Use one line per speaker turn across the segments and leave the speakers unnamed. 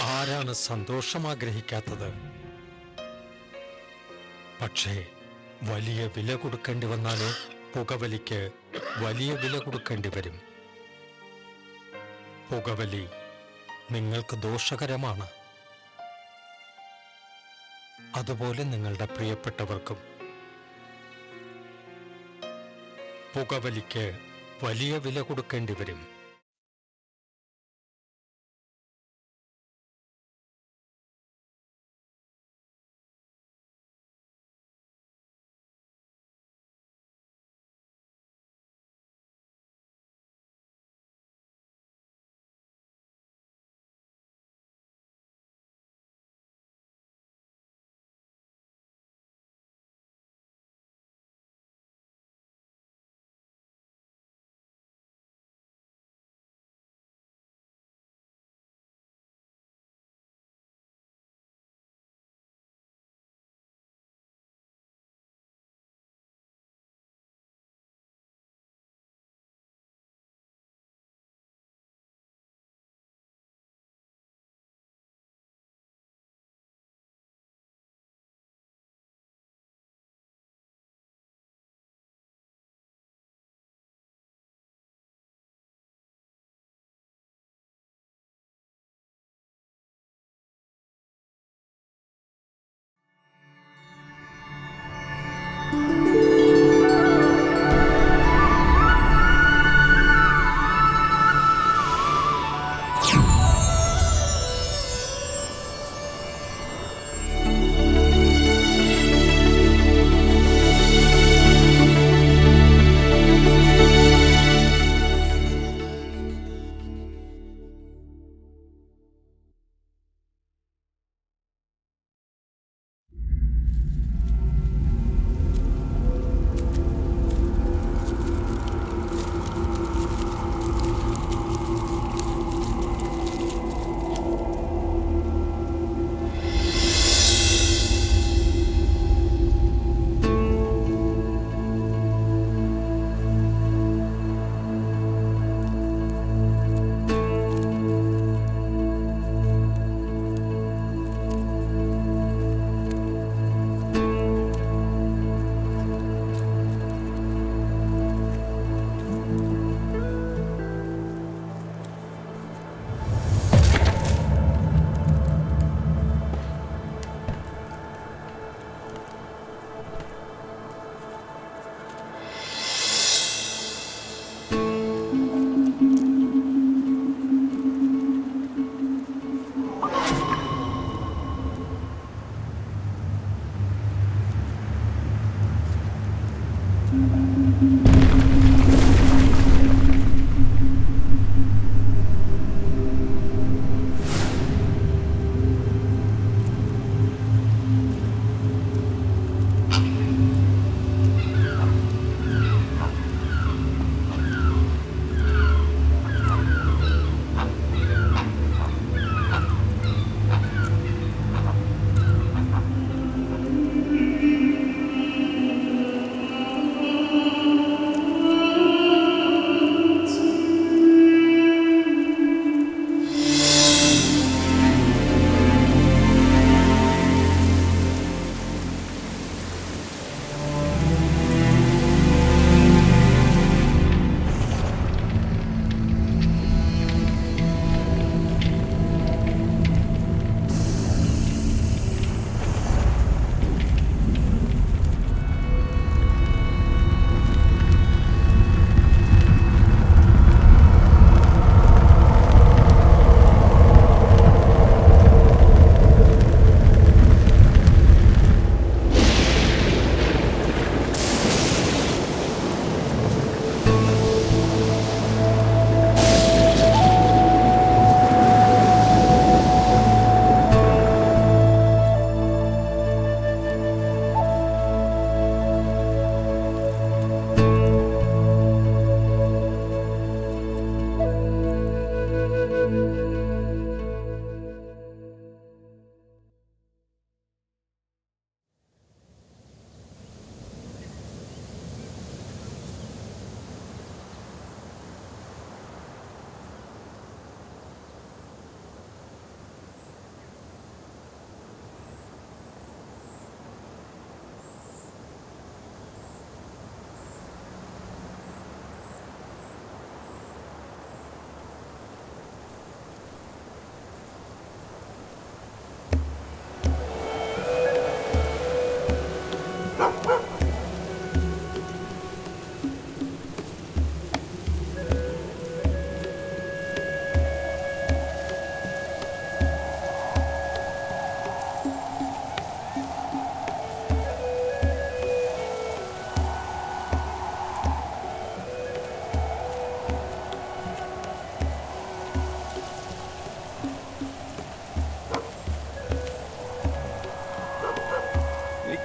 ആരാണ് സന്തോഷം ആഗ്രഹിക്കാത്തത്? പക്ഷേ വലിയ വില കൊടുക്കേണ്ടി വന്നാലോ? പുകവലിക്ക് വലിയ വില കൊടുക്കേണ്ടി വരും. പുകവലി നിങ്ങൾക്ക് ദോഷകരമാണ്. അതുപോലെ നിങ്ങളുടെ പ്രിയപ്പെട്ടവർക്കും. പുകവലിക്ക് വലിയ വില കൊടുക്കേണ്ടി വരും.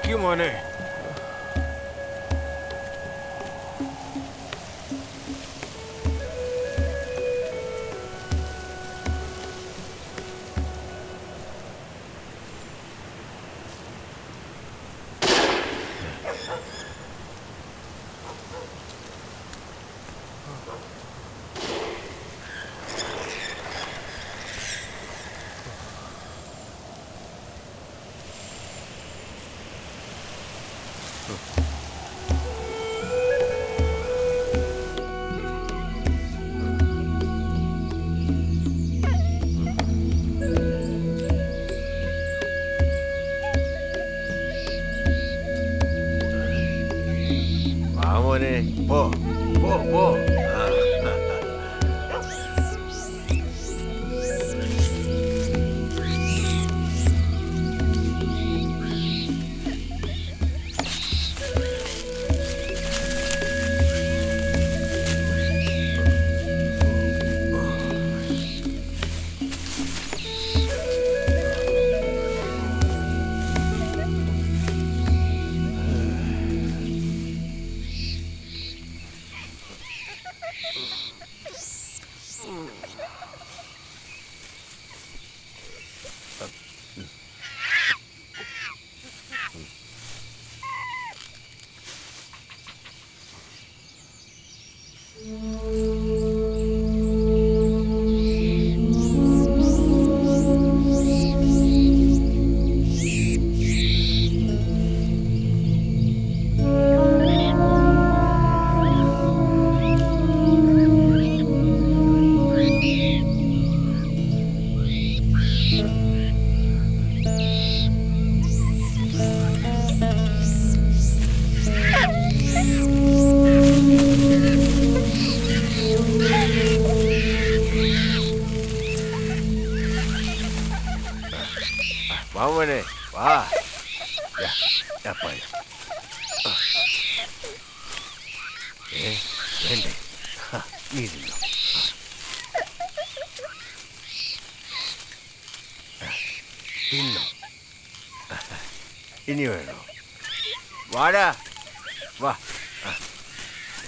ഇരിക്കൂ മോനെ. വാ മോനെ, പോ പോ പോ. വാ മോനെ, വാ. വേണ്ടേ? നീ തിന്നോ. തിന്നോ. ഇനി വേണോ? വാടാ, വാ.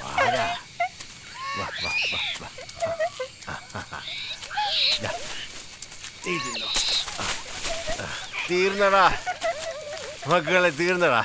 വാടാ, വാ വാ വാ വാ. നീ തിന്നോ. തീർന്നടാ മക്കളെ, തീർന്നടാ.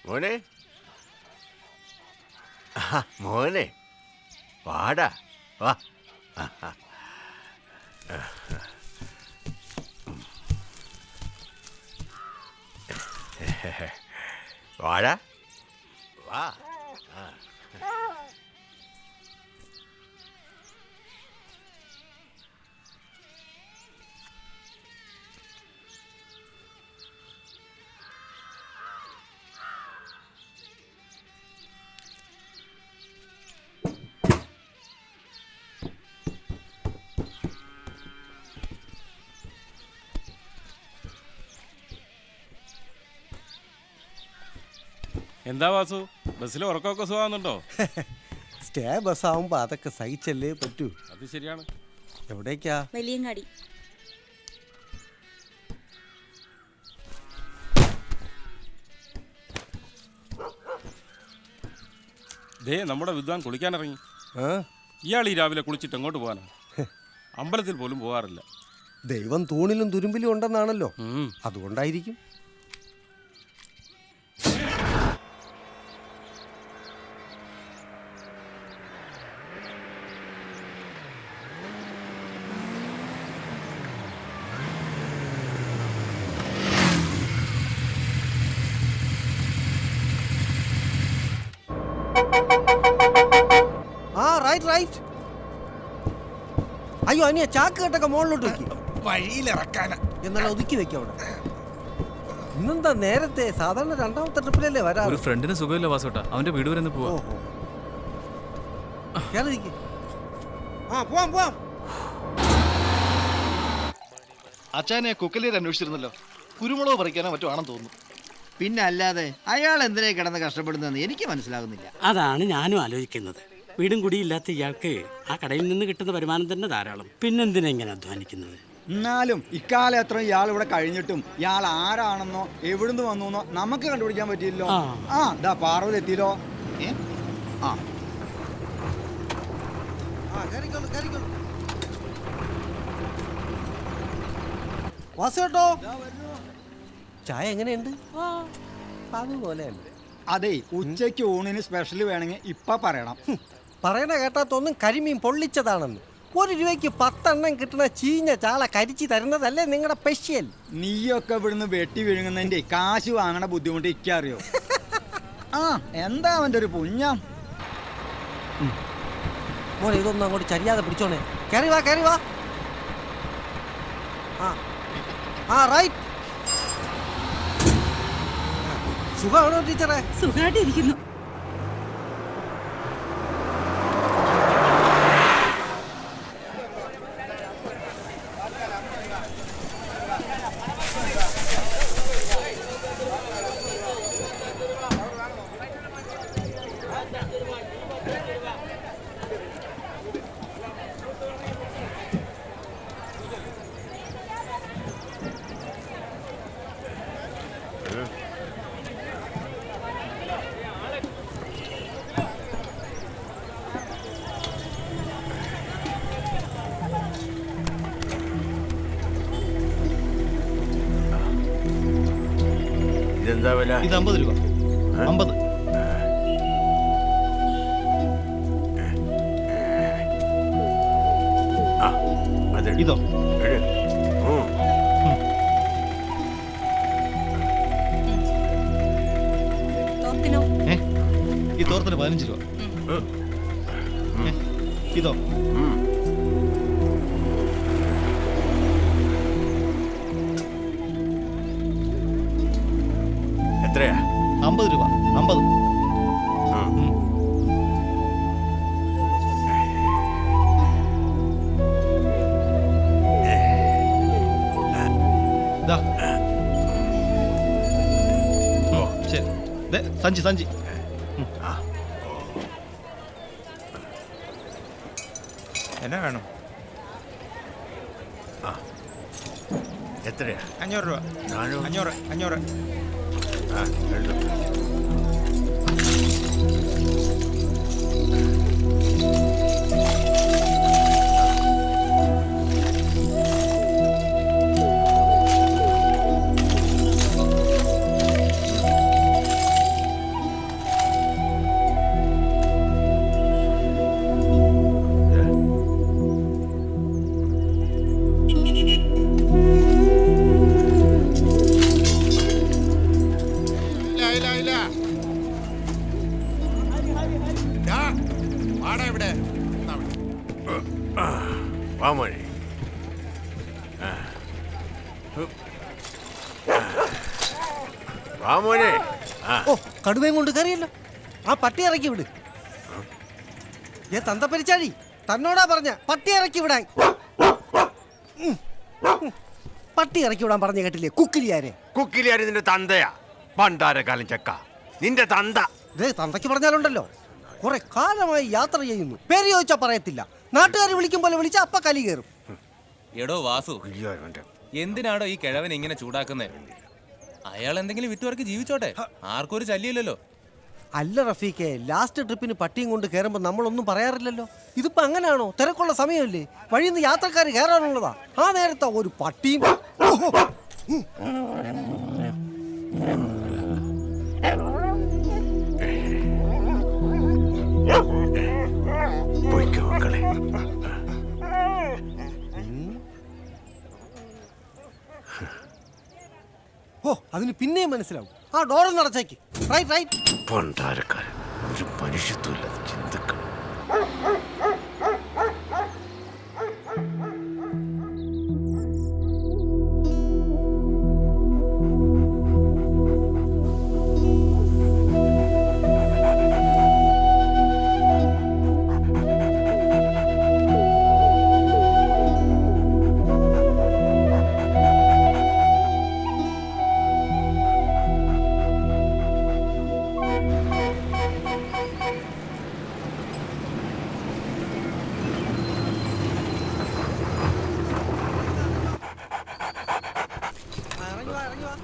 മോനെ, മോനെ വാടാ, വാ. വാടാ, വാ.
എന്താ വാസു, ബസ്സിൽ ഉറക്കമൊക്കെ സുഖമാകുന്നുണ്ടോ?
സ്റ്റേ ബസ്സാവുമ്പോൾ അതൊക്കെ സഹിച്ചല്ലേ പറ്റൂ.
അത് ശരിയാണ്.
എവിടേക്കാ?
വലിയങ്ങാടി.
ദേ നമ്മുടെ വിദ്വാൻ കുളിക്കാനിറങ്ങി.
ആ?
ഇയാൾ ഈ രാവിലെ കുളിച്ചിട്ട് എങ്ങോട്ട് പോകാനാ? അമ്പലത്തിൽ പോലും പോകാറില്ല.
ദൈവം തൂണിലും തുരുമ്പിലും ഉണ്ടെന്നാണല്ലോ, അതുകൊണ്ടായിരിക്കും. ആ റൈറ്റ് റൈറ്റ്. അയ്യോ അനിയ ചാക്ക് കെട്ടൊക്കെ മുകളിലോട്ട് വെക്കി.
വഴിയിലിറക്കാനാ.
എന്നാലും ഒതുക്കി വെക്കാം അവിടെ. ഇന്നെന്താ നേരത്തെ? സാധാരണ രണ്ടാമത്തെ ട്രിപ്പിലല്ലേ വരാ.
ഒരു ഫ്രണ്ടിന് സുഖമില്ല വാസോട്ടാ, അവന്റെ വീട് വരെ ഒന്ന് പോവാ.
ഓഹോ, കേറിയിരിക്ക്. ആ പോവാം പോവാം.
അച്ഛനെ കുക്കലീർ അന്വേഷിച്ചിരുന്നല്ലോ. കുരുമുളക് പറിക്കാനോ മറ്റോ ആണെന്ന് തോന്നുന്നു.
പിന്നെ അല്ലാതെ അയാൾ എന്തിനാ കിടന്ന് കഷ്ടപ്പെടുന്നതെന്ന് എനിക്ക് മനസ്സിലാകുന്നില്ല.
അതാണ് ഞാനും ആലോചിക്കുന്നത്. വീടും കുടിയില്ലാത്ത ഇയാൾക്ക് ആ കടയിൽ നിന്ന് കിട്ടുന്ന വരുമാനം തന്നെ ധാരാളം. പിന്നെന്തിനാ ഇങ്ങനെ അധ്വാനിക്കുന്നത്?
എന്നാലും ഇക്കാലം എത്ര ഇയാൾ ഇവിടെ കഴിഞ്ഞിട്ടും ഇയാൾ ആരാണെന്നോ എവിടുന്ന് വന്നോ നമുക്ക് കണ്ടുപിടിക്കാൻ പറ്റിയില്ലോ. ആ ദാ പാർവതി എത്തിയില്ലോ. ആ
കേറിക്കോളൂ കേറിക്കോളൂ. വാസുട്ടോ, ചായ എങ്ങനെയുണ്ട്? അതുപോലെയല്ലേ.
അതെ, ഉച്ചയ്ക്ക് ഊണിന് സ്പെഷ്യൽ വേണമെങ്കിൽ ഇപ്പൊ പറയണം.
പറയണ കേട്ടാത്തൊന്നും കരിമീൻ പൊള്ളിച്ചതാണെന്ന്. 1 രൂപയ്ക്ക് 10 എണ്ണം കിട്ടുന്ന ചീഞ്ഞ ചാള കരിച്ചു തരുന്നതല്ലേ നിങ്ങളുടെ സ്പെഷ്യൽ?
നീയൊക്കെ ഇവിടുന്ന് വെട്ടി വിഴുങ്ങുന്നതിന്റെ കാശ് വാങ്ങണ ബുദ്ധിമുട്ട് ഇക്കറിയോ? ആ എന്താ അവന്റെ ഒരു പുഞ്ഞം.
മോനെ ഇതൊന്നും അങ്ങോട്ട് ചരിയാതെ പിടിച്ചോണേ. കയറി വാ കയറി വാ. ആ റൈറ്റ്. സുഖമാണോ ടീച്ചറെ?
സുഖമായിട്ടിരിക്കുന്നു.
ഇതെന്താ വില?
ഇത് 50 രൂപ. 50.
ആ അത്
ഇതോ?
എട്.
തോർത്തിനോ?
ഈ തോർത്തിന് 15 രൂപ. ഇതോ?
എത്രയാ?
50 രൂപ. 50. ദാ. ശരി. ദേ, സഞ്ചി.
എന്നാ വേണം?
എത്രയാ?
500 രൂപ.
400.
500.
ആ എടുത്തു. വാ മോനെ. വാ മോനെ.
ഓ കടുവയും കൊണ്ട് കയറിയല്ലോ. ആ പട്ടി ഇറക്കി വിട്. തന്തപ്പരിച്ചാഴി തന്നോടാ പറഞ്ഞ പട്ടി ഇറക്കി വിടാൻ. പട്ടി ഇറക്കി വിടാൻ പറഞ്ഞ കേട്ടില്ലേ കുക്കിലിയാരെ?
കുക്കിലിയാരി നിന്റെ തന്തയാ, പണ്ടാരക്കാലം ചെക്ക. നിന്റെ തന്ത.
ഇതേ തന്തയ്ക്ക് പറഞ്ഞാലുണ്ടല്ലോ, കുറെ കാലമായി യാത്ര ചെയ്യുന്നു, പേര് ചോദിച്ചാ പറയത്തില്ല, നാട്ടുകാർ വിളിക്കും പോലെ വിളിച്ചാ അപ്പ കലി കയറും.
എടോ വാസു,
അയ്യോ, അവന്റെ.
എന്തിനാടോ ഈ കിഴവൻ ഇങ്ങനെ ചൂടാക്കുന്നേ? അയാൾ എന്തെങ്കിലും വിറ്റുവർക്ക് ജീവിച്ചോട്ടെ, ആർക്കും ഒരു ശല്യമില്ലല്ലോ.
അല്ല റഫീഖെ, ലാസ്റ്റ് ട്രിപ്പിന് പട്ടിയും കൊണ്ട് കയറുമ്പോൾ നമ്മളൊന്നും പറയാറില്ലല്ലോ. ഇതിപ്പോ അങ്ങനെയാണോ? തിരക്കുള്ള സമയമല്ലേ, വഴിയിൽ നിന്ന് യാത്രക്കാർ കയറാനുള്ളതാ. ആ നേരത്തെ ഒരു പട്ടിയും.
പോയിക്കോ മക്കളെ.
ഓ, അതിന് പിന്നെയും മനസ്സിലാവും. ആ ഡോറൊന്ന് അടച്ചേക്ക്. Right right.
പണ്ടാരക്കാരൻ, ഒരു മനുഷ്യത്വമില്ലാത്ത ചിന്തക്കൾ.
ഇറങ്ങി വാ, ഇറങ്ങി വാ.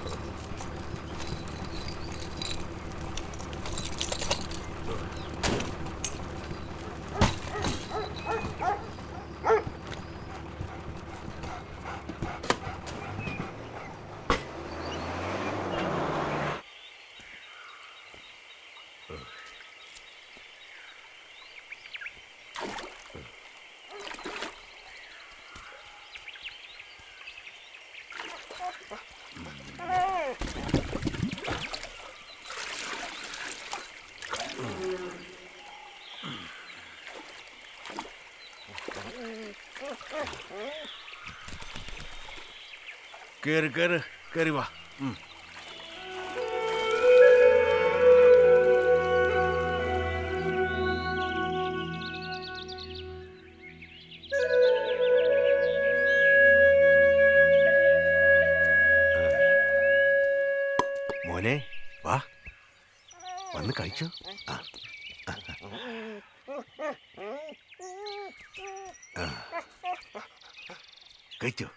കേറ് കേറ് കേറി വാ. മോനെ വാ, വന്ന് കഴിച്ചോ. ആ, കഴിച്ചോ.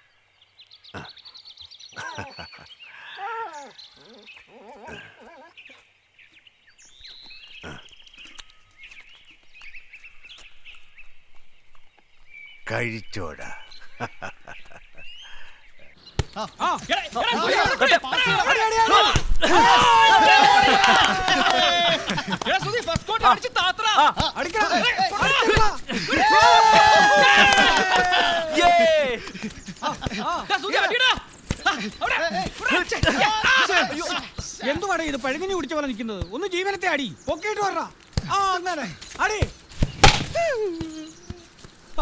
കഴിച്ചോടാ.
എന്തുവാടേ ഇത് പഴുകിനി കുടിച്ച പോലെ നിൽക്കുന്നത്? ഒന്ന് ജീവനത്തെ അടി പൊക്കിയിട്ട് പറ. ആ അങ്ങനെ അടി.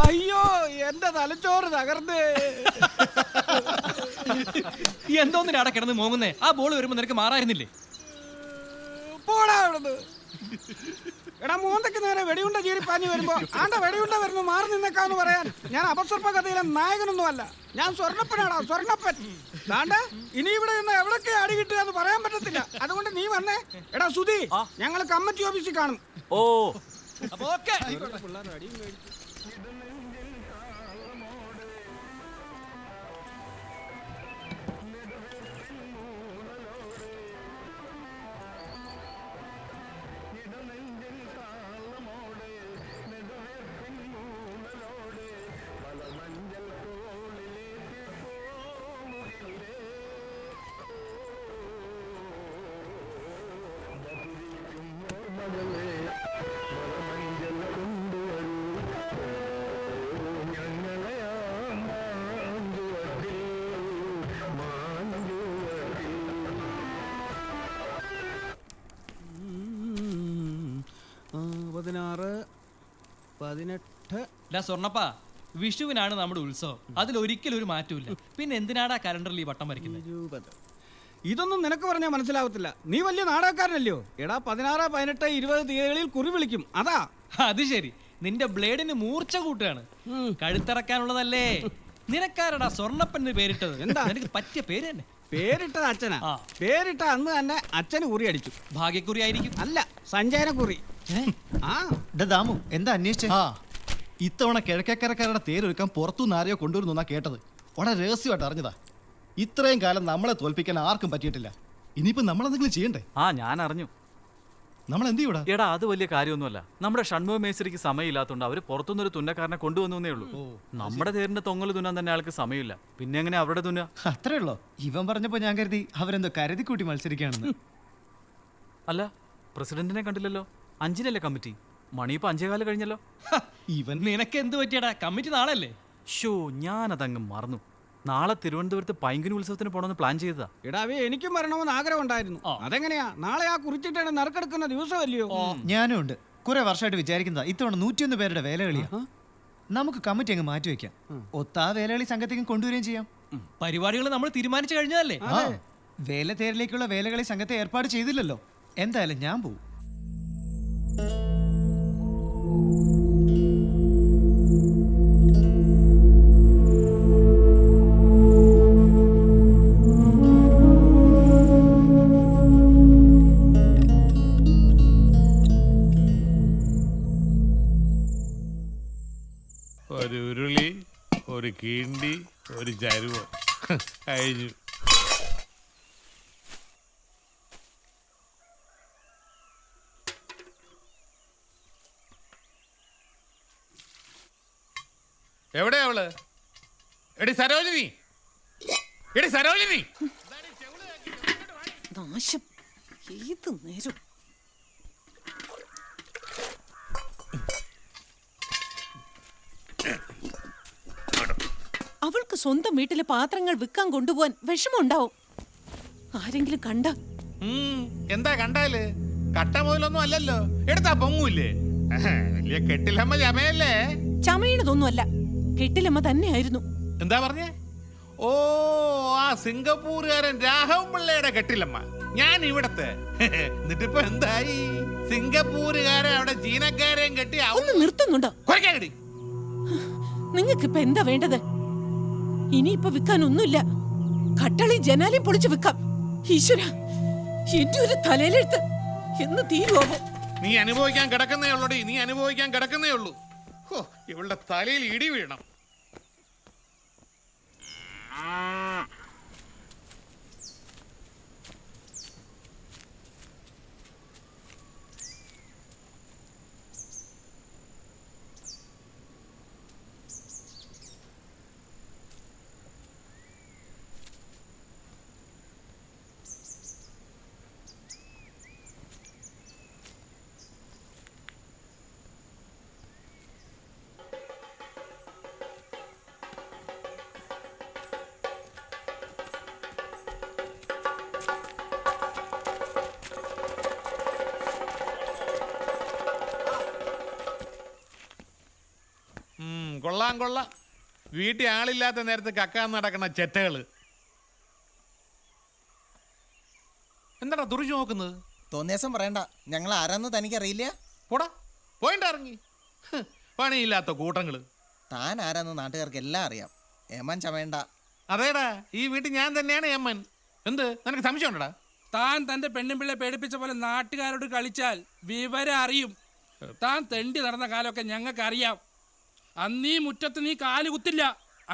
അയ്യോ, എന്റെ തലച്ചോറ് തകർന്ന്.
എന്തോന്നിനാട കിടന്ന് മോങ്ങുന്നേ? ആ ബോൾ വരുമ്പോ നിനക്ക് മാറായിരുന്നില്ലേ?
പോടാ അവിടുന്ന്. എടാ, മൂന്നയ്ക്ക് നേരെ വെടിയുണ്ട ചീരി പാഞ്ഞു വരുമ്പോ ആണ്ട വെടിയുണ്ട വരുന്നു മാറി നിന്നേക്കാന്ന് പറയാൻ ഞാൻ അപസ്വർപ്പ കഥയിലെ നായകനൊന്നും അല്ല. ഞാൻ സ്വർണ്ണപ്പനാടാ, സ്വർണ്ണപ്പൻ. താണ്ട ഇനി ഇവിടെ നിന്ന് എവിടൊക്കെ അടി കിട്ടുക എന്ന് പറയാൻ പറ്റത്തില്ല. അതുകൊണ്ട് നീ വന്നേ. എടാ സുധി, ഞങ്ങൾ കമ്മിറ്റി ഓഫീസിൽ കാണും.
ഓ, അപ്പൊ ഓക്കേ. സ്വർണ്ണപ്പാ, വിഷുവിനാണ് നമ്മുടെ ഉത്സവം. അതിലൊരിക്കലും ഒരു മാറ്റമില്ല. പിന്നെ എന്തിനാടാ കലണ്ടറിൽ ഈ വട്ടം വരയ്ക്കുന്നത്?
ഇതൊന്നും നിനക്ക് പറഞ്ഞാൽ മനസ്സിലാവത്തില്ല. നീ വലിയ നാടകക്കാരനല്ലയോ? എടാ 16, 18, 20 തീയതികളിൽ കുറി വിളിക്കും. അതാ.
അത് ശരി, നിന്റെ ബ്ലേഡിന് മൂർച്ച കൂട്ടുകയാണ്. കഴുത്തിറക്കാനുള്ളതല്ലേ. നിനക്കാരടാ സ്വർണ്ണപ്പന് പേരിട്ടത്? എന്താ നിനക്ക് പറ്റിയ പേര് തന്നെ.
പേരിട്ടത് അച്ഛനാ.
ആ.
പേരിട്ട അന്ന് തന്നെ അച്ഛന് കുറി അടിച്ചു.
ഭാഗ്യക്കുറി ആയിരിക്കും.
അല്ല, സഞ്ചയന കുറി. ആ
ദാമു എന്താ അന്വേഷിച്ചേ? ഇത്തവണ കിഴക്കേക്കരക്കാരുടെ തേരൊരുക്കാൻ പുറത്തുനിന്ന് ആരെയോ കൊണ്ടുവരുന്നാ കേട്ടത്. വളരെ രഹസ്യമായിട്ട് അറിഞ്ഞതാ. ഇത്രയും കാലം നമ്മളെ തോൽപ്പിക്കാൻ ആർക്കും പറ്റിയിട്ടില്ല. ഇനിയിപ്പോ നമ്മളെന്തെങ്കിലും ചെയ്യണ്ടേ?
ഞാൻ അറിഞ്ഞു.
നമ്മൾ എന്ത് ചെയ്യൂടാ?
എടാ അത് വലിയ കാര്യമൊന്നുമല്ല. നമ്മുടെ ഷൺമുഖ മേസ്ത്രിക്ക് സമയമില്ലാത്തതുകൊണ്ട് അവര് പുറത്തുനിന്നൊരു തുന്നക്കാരനെ കൊണ്ടുവന്നേ ഉള്ളൂ. നമ്മുടെ തേരിന്റെ തൊങ്ങൽ തുന്നാൻ തന്നെ ആൾക്ക് സമയമില്ല. പിന്നെ എങ്ങനെ അവരുടെ തുന്ന?
അത്രേ ഉള്ളോ? ഇവൻ പറഞ്ഞപ്പോ ഞാൻ കരുതി അവരെന്തോ കരുതി കൂട്ടി മത്സരിക്കുകയാണെന്ന്.
അല്ല, പ്രസിഡന്റിനെ കണ്ടില്ലല്ലോ. 5-നല്ലേ കമ്മിറ്റി? മണി ഇപ്പൊ 5:15 കഴിഞ്ഞല്ലോ.
ഇവൻ
നിനക്ക് എന്ത് പറ്റിയടാ? കമ്മിറ്റി നാളല്ലേ?
ഷോ, ഞാനതങ്ങ് മറന്നു. നാളെ തിരുവനന്തപുരത്ത് പൈങ്കിനി ഉത്സവത്തിന് പോകണമെന്ന് പ്ലാൻ ചെയ്തതാ.
എടാവേ, എനിക്കും വരണമെന്ന് ആഗ്രഹം ഉണ്ടായിരുന്നു. അതെങ്ങനെയാ? നാളെ ആ കുറിച്ചിട്ടാണ് നറുക്കെടുക്കുന്ന ദിവസമല്ലയോ?
ഞാനും ഉണ്ട്. കുറെ വർഷമായിട്ട് വിചാരിക്കുന്നതാ. ഇത്തവണ 101 പേരുടെ വേലകളിയാ. നമുക്ക് കമ്മിറ്റി അങ്ങ് മാറ്റി വെക്കാം. ഒത്താ വേലകളി സംഘത്തേക്കും കൊണ്ടുവരികയും ചെയ്യാം.
പരിപാടികൾ നമ്മൾ തീരുമാനിച്ചു കഴിഞ്ഞതല്ലേ?
വേല തേരിലേക്കുള്ള വേലകളി സംഘത്തെ ഏർപ്പാട് ചെയ്തില്ലല്ലോ. എന്തായാലും ഞാൻ പോവും.
ഒരു ഉരുളി, ഒരു കിണ്ടി, ഒരു ചരുവം കഴിഞ്ഞു. എവിടെയാ അവള്? എടി സരോജിനി, എടി സരോജിനി.
നാശം ഏത് നേരം. അവൾക്ക് സ്വന്തം വീട്ടിലെ പാത്രങ്ങൾ വിൽക്കാൻ കൊണ്ടുപോവാൻ വിഷമമുണ്ടാവും. ആരെങ്കിലും കണ്ട
എന്താ കണ്ടാല്? കട്ട മുതലൊന്നും അല്ലല്ലോ. എടുത്താ പൊങ്ങൂല്ലേ? വലിയ കെട്ടിലമ്മ ചമയല്ലേ?
ചമയണതൊന്നുമല്ല, കെട്ടിലമ്മ തന്നെയായിരുന്നു.
എന്താ പറഞ്ഞേ? ഓ, ആ സിംഗപ്പൂരുകാരൻ രാഘവൻ പിള്ളയുടെ കെട്ടിലമ്മ. ഞാൻ ഇവിടത്തെ. എന്നിട്ടിപ്പോ എന്തായി? സിംഗപ്പൂരുകാരൻ അവിടെ ചീനക്കാരെയും കെട്ടി
ഒന്ന് നിർത്തുന്നുണ്ടോ? നിങ്ങൾക്കിപ്പൊ എന്താ വേണ്ടത്? ഇനിയിപ്പൊ വിൽക്കാനൊന്നുമില്ല. കട്ടളി ജനാലയും പൊളിച്ചു വിൽക്കാം. ഈശ്വര, എന്റെ ഒരു തലയിലെടുത്ത് എന്ന് തീരുവോ?
നീ അനുഭവിക്കാൻ കിടക്കുന്നേ ഉള്ളൂടി, നീ അനുഭവിക്കാൻ കിടക്കുന്നേ ഉള്ളൂ. ഇവളുടെ തലയിൽ ഇടി വീഴണം. കൊള്ളാം കൊള്ളാം. വീട്ടിൽ ആളില്ലാത്ത നേരത്ത് കക്കാൻ നടക്കണ ചെറ്റകള്. എന്താടാ തുറിച്ചു നോക്കുന്നത്?
തോന്നിയാസം പറയണ്ട, ഞങ്ങൾ ആരാന്ന് തനിക്കറിയില്ല.
പോടാ, പോയിന്റ് ഇറങ്ങി. പണിയില്ലാത്ത കൂട്ടങ്ങള്.
താൻ ആരാന്ന് നാട്ടുകാർക്ക് എല്ലാം അറിയാം. ഏമാൻ ചമയണ്ട.
അതേടാ, ഈ വീട്ടിൽ ഞാൻ തന്നെയാണ് ഏമ്മൻ. എന്ത്, നിനക്ക് സംശയം ഉണ്ടടാ?
താൻ തന്റെ പെണ്ണുമ്പിള്ളെ പേടിപ്പിച്ച പോലെ നാട്ടുകാരോട് കളിച്ചാൽ വിവരം അറിയും. താൻ തെണ്ടി നടന്ന കാലമൊക്കെ ഞങ്ങൾക്ക് അറിയാം. അന്നീ മുറ്റത്ത് നീ കാല് കുത്തില്ല.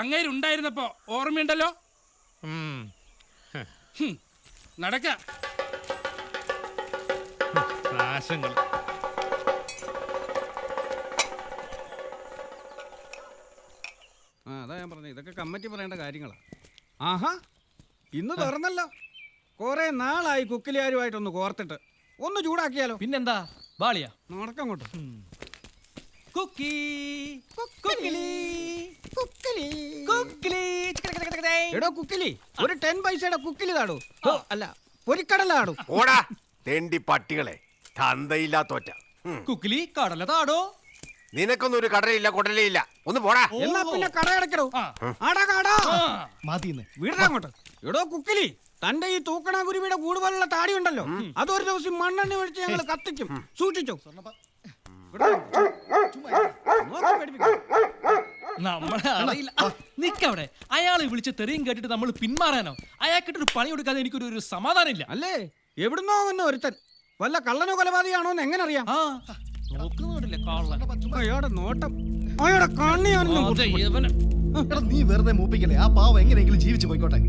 അങ്ങേരുണ്ടായിരുന്നപ്പോ ഓർമ്മയുണ്ടല്ലോ. നടക്ക
നാശങ്ങൾ.
അതാ ഞാൻ പറഞ്ഞത്, ഇതൊക്കെ കമ്മിറ്റി പറയേണ്ട കാര്യങ്ങളാ. ആഹാ, ഇന്ന് തുറന്നല്ലോ. കുറെ നാളായി കുക്കിലിയാരുമായിട്ടൊന്ന് കോർത്തിട്ട്. ഒന്ന് ചൂടാക്കിയാലോ?
പിന്നെന്താ, ബാളിയാ
നടക്കങ്ങോട്ട്.
കുക്കി
കുക്കിലി എടോ കുക്കിലി, ഒരു 10 പൈസയുടെ കുക്കിലി താടൂ. അല്ല, പൊരിക്കടലാടൂ.
ഓടാ തെണ്ടി പട്ടികളെ, തന്തയില്ലാത്തോറ്റ.
കുക്കിലി കടല താടോ.
നിനക്കൊന്നും ഒരു കടലയില്ല കൊടലയില്ല. ഒന്ന് പോടാ.
എന്നാ പിന്നെ കടയടക്കടോ. ആടാ കാടാ
മതിന്ന്
വീടങ്ങോട്ട്. എടോ കുക്കിലി, തന്റെ ഈ തൂക്കണ കുരുവിയുടെ കൂടുതലുള്ള താടി ഉണ്ടല്ലോ, അതൊരു ദിവസം മണ്ണെണ്ണ ഒഴിച്ച് ഞങ്ങൾ കത്തിക്കും. സൂക്ഷിച്ചോ.
നമ്മളെ അറിയില്ല. നിക്കവിടെ. അയാളെ വിളിച്ച് തെറിയും കേട്ടിട്ട് നമ്മൾ പിന്മാറാനോ? അയാൾക്കിട്ടൊരു പണി കൊടുക്കാതെ എനിക്കൊരു സമാധാനം ഇല്ല.
അല്ലേ എവിടുന്നോ വന്ന ഒരുത്തൻ വല്ല കള്ളനോ കൊലപാതകയാണോ എന്ന് എങ്ങനെ അറിയാം?
നോക്കുന്നുണ്ടല്ലേ കള്ളൻ.
അയാളുടെ നോട്ടം, അയാളുടെ കണ്ണിയാണെന്ന്
നീ വെറുതെ മൂപ്പിക്കല്ലേ. ആ പാവം എങ്ങനെയെങ്കിലും ജീവിച്ചു പോയിക്കോട്ടെ.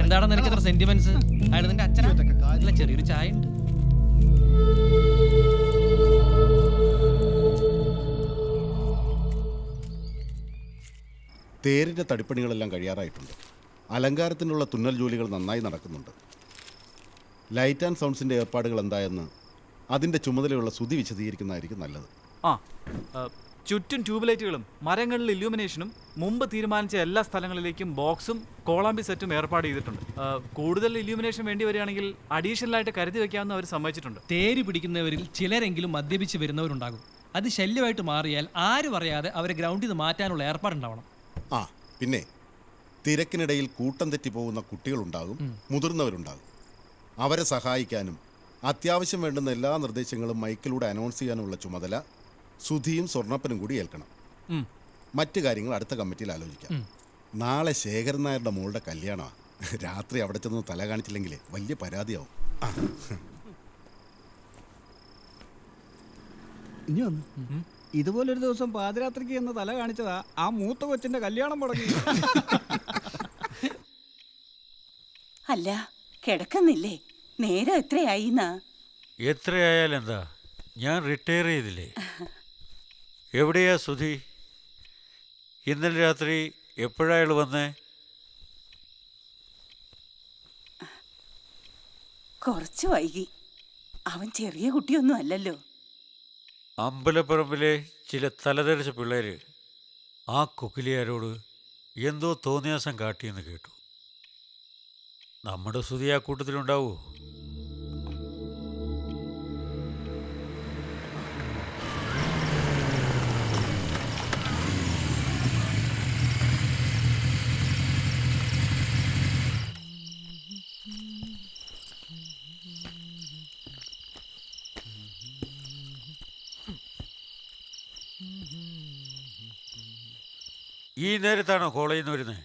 എന്താണ് നിനക്ക് അത്ര സെന്റിമെന്റ്സ്? അയാൾ നിന്റെ അച്ഛനല്ല, ചെറിയൊരു ചായ ഉണ്ട്.
തേരിൻ്റെ തടിപ്പണികളെല്ലാം കഴിയാറായിട്ടുണ്ട്. അലങ്കാരത്തിനുള്ള തുന്നൽ ജോലികൾ നന്നായി നടക്കുന്നുണ്ട്. ലൈറ്റ് ആൻഡ് സൗണ്ട്സിൻ്റെ ഏർപ്പാടുകൾ എന്തായെന്ന് അതിൻ്റെ ചുമതലയുള്ള ശ്രുതി വിശദീകരിക്കുന്നതായിരിക്കും നല്ലത്.
ചുറ്റും ട്യൂബ് ലൈറ്റുകളും മരങ്ങളിൽ ഇല്യൂമിനേഷനും മുമ്പ് തീരുമാനിച്ച എല്ലാ സ്ഥലങ്ങളിലേക്കും ബോക്സും കോളാമ്പി സെറ്റും ഏർപ്പാട് ചെയ്തിട്ടുണ്ട്. കൂടുതൽ ഇല്യൂമിനേഷൻ വേണ്ടി വരികയാണെങ്കിൽ അഡീഷണൽ ആയിട്ട് കരുതി വെക്കാമെന്ന് അവർ സമ്മതിച്ചിട്ടുണ്ട്.
തേര് പിടിക്കുന്നവരിൽ ചിലരെങ്കിലും മദ്യപിച്ച് വരുന്നവരുണ്ടാകും. അത് ശല്യമായിട്ട് മാറിയാൽ ആരും അറിയാതെ അവരെ ഗ്രൗണ്ടിൽ നിന്ന് മാറ്റാനുള്ള ഏർപ്പാടുണ്ടാവണം.
പിന്നെ തിരക്കിനിടയിൽ കൂട്ടം തെറ്റി പോകുന്ന കുട്ടികളുണ്ടാകും, മുതിർന്നവരുണ്ടാകും. അവരെ സഹായിക്കാനും അത്യാവശ്യം വേണ്ടുന്ന എല്ലാ നിർദ്ദേശങ്ങളും മൈക്കിലൂടെ അനൗൺസ് ചെയ്യാനുള്ള ചുമതല സുധിയും സ്വർണ്ണപ്പനും കൂടി ഏൽക്കണം. മറ്റു കാര്യങ്ങൾ അടുത്ത കമ്മിറ്റിയിൽ ആലോചിക്കാം. നാളെ ശേഖരൻ നായരുടെ മോളുടെ കല്യാണമാണ്. രാത്രി അവിടെ ചെന്ന് തല കാണിച്ചില്ലെങ്കിൽ വലിയ പരാതിയാവും.
ഇനി വന്നു ഇതുപോലൊരു ദിവസം പാതിരാത്രിക്ക് എന്ന് തല കാണിച്ചതാ ആ മൂത്ത കൊച്ചിന്റെ കല്യാണം മുടങ്ങി.
അല്ല, കിടക്കുന്നില്ലേ? നേരം എത്രയായി?
എത്രയായാലും എന്താ, ഞാൻ റിട്ടയർ ചെയ്തില്ലേ. എവിടെയാ സുധി? ഇന്നലെ രാത്രി എപ്പോഴായാൾ വന്നേ?
കുറച്ച് വൈകി. അവൻ ചെറിയ കുട്ടിയൊന്നും അല്ലല്ലോ.
അമ്പലപ്പറമ്പിലെ ചില തലതെറിച്ച പിള്ളേർ ആ കൊക്കിലിയാരോട് എന്തോ തോന്നിയാസം കാട്ടിയെന്ന് കേട്ടു. നമ്മുടെ സുധി ആ കൂട്ടത്തിലുണ്ടാവുമോ? ഈ നേരത്താണോ കോളേജിൽ നിന്ന് വരുന്നത്?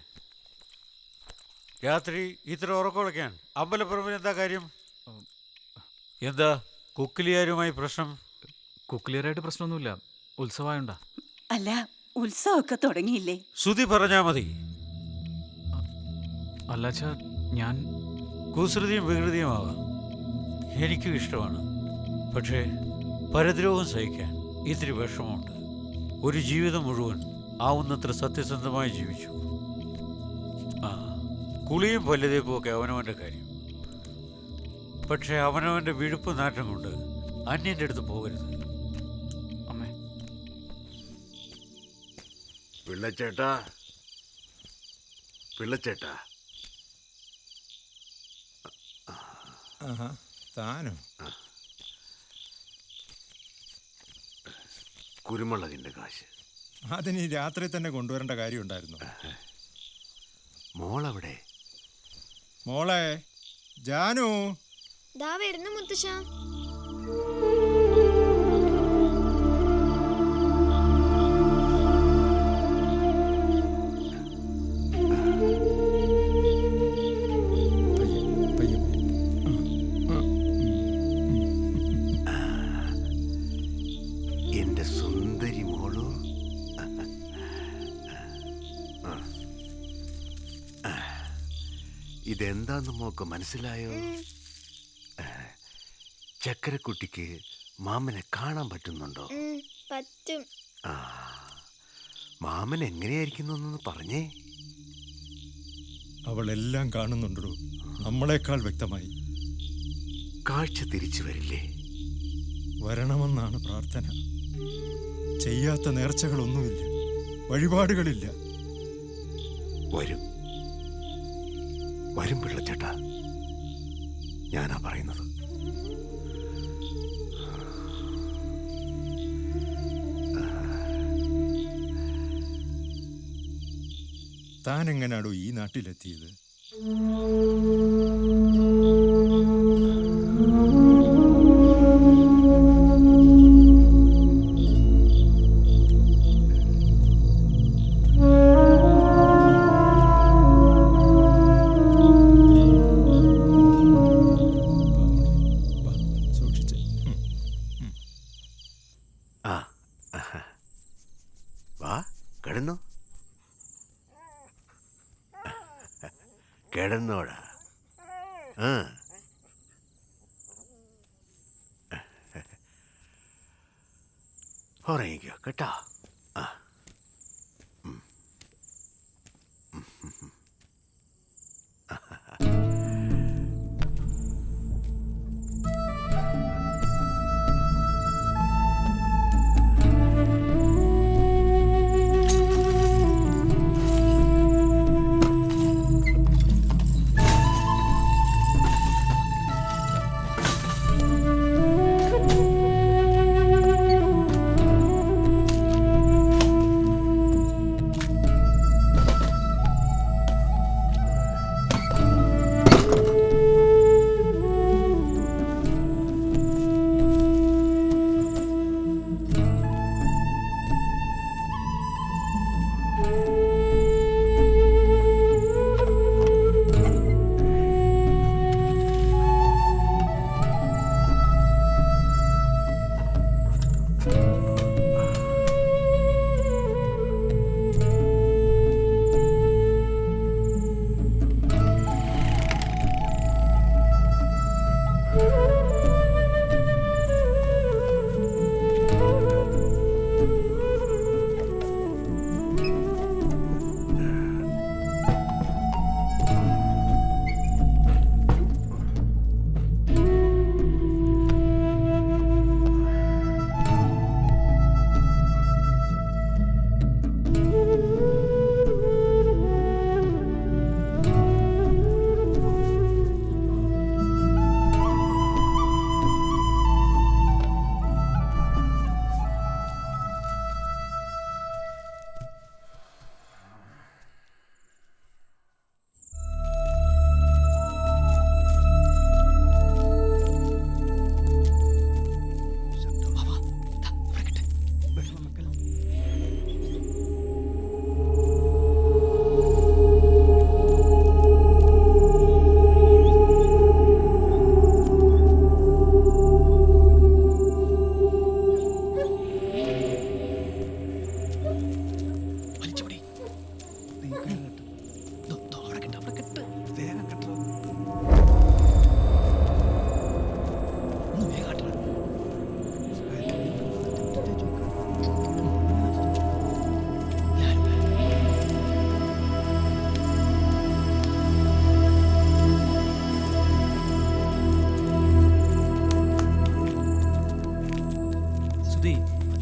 രാത്രി ഇത്ര ഉറക്കമുളയ്ക്കാൻ അമ്പലപ്പുറമ്പിൽ എന്താ കാര്യം? എന്താ കുക്കിലിയാരുമായി പ്രശ്നം?
കുക്കിലിയറായിട്ട് പ്രശ്നമൊന്നുമില്ല, ഉത്സവമായുണ്ടാ.
അല്ല, ഉത്സവമൊക്കെ തുടങ്ങിയില്ലേ?
ശ്രുതി പറഞ്ഞാ മതി.
അല്ലാച്ചാ ഞാൻ
കുസൃതിയും വികൃതിയുമാവാം, എനിക്കും ഇഷ്ടമാണ്. പക്ഷേ പരദ്രോഹം സഹിക്കാൻ ഇത്തിരി വിഷമമുണ്ട്. ഒരു ജീവിതം മുഴുവൻ ആവുന്നത്ര സത്യസന്ധമായി ജീവിച്ചു. കുളിയും പല്ലുതേപ്പും ഒക്കെ അവനവൻ്റെ കാര്യം. പക്ഷെ അവനവൻ്റെ വിഴുപ്പ് നാറ്റം കൊണ്ട് അന്യൻ്റെ അടുത്ത് പോകരുത്.
അമ്മേ.
പിള്ളച്ചേട്ടാ, പിള്ളച്ചേട്ടാ.
താനോ?
കുരുമുളകിന്റെ കാശ്.
അതിന് രാത്രി തന്നെ കൊണ്ടുവരേണ്ട കാര്യമുണ്ടായിരുന്നു.
മോളവിടെ?
മോളെ ജാനു.
ദാ വരുന്നു മുത്തശ്ശ.
എന്റെ സുന്ദരി മോളു. ഇതെന്താന്ന് മോക്ക് മനസ്സിലായോ? ചക്കരക്കുട്ടിക്ക് മാമനെ കാണാൻ പറ്റുന്നുണ്ടോ?
പറ്റും.
മാമൻ എങ്ങനെയായിരിക്കുന്നു പറഞ്ഞേ.
അവളെല്ലാം കാണുന്നുണ്ടോ, നമ്മളെക്കാൾ വ്യക്തമായി.
കാഴ്ച തിരിച്ചു വരില്ലേ?
വരണമെന്നാണ് പ്രാർത്ഥന. ചെയ്യാത്ത നേർച്ചകളൊന്നുമില്ല, വഴിപാടുകളില്ല.
വരും, വരും പിള്ളച്ചേട്ടാ, ഞാനാ പറയുന്നത്.
താൻ എങ്ങനാടോ ഈ നാട്ടിലെത്തിയത്?
കിടന്നോ, കിടന്നോടാ. ആ, ഉറങ്ങിക്കോ കേട്ടോ. ആ,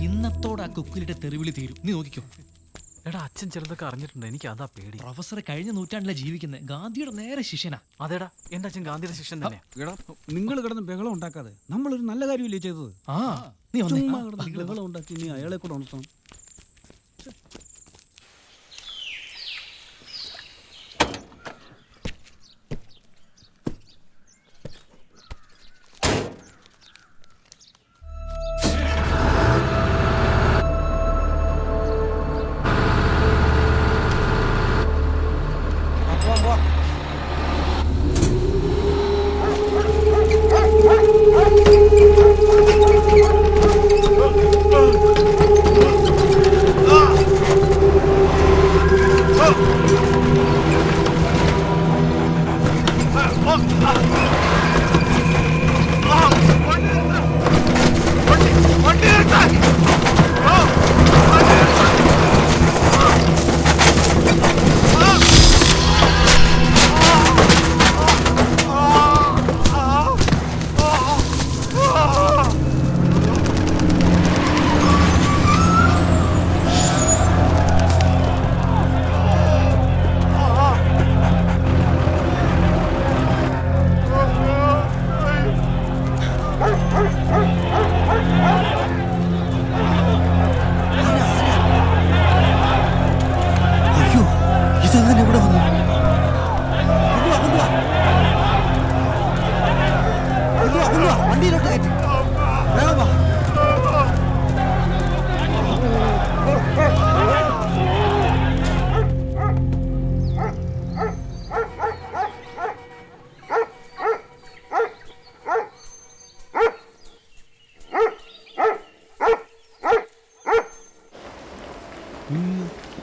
ഇന്നത്തോടെ ആ കുക്കിലിട്ട് തെറിവിളി തീരും, നീ നോക്കിക്കോ.
എടാ അച്ഛൻ ചിലതൊക്കെ അറിഞ്ഞിട്ടുണ്ട്, എനിക്ക് അതാ പേടി.
പ്രൊഫസർ കഴിഞ്ഞ നൂറ്റാണ്ടിലെ ജീവിക്കുന്നത്, ഗാന്ധിയുടെ നേരെ ശിഷ്യനാ.
അതേടാ, എന്റെ അച്ഛൻ ഗാന്ധിയുടെ ശിഷ്യൻ തന്നെ.
നിങ്ങൾ കിടന്ന് ബഹളം ഉണ്ടാക്കാതെ, നമ്മളൊരു നല്ല കാര്യമില്ലേ ചെയ്തത്.
ആ നീ വന്നേ.
ചുമ്മാ കിടന്ന് ബഹളം ഉണ്ടാക്കി നീ അയാളെ കൂടെ ഉണർത്തണം.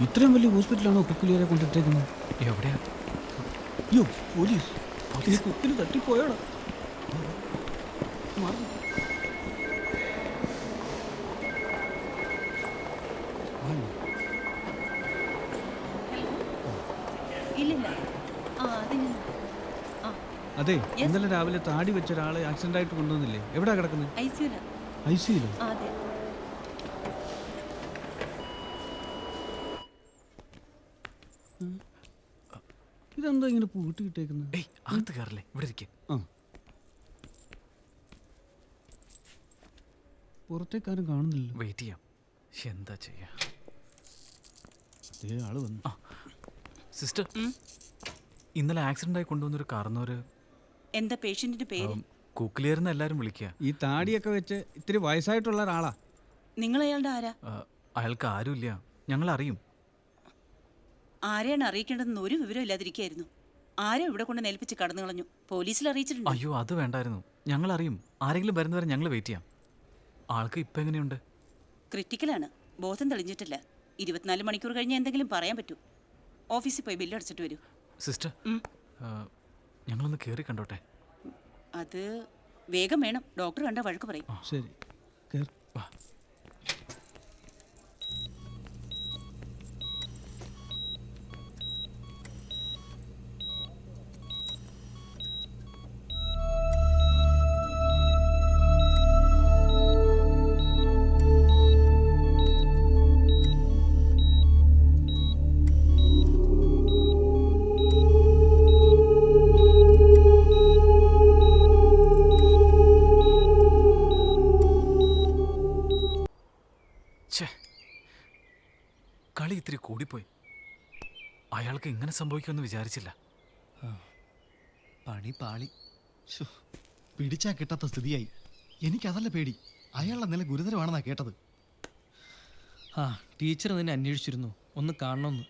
ഇത്രയും വലിയ ഹോസ്പിറ്റലാണോ കുക്കിലിയരെ കൊണ്ടിട്ടേക്കുന്നത്?
എവിടെയാ?
അയ്യോ പോലീസ് ഈ കുക്കിൽ തട്ടിപ്പോയോടാ. മാറ്. അതെ, ഇന്നലെ രാവിലെ താടി വെച്ച ഒരാളെ ആക്സിഡന്റ് ആയിട്ട് കൊണ്ടുവന്നില്ലേ? എവിടാ കിടക്കുന്നത്? ഐസിയിലോ? ഇതെന്താ ഇങ്ങനെ പൂട്ടിയിട്ടേക്കുന്നത്?
അകത്ത് കയറില്ലേ, ഇവിടെ ഇരിക്കെ.
പുറത്തേക്കാരും കാണുന്നില്ല.
വെയിറ്റ് ചെയ്യാം. എന്താ ചെയ്യാ?
അതേ ആള് വന്നു.
സിസ്റ്റർ, ഇന്നലെ ആക്സിഡന്റ് ആയി കൊണ്ടുവന്നൊരു കാർന്നോര്
എന്താ പേഷ്യന്റിന്റെ പേര്?
കുക്കിലിയർന്ന് എല്ലാരും വിളിക്കുക.
ഈ താടിയൊക്കെ വെച്ച് ഇത്തിരി വയസ്സായിട്ടുള്ള ഒരാളാ.
നിങ്ങൾ അയാളുടെ ആരാ?
അയാൾക്ക് ആരുമില്ല, ഞങ്ങൾ അറിയും.
ആരെയാണ് അറിയിക്കേണ്ടതെന്ന് ഒരു വിവരം ഇല്ലാതിരിക്കായിരുന്നു. ആരോ ഇവിടെ കൊണ്ട് നേൽപ്പിച്ച് കടന്നു കളഞ്ഞു. പോലീസിൽ അറിയിച്ചിട്ടുണ്ട്.
അയ്യോ, അത് വേണ്ടായിരുന്നു. ഞങ്ങൾ അറിയും. ആരെങ്കിലും വരുന്നവരെ ഞങ്ങൾ വെയിറ്റ് ചെയ്യാം. ആൾക്ക് ഇപ്പം എങ്ങനെയുണ്ട്?
ക്രിട്ടിക്കലാണ്. ബോധം തെളിഞ്ഞിട്ടില്ല. 24 മണിക്കൂർ കഴിഞ്ഞ് എന്തെങ്കിലും പറയാൻ പറ്റൂ. ഓഫീസിൽ പോയി ബില്ല് അടിച്ചിട്ട് വരൂ.
സിസ്റ്റർ, ഞങ്ങളൊന്ന് കയറി കണ്ടോട്ടെ?
അത് വേഗം വേണം. ഡോക്ടർ കണ്ട വഴക്ക് പറയും.
ശരി.
കളി ഇത്തിരി കൂടിപ്പോയി. അയാൾക്ക് ഇങ്ങനെ സംഭവിക്കുമെന്ന് വിചാരിച്ചില്ല.
പണി പാളി. പിടിച്ചാ കിട്ടാത്ത സ്ഥിതിയായി. എനിക്കതല്ല പേടി, അയാളുടെ നില ഗുരുതരമാണെന്നാ കേട്ടത്.
ടീച്ചർ നിന്നെ അന്വേഷിച്ചിരുന്നു, ഒന്ന് കാണണമെന്ന്.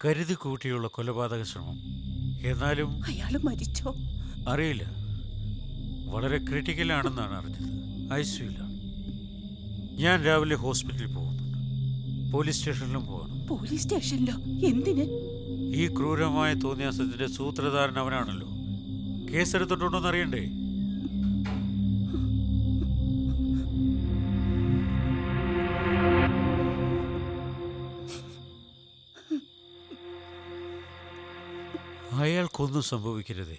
കരുതി കൂട്ടിയുള്ള കൊലപാതക ശ്രമം. എന്നാലും
അയാൾ മരിച്ചോ?
അറിയില്ല. വളരെ ക്രിട്ടിക്കലാണെന്നാണ് അറിഞ്ഞത്. ഐസിയുലാണ്. ഞാൻ രാവിലെ ഹോസ്പിറ്റലിൽ പോകുന്നുണ്ട്. പോലീസ് സ്റ്റേഷനിലും പോകണം.
പോലീസ് സ്റ്റേഷനിലോ? എന്തിന്?
ഈ ക്രൂരമായ തോന്നിയാസത്തിന്റെ സൂത്രധാരൻ അവനാണല്ലോ. കേസെടുത്തിട്ടുണ്ടോന്ന് അറിയണ്ടേ? അയാൾക്കൊന്നും സംഭവിക്കരുതേ.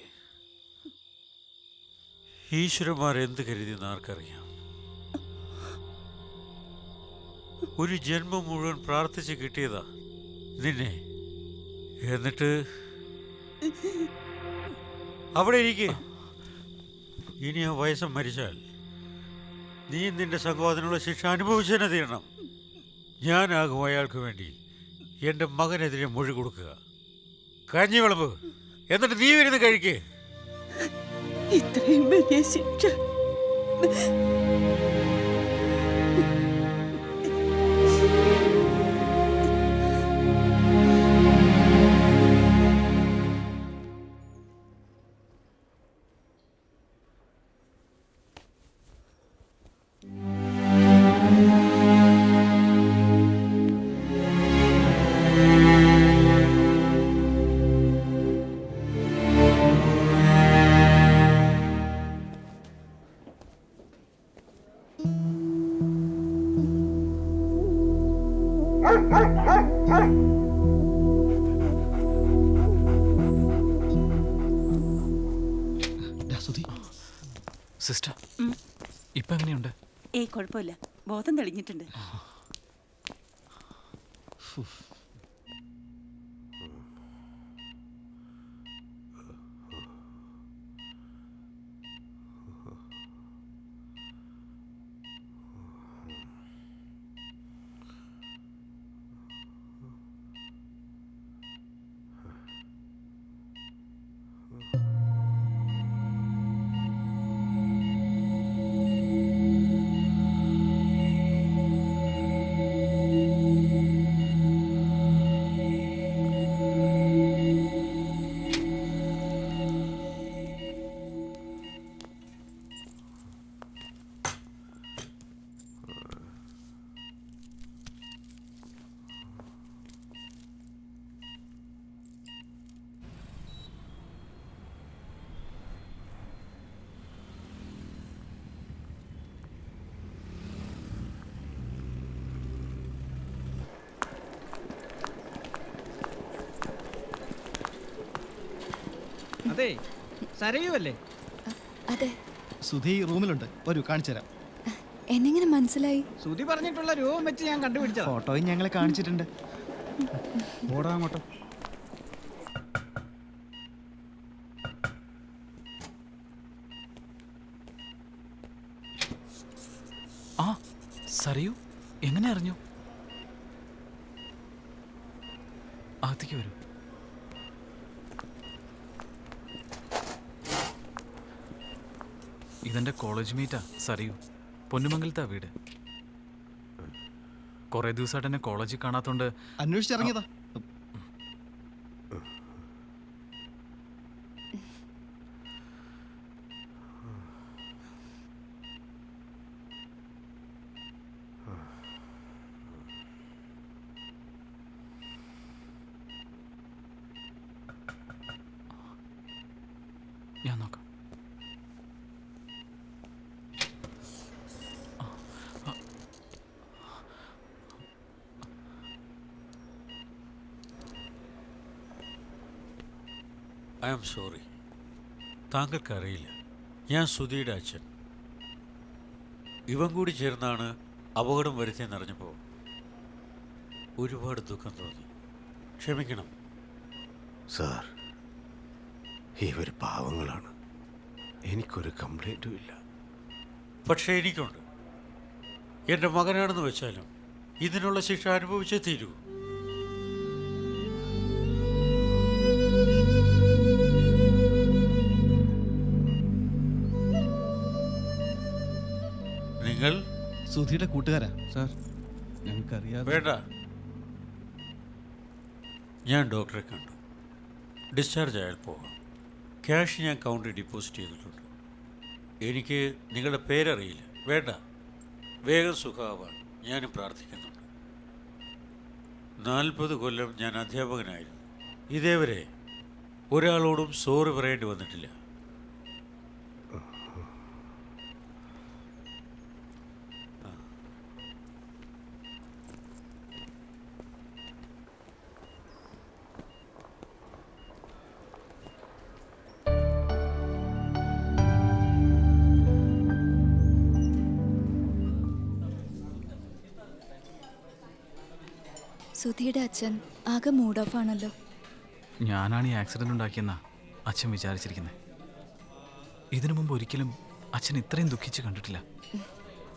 ഈശ്വരന്മാർ എന്ത് കരുതിയെന്ന് ആർക്കറിയാം. ഒരു ജന്മം മുഴുവൻ പ്രാർത്ഥിച്ച് കിട്ടിയതാ നിന്നെ. എന്നിട്ട് അവിടെ ഇരിക്കെ. ഇനി ആ വയസ്സം മരിച്ചാൽ നീ നിന്റെ സംഘവാദത്തിനുള്ള ശിക്ഷ അനുഭവിച്ചു തന്നെ തീരണം. ഞാനാകും അയാൾക്ക് വേണ്ടി എൻ്റെ മകനെതിരെ മൊഴി കൊടുക്കുക. കഞ്ഞി വിളമ്പ്, എന്നിട്ട് നീ വരുന്ന് കഴിക്കേ.
ഇത്രയും വലിയ ശിക്ഷ
സിസ്റ്റർ, ഇപ്പൊ എങ്ങനെയുണ്ട്?
ഏയ് കുഴപ്പമില്ല, ബോധം തെളിഞ്ഞിട്ടുണ്ട്.
അതെ, സരയുമല്ലേ?
അതെ.
സുധി റൂമിലുണ്ട്, വരൂ കാണിച്ചു തരാം.
എന്നെങ്ങനെ മനസ്സിലായി?
സുധി പറഞ്ഞിട്ടുള്ള രൂപം വെച്ച് ഞാൻ കണ്ടുപിടിച്ചത്.
ഫോട്ടോയും ഞങ്ങളെ കാണിച്ചിട്ടുണ്ട്.
ഓടാ അങ്ങോട്ട്.
ആ സരയു എങ്ങനെ അറിഞ്ഞു? അകത്തേക്ക് വരൂ. ഇതെന്റെ കോളേജ് മീറ്റാ സരയു. പൊന്നുമംഗലത്താ വീട്. കുറെ ദിവസമായിട്ട് എന്നെ കോളേജിൽ കാണാത്തോണ്ട്
അന്വേഷിച്ചിറങ്ങിയതാ.
ഞാൻ നോക്കാം.
I am sorry. താങ്കൾക്കറിയില്ല, ഞാൻ സുധിയുടെ അച്ഛൻ. ഇവൻ കൂടി ചേർന്നാണ് അപകടം വരുത്തിയെന്നറിഞ്ഞപ്പോൾ ഒരുപാട് ദുഃഖം തോന്നി. ക്ഷമിക്കണം
സാർ. ഇവർ പാവങ്ങളാണ്. എനിക്കൊരു കംപ്ലൈൻറ്റും ഇല്ല.
പക്ഷേ എനിക്കുണ്ട്. എൻ്റെ മകനാണെന്ന് വെച്ചാലും ഇതിനുള്ള ശിക്ഷ അനുഭവിച്ചേ തീരൂ. നിങ്ങൾ
സുധിയുടെ കൂട്ടുകാരാ സാർ. ഞങ്ങൾക്കറിയാം.
വേണ്ട, ഞാൻ ഡോക്ടറെ കണ്ടു. ഡിസ്ചാർജ് ആയാൽ പോകാം. ക്യാഷ് ഞാൻ കൗണ്ടറിൽ ഡെപ്പോസിറ്റ് ചെയ്തിട്ടുണ്ട്. എനിക്ക് നിങ്ങളുടെ പേരറിയില്ല. വേണ്ട, വേഗം സുഖമാവാൻ ഞാൻ പ്രാർത്ഥിക്കുന്നുണ്ട്. 40 കൊല്ലം ഞാൻ അധ്യാപകനായിരുന്നു. ഇതേവരെ ഒരാളോടും സോറി പറയേണ്ടി വന്നിട്ടില്ല.
സുധിയുടെ അച്ഛൻ ആകെ മൂഡ് ഓഫ് ആണല്ലോ.
ഞാനാണ് ഈ ആക്സിഡന്റ് ഉണ്ടാക്കിയെന്നാ അച്ഛൻ വിചാരിച്ചിരിക്കുന്നത്. ഇതിനു മുമ്പ് ഒരിക്കലും അച്ഛൻ ഇത്രയും ദുഃഖിച്ച് കണ്ടിട്ടില്ല.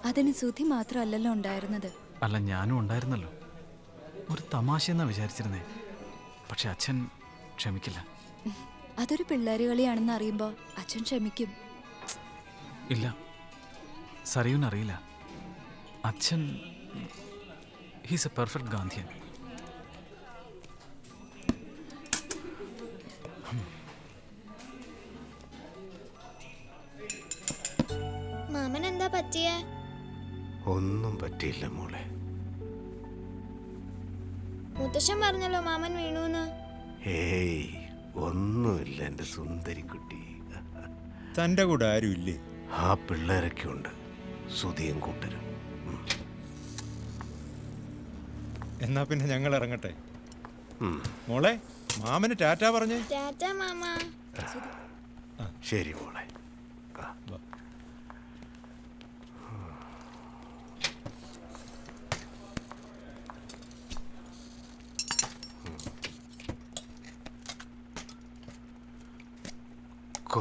അതിന് സുധി മാത്രമല്ലല്ലോ ഉണ്ടായിരുന്നത്.
അല്ല, ഞാനും ഉണ്ടായിരുന്നല്ലോ. ഒരു തമാശയെന്നാ വിചാരിച്ചിരുന്നേ. പക്ഷെ അച്ഛൻ ക്ഷമിക്കില്ല.
അതൊരു പിള്ളേര് കളിയാണെന്ന് അറിയുമ്പോൾ അച്ഛൻ ക്ഷമിക്കും.
ഇല്ല, സരയുനറിയില്ല. അച്ഛൻ ഹീസ് എ പെർഫെക്റ്റ് ഗാന്ധിയൻ.
മാമൻ എന്താ പറ്റിയേ?
ഒന്നും പറ്റിയില്ല മോളെ.
മുത്തശ്ശൻ പറഞ്ഞല്ലോ മാമൻ വീണൂന്ന്.
ഏയ്, ഒന്നുമില്ല എൻ്റെ സുന്ദരിക്കുട്ടി.
തൻ്റെ കൂടെ ആരും ഇല്ലേ?
ആ പിള്ളേരൊക്കെ ഉണ്ട്, സുധിയും കൂട്ടരും.
എന്നാ പിന്നെ ഞങ്ങൾ ഇറങ്ങട്ടെ. മോളെ, മാമന് ടാറ്റ പറഞ്ഞേ.
ടാറ്റാ മാമ.
ശരി മോളെ.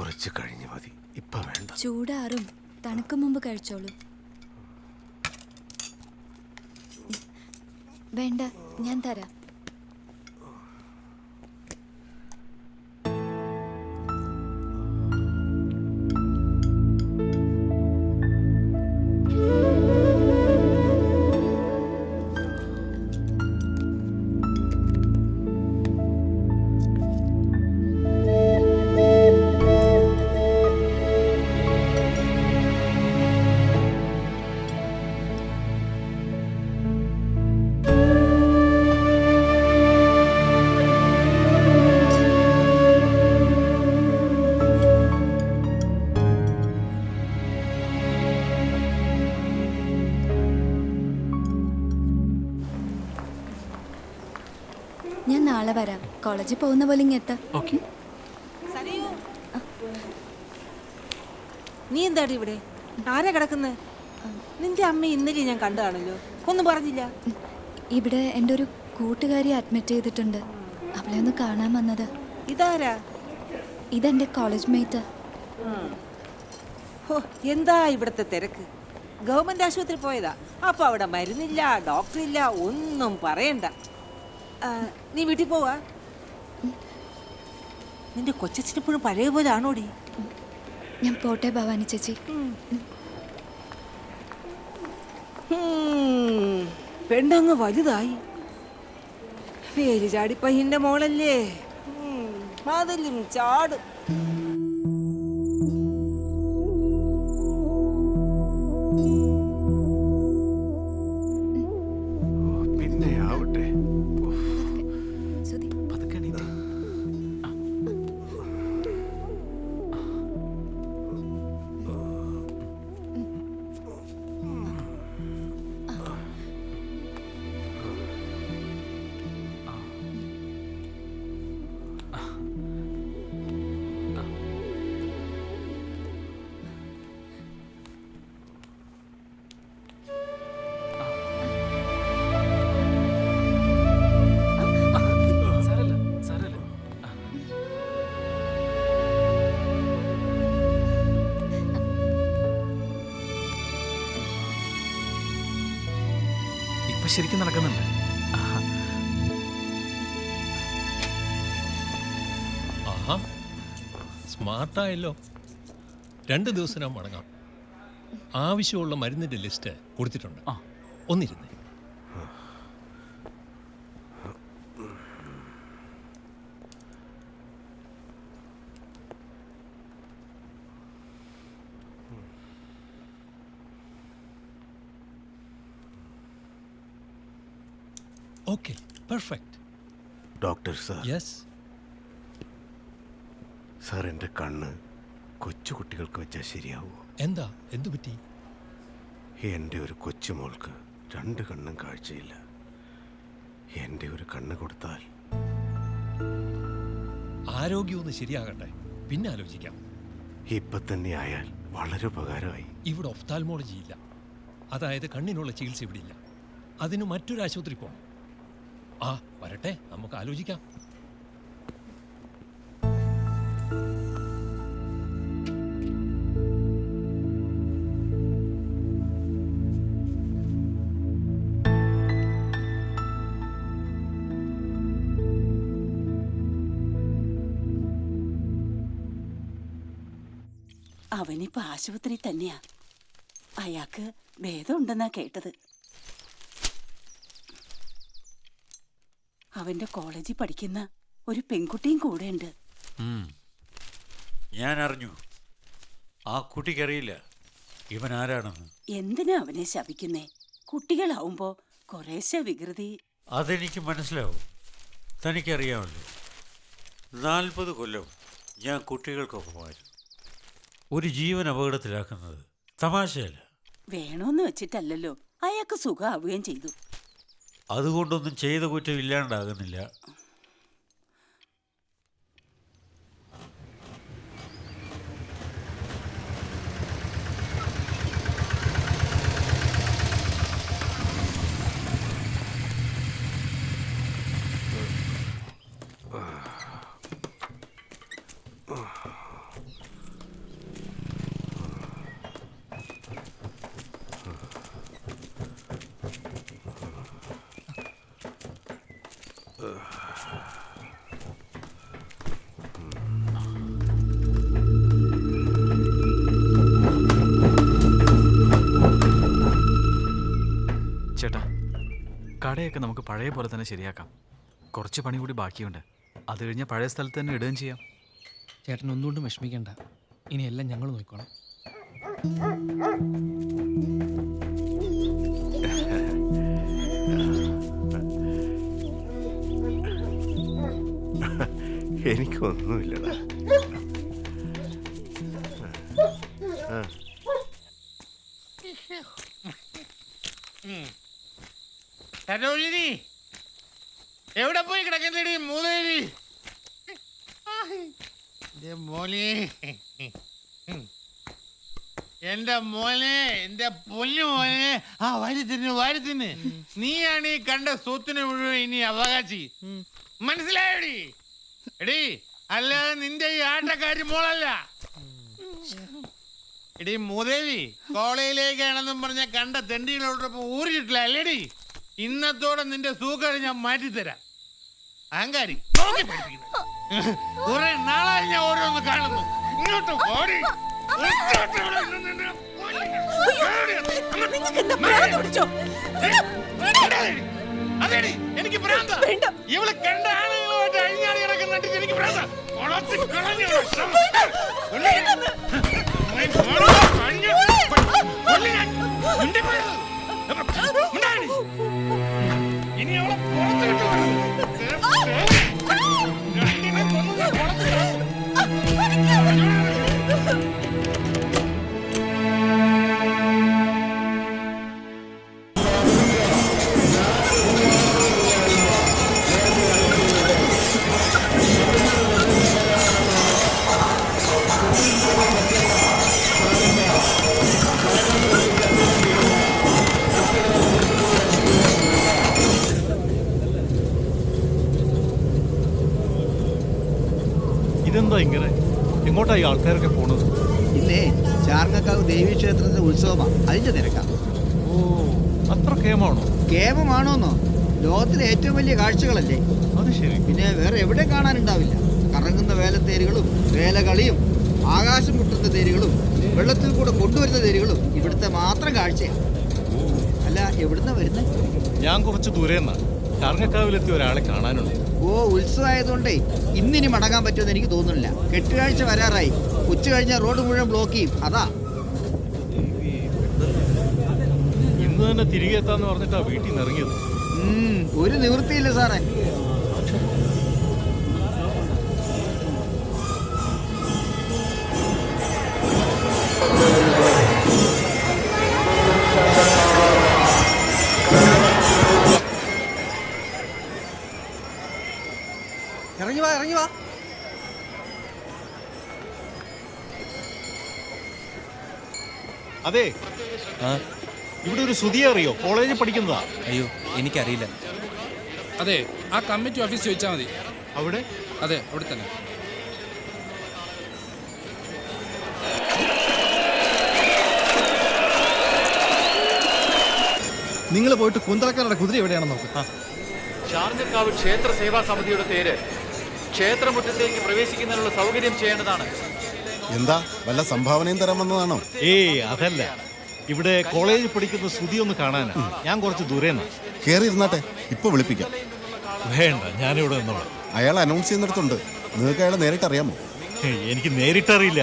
കുറച്ച് കഴിഞ്ഞ് മതി, ഇപ്പൊ വേണ്ട.
ചൂടാറും, തണുക്കും മുമ്പ് കഴിച്ചോളൂ. വേണ്ട, ഞാൻ തരാം. ഞാൻ നാളെ വരാം. കോളേജിൽ പോകുന്ന പോലെ ഇങ്ങെത്താം.
നീ എന്താടി ഇവിടെ? ആരാ കിടക്കുന്നത്? നിന്റെ അമ്മ ഇന്നലെ ഞാൻ കണ്ടതാണല്ലോ, ഒന്നും പറഞ്ഞില്ല.
ഇവിടെ എൻ്റെ ഒരു കൂട്ടുകാരി അഡ്മിറ്റ് ചെയ്തിട്ടുണ്ട്. അവളെ ഒന്ന് കാണാൻ വന്നത്.
ഇതാരാ?
ഇതെൻ്റെ കോളേജ് മേറ്റ്.
എന്താ ഇവിടുത്തെ തിരക്ക്? ഗവൺമെന്റ് ആശുപത്രി പോയതാ, അപ്പൊ അവിടെ മരുന്നില്ല, ഡോക്ടറില്ല, ഒന്നും പറയണ്ട. നീ വീട്ടിൽ പോവാ? നിന്റെ കൊച്ചിപ്പോഴും പഴയ പോലെ ആണോടി?
ഞാൻ പോട്ടെ ഭവാനി ചേച്ചി.
പെണ്ണങ്ങ് വലുതായി. പേര് ചാടിപ്പയ്യന്റെ മോളല്ലേ, അതിലും ചാടും.
പിന്നെ ആവട്ടെ.
ശരിക്കും നടക്കുന്നുണ്ട്.
ആഹാ, സ്മാർട്ടായല്ലോ. 2 ദിവസം മടങ്ങാം. ആവശ്യമുള്ള മരുന്നിന്റെ ലിസ്റ്റ് കൊടുത്തിട്ടുണ്ട്. ഒന്നിരുന്നേ. Okay, perfect.
Doctor sir.
Yes
sir, എൻ്റെ കണ്ണ് കൊച്ചു കുട്ടികൾക്ക് വെച്ചാൽ ശരിയാവുമോ?
എന്താ, എന്തു പറ്റി?
എൻ്റെ ഒരു കൊച്ചുമോൾക്ക് 2 കണ്ണും കാഴ്ചയില്ല. എൻ്റെ ഒരു കണ്ണ് കൊടുത്താൽ
ആരോഗ്യമൊന്ന് ശരിയാകട്ടെ, പിന്നെ ആലോചിക്കാം.
ഇപ്പൊ തന്നെ ആയാൽ വളരെ ഉപകാരമായി.
ഇവിടെ ഒഫ്താൽമോളജി ഇല്ല, അതായത് കണ്ണിനുള്ള ചികിത്സ ഇവിടെ ഇല്ല. അതിന് മറ്റൊരു ആശുപത്രി പോകണം. വരട്ടെ, നമുക്ക് ആലോചിക്കാം.
അവനിപ്പോ ആശുപത്രി തന്നെയാ. അയാൾക്ക് ഭേദമുണ്ടെന്നാ കേട്ടത്. അവന്റെ കോളേജിൽ പഠിക്കുന്ന ഒരു പെൺകുട്ടിയും കൂടെ ഉണ്ട്.
ഞാൻ അറിഞ്ഞു. ആ കുട്ടിക്കറിയില്ല ഇവൻ ആരാണെന്ന്.
എന്തിനാ അവനെ ശപിക്കുന്നേ? കുട്ടികളാവുമ്പോ കുറേശ്ശെ വികൃതി.
അതെനിക്ക് മനസ്സിലാവും. തനിക്കറിയാമല്ലോ, 40 കൊല്ലം ഞാൻ കുട്ടികൾക്കൊപ്പമായിരുന്നു. ഒരു ജീവൻ അപകടത്തിലാക്കുന്നത് തമാശയല്ല.
വേണോന്ന് വെച്ചിട്ടല്ലല്ലോ, അയാൾക്ക് സുഖമാവുകയും ചെയ്തു.
അതുകൊണ്ടൊന്നും ചെയ്ത കുറ്റം ഇല്ലാണ്ടാകുന്നില്ല.
ചേട്ടാ, കടയൊക്കെ നമുക്ക് പഴയ പോലെ തന്നെ ശരിയാക്കാം. കുറച്ച് പണി കൂടി ബാക്കിയുണ്ട്. അത് കഴിഞ്ഞാൽ പഴയ സ്ഥലത്ത് തന്നെ ഇടുകയും ചെയ്യാം.
ചേട്ടൻ ഒന്നുകൊണ്ടും വിഷമിക്കണ്ട, ഇനി എല്ലാം ഞങ്ങൾ നോക്കണം.
എനിക്കൊന്നുമില്ലടാ.
സരോജിനി, എവിടെ പോയി കിടക്കുന്നടി മൂതേവി? മോനെ, എന്റെ മോനെ, എന്റെ പൊന്നു മോനെ, ആ വാരി തിന്ന്. നീയാണ് ഈ കണ്ട സ്വത്തിന് മുഴുവൻ ഇനി അവകാശി. മനസ്സിലായോടി? എടി, അല്ലാതെ നിന്റെ ഈ ആട്ടക്കാരി മോളല്ല. എടി മൂദേവി, കോളേജിലേക്കാണെന്നും പറഞ്ഞ കണ്ട തെണ്ടികളോടൊപ്പം ഊറിയിട്ടില്ല അല്ലേടി? ഇന്നത്തോടെ നിന്റെ സൂക്കേട് ഞാൻ മാറ്റിത്തരാം. അഹങ്കാരി, നോക്കി പഠിപ്പിക്കുന്നു. കുറെ നാളായി ഞാൻ ഓരോന്ന് കാണുന്നു. ഇങ്ങോട്ട് ഓടി. അതെടി, എനിക്ക് ഭ്രാന്ത. ഇവളെ കണ്ട ആളുകളുമായിട്ട് അഴിഞ്ഞാടി കിടക്കുന്നുണ്ട്. എനിക്ക് ഭ്രാന്ത. ഇനി അവളെ പുറത്ത്
ഇതെന്താ ഇങ്ങനെ? എങ്ങോട്ടായി ആൾക്കാരൊക്കെ പോണത്?
ഇല്ലേ, ചാർങ്ങക്കാവ് ദേവീക്ഷേത്രത്തിന്റെ ഉത്സവമാണ്, അതിന്റെ തിരക്കാം.
ഓ, അത്ര കേമാണോ?
കേമമാണോന്നോ? ലോകത്തിലെ ഏറ്റവും വലിയ കാഴ്ചകളല്ലേ
അത്. ശരി.
പിന്നെ വേറെ എവിടെ കാണാനുണ്ടാവില്ല. കറങ്ങുന്ന വേലത്തേരുകളും വേലകളിയും ആകാശം മുട്ടുന്ന തേരുകളും വെള്ളത്തിൽ കൂടെ കൊണ്ടുവരുന്ന തേരുകളും ഇവിടുത്തെ മാത്രം കാഴ്ചയാണ്. അല്ല, എവിടുന്ന വരുന്നത്?
ഞാൻ കുറച്ച് ദൂരെന്നാ. ചാർങ്ങക്കാവിലെത്തിയ ഒരാളെ കാണാനുണ്ട്.
ഓ, ഉത്സവമായതുകൊണ്ടേ ഇന്നിനി മടങ്ങാൻ പറ്റുമെന്ന് എനിക്ക് തോന്നുന്നില്ല. കെട്ടുകാഴ്ച വരാറായി. ഉച്ച കഴിഞ്ഞാൽ റോഡ് മുഴുവൻ ബ്ലോക്ക് ചെയ്യും. അതാ
ഇന്ന് തന്നെ തിരികെ എത്താന്ന് പറഞ്ഞിട്ടാ വീട്ടിൽ നിന്ന് ഇറങ്ങിയത്.
ഒരു നിവൃത്തിയില്ല സാറേ.
ഇറങ്ങി വാ, ഇറങ്ങി വാ.
അതെ, ഇവിടെ ഒരു സുധിയെ അറിയോ? കോളേജിൽ പഠിക്കുന്നതാ.
അയ്യോ, എനിക്കറിയില്ല.
അതെ, ആ കമ്മിറ്റി ഓഫീസ് ചോദിച്ചാൽ മതി.
അവിടെ?
അതെ, അവിടെ തന്നെ.
നിങ്ങൾ പോയിട്ട് കുന്തളക്കാരുടെ കുതിര എവിടെയാണെന്ന് നോക്കുക.
ചാർങ്ങക്കാവ് ക്ഷേത്ര സേവാ സമിതിയുടെ പേര് ക്ഷേത്രമുറ്റത്തേക്ക് പ്രവേശിക്കുന്നതിനുള്ള സൗകര്യം ചെയ്യേണ്ടതാണ്.
എന്താ, വല്ല സംഭാവനയും തരാൻ വന്നതാണോ?
ഏയ്, അതല്ല. ഇവിടെ കോളേജിൽ പഠിക്കുന്ന സുധി ഒന്ന് കാണാനാ. ഞാൻ കുറച്ച് ദൂരെന്നാ.
കേറി ഇരുന്നാട്ടെ, ഇപ്പൊ വിളിപ്പിക്കാം.
വേണ്ട, ഞാനിവിടെ നിന്നോളാം.
അയാൾ അനൗൺസ് ചെയ്യുന്നിടത്തുണ്ട്. നിങ്ങൾക്ക് അയാളെ നേരിട്ട് അറിയാമോ?
എനിക്ക് നേരിട്ടറിയില്ല.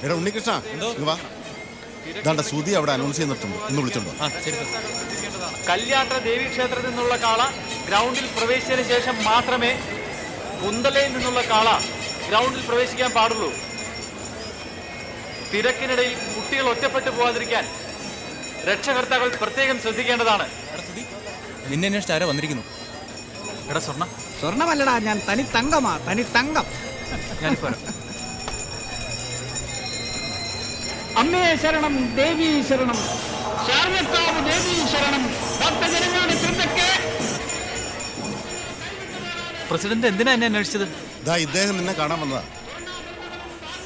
എടാ ഉണ്ണികൃഷ്ണ, ഇങ്ങ് വാ. ഇതാണ്ട സുധി അവിടെ അനൗൺസ് ചെയ്യുന്നിടത്തുണ്ട്. ഒന്ന് വിളിച്ചോണ്ടോ?
കല്യാട്ര ദേവീക്ഷേത്രത്തിൽ നിന്നുള്ള കാള ഗ്രൗണ്ടിൽ പ്രവേശിച്ചതിന് ശേഷം മാത്രമേ കുന്തലയിൽ നിന്നുള്ള കാള ഗ്രൗണ്ടിൽ പ്രവേശിക്കാൻ പാടുള്ളൂ. തിരക്കിനിടയിൽ കുട്ടികൾ ഒറ്റപ്പെട്ടു പോകാതിരിക്കാൻ രക്ഷകർത്താക്കൾ പ്രത്യേകം ശ്രദ്ധിക്കേണ്ടതാണ്.
നിന്നെ അന്വേഷിച്ച് ആരോ വന്നിരിക്കുന്നു.
എടാ സ്വർണ്ണ.
സ്വർണ്ണമല്ലടാ, ഞാൻ തനി തങ്കമാ, തനി തങ്കം.
ഞാനിപ്പോ
അമ്മേ ശരണം, ദേവി ശരണം, ചാർങ്ങക്കാവ് ദേവി ശരണം. ഭക്തജനങ്ങളുടെ ശ്രദ്ധയ്ക്ക്.
പ്രസിഡന്റ് എന്തിനാ എന്നെ അന്വേഷിച്ചത്?
ഇദ്ദേഹം നിന്നെ കാണാൻ വന്നതാ.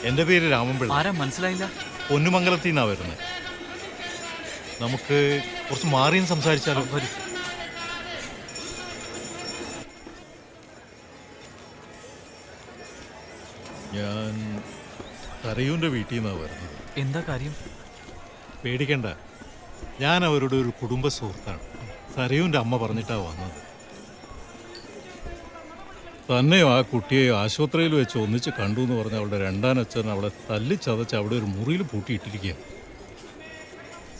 എന്റെ പേര് രാമൻപിള്ള.
ആരാ? മനസ്സിലായില്ല.
പൊന്നുമംഗലത്തിൽ നിന്നാ വരുന്നത്. നമുക്ക് കുറച്ച് മാറിയും സംസാരിച്ചാലോ? ഞാൻ സരയൂൻ്റെ വീട്ടിൽ നിന്നാണ് വരുന്നത്.
എന്താ കാര്യം?
പേടിക്കണ്ട, ഞാൻ അവരുടെ ഒരു കുടുംബ സുഹൃത്താണ്. സരയൂൻ്റെ അമ്മ പറഞ്ഞിട്ടാണ് വന്നത്. തന്നെയോ ആ കുട്ടിയെ ആശുപത്രിയിൽ വെച്ച് ഒന്നിച്ച് കണ്ടു എന്ന് പറഞ്ഞ അവളുടെ രണ്ടാനച്ഛൻ അവളെ തല്ലിച്ചതച്ച് അവിടെ ഒരു മുറിയിൽ പൂട്ടിയിട്ടിരിക്കുക.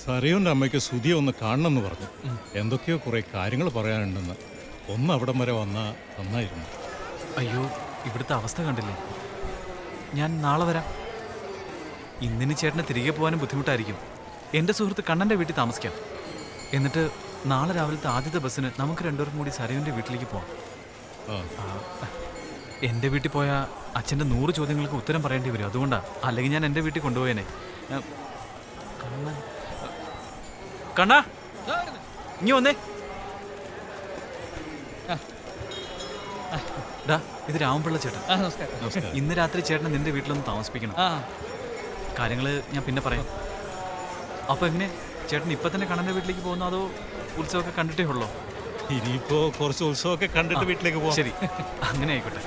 സരയൂൻ്റെ അമ്മയ്ക്ക് സുധിയെ ഒന്ന് കാണണമെന്ന് പറഞ്ഞു. എന്തൊക്കെയോ കുറേ കാര്യങ്ങൾ പറയാനുണ്ടെന്ന്. ഒന്ന് അവിടം വരെ വന്നാൽ നന്നായിരുന്നു.
അയ്യോ, ഇവിടുത്തെ അവസ്ഥ കണ്ടില്ലേ? ഞാൻ നാളെ വരാം. ഇന്നിന് ചേട്ടനെ തിരികെ പോകാനും ബുദ്ധിമുട്ടായിരിക്കും. എൻ്റെ സുഹൃത്ത് കണ്ണൻ്റെ വീട്ടിൽ താമസിക്കാം. എന്നിട്ട് നാളെ രാവിലത്തെ ആദ്യത്തെ ബസ്സിന് നമുക്ക് രണ്ടുപേർക്കും കൂടി സരയൂൻ്റെ വീട്ടിലേക്ക് പോകാം. എൻ്റെ വീട്ടിൽ പോയാൽ അച്ഛൻ്റെ 100 ചോദ്യങ്ങൾക്ക് ഉത്തരം പറയേണ്ടി വരും. അതുകൊണ്ടാണ്. അല്ലെങ്കിൽ ഞാൻ എൻ്റെ വീട്ടിൽ കൊണ്ടുപോയേനെ. കണ്ണാ, ഇനി വന്നേ. ഡാ, ഇത് രാമപിള്ള ചേട്ടൻ. ഇന്ന് രാത്രി ചേട്ടനെ നിന്റെ വീട്ടിലൊന്ന് താമസിപ്പിക്കണം. കാര്യങ്ങൾ ഞാൻ പിന്നെ പറയാം. അപ്പോൾ എങ്ങനെ ചേട്ടൻ ഇപ്പം തന്നെ കണ്ണൻ്റെ വീട്ടിലേക്ക് പോകുന്നോ അതോ ഉത്സവമൊക്കെ കണ്ടിട്ടേ ഉള്ളോ?
ഇനിയിപ്പോ കുറച്ച് ഉത്സവമൊക്കെ കണ്ടിട്ട് വീട്ടിലേക്ക് പോകാം.
ശരി, അങ്ങനെ ആയിക്കോട്ടെ.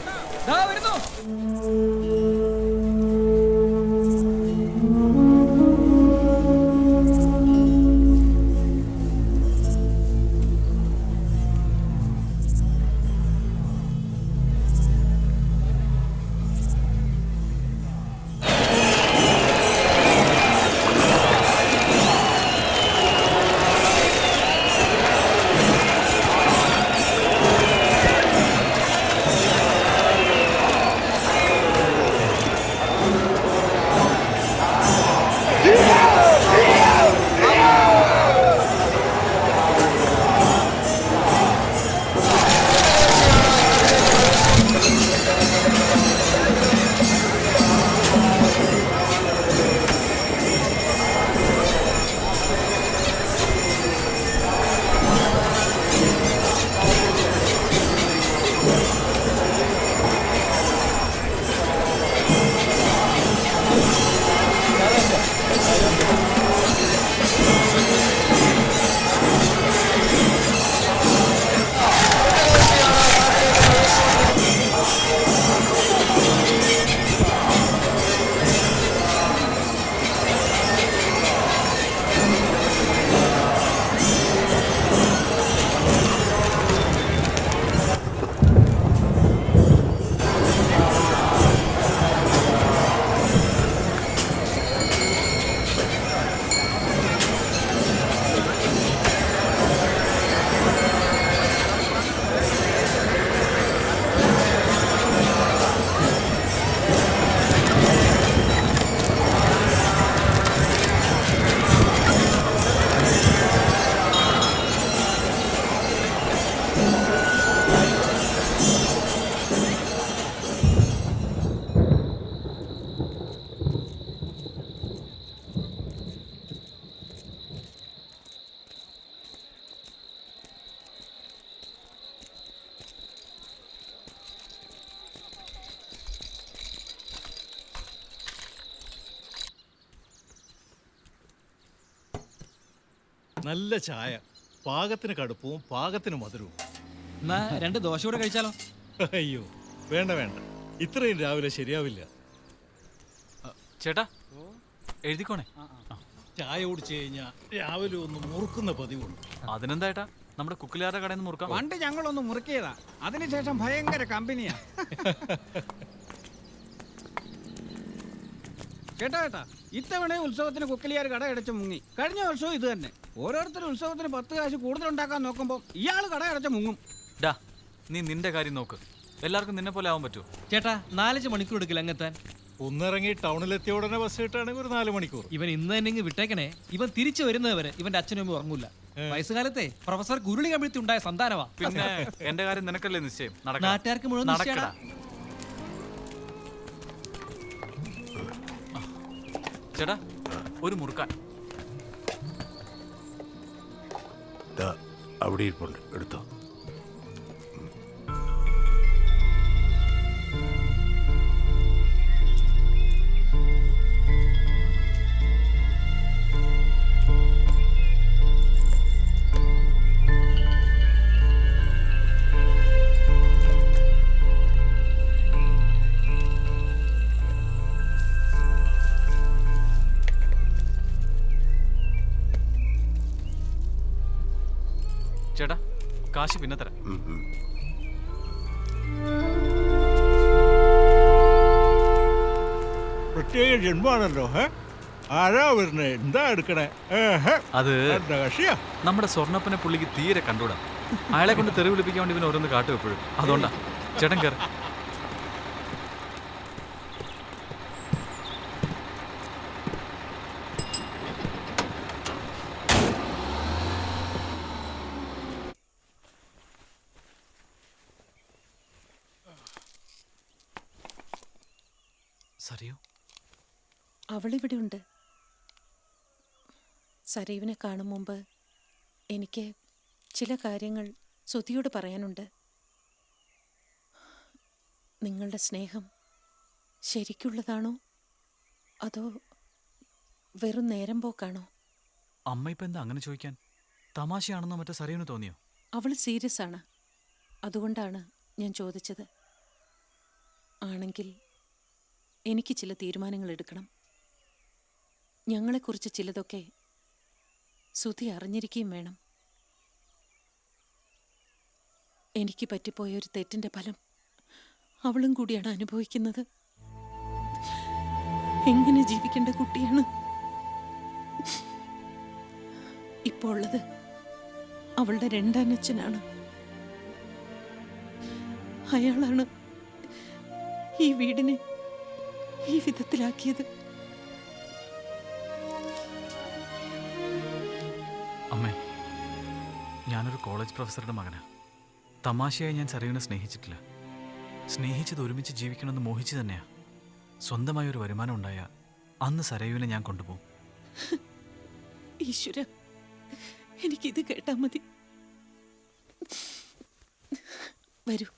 നല്ല ചായ, പാകത്തിന് കടുപ്പവും പാകത്തിന് മധുരവും.
എന്നാ 2 ദോശ കൂടെ കഴിച്ചാലോ?
അയ്യോ, വേണ്ട വേണ്ട, ഇത്രയും രാവിലെ ശരിയാവില്ല.
ചേട്ടാ, എഴുതിക്കോണേ.
ചായ കുടിച്ചു കഴിഞ്ഞാൽ രാവിലെ ഒന്ന് മുറുക്കുന്ന പതിവുണ്ട്.
അതിനെന്താ ഏട്ടാ, നമ്മുടെ കുക്കിലാരുടെ കടയിൽ നിന്ന് മുറുക്കാം.
പണ്ട് ഞങ്ങളൊന്ന് മുറുക്കിയതാ, അതിനുശേഷം ഭയങ്കര കമ്പനിയാ. ചേട്ടാ ചേട്ടാ, ഇത്തവണ ഉത്സവത്തിന് കുക്കലിയാർ കട അടച്ച് മുങ്ങി. കഴിഞ്ഞ വർഷവും ഇത് തന്നെ. ഓരോരുത്തരും ഉത്സവത്തിന് 10 കാശ് കൂടുതൽ ഉണ്ടാക്കാൻ നോക്കുമ്പോൾ ഇയാൾ കട അടച്ച് മുങ്ങും.
ഡാ, നീ നിന്റെ കാര്യം നോക്ക്. എല്ലാവർക്കും നിന്നെ പോലെ ആവാൻ പറ്റുമോ?
ചേട്ടാ, 4 മണിക്കൂർ എടുക്കില്ല അങ്ങെത്താൻ.
ഒന്നിറങ്ങി ടൗണിലെത്തിയ ഉടനെ ബസ് കിട്ടുകയാണെങ്കിൽ ഒരു 4 മണിക്കൂർ.
ഇവൻ ഇന്ന് തന്നെ വിട്ടേക്കണേ. ഇവൻ തിരിച്ചു വരുന്നത് വരെ ഇവന്റെ അച്ഛനും അമ്മയും ഉറങ്ങൂല. വയസ്സുകാലത്തെ പ്രൊഫസർ ഗുരുളി കമ്പിളത്തി ഉണ്ടായ സന്താനമാ.
പിന്നെ എന്റെ കാര്യം നിനക്കല്ലേ നിശ്ചയം.
നാട്ടുകാർക്ക് മുഴുവൻ
നടക്കടാ. ചേട്ടാ, ഒരു മുറുക്കാൻ.
അവിടെ ഇരിപ്പുണ്ട്, എടുത്തോ.
ചേട്ടാ കാശ് പിന്നെ തരാം.
പ്രത്യേക ജന്മാണല്ലോ. ആരാ വരുന്നേ? എന്താ എടുക്കണേ?
അത് നമ്മുടെ സ്വർണ്ണപ്പനെ പുള്ളിക്ക് തീരെ കണ്ടൂടാ. അയാളെ കൊണ്ട് തെറി വിളിപ്പിക്കാൻ വേണ്ടി പിന്നെ ഓരോന്ന് കാട്ടും എപ്പോഴും. അതുകൊണ്ടാ. ചേട്ടൻ കയറി. സറിയോ?
അവളിവിടെ ഉണ്ട്. സരീവിനെ കാണും മുമ്പ് എനിക്ക് ചില കാര്യങ്ങൾ സുധിയോട് പറയാനുണ്ട്. നിങ്ങളുടെ സ്നേഹം ശരിക്കുള്ളതാണോ അതോ വെറും നേരം പോക്കാണോ?
അമ്മ ഇപ്പം എന്താ അങ്ങനെ ചോദിക്കാൻ? തമാശയാണെന്നോ മറ്റോ സറിയുന് തോന്നിയോ?
അവൾ സീരിയസ് ആണ്. അതുകൊണ്ടാണ് ഞാൻ ചോദിച്ചത്. ആണെങ്കിൽ എനിക്ക് ചില തീരുമാനങ്ങൾ എടുക്കണം. ഞങ്ങളെക്കുറിച്ച് ചിലതൊക്കെ സുധി അറിഞ്ഞിരിക്കുകയും വേണം. എനിക്ക് പറ്റിപ്പോയ ഒരു തെറ്റിന്റെ ഫലം അവളും കൂടിയാണ് അനുഭവിക്കുന്നത്. എങ്ങനെ ജീവിക്കേണ്ട കുട്ടിയാണ് ഇപ്പോൾ ഉള്ളത്. അവളുടെ രണ്ടാനച്ഛനാണ്. അയാളാണ് ഈ വീടിനെ ഈ വിധത്തിലാക്കിയത്.
അമ്മേ, ഞാനൊരു കോളേജ് പ്രൊഫസറുടെ മകനാ. തമാശയായി ഞാൻ സരയുവിനെ സ്നേഹിച്ചിട്ടില്ല. സ്നേഹിച്ചത് ഒരുമിച്ച് ജീവിക്കണമെന്ന് മോഹിച്ചു തന്നെയാ. സ്വന്തമായ ഒരു വരുമാനം ഉണ്ടായ അന്ന് സരയുവിനെ ഞാൻ കൊണ്ടുപോകും.
ഈശ്വര, എനിക്കിത് കേട്ടാ മതി. വരൂ.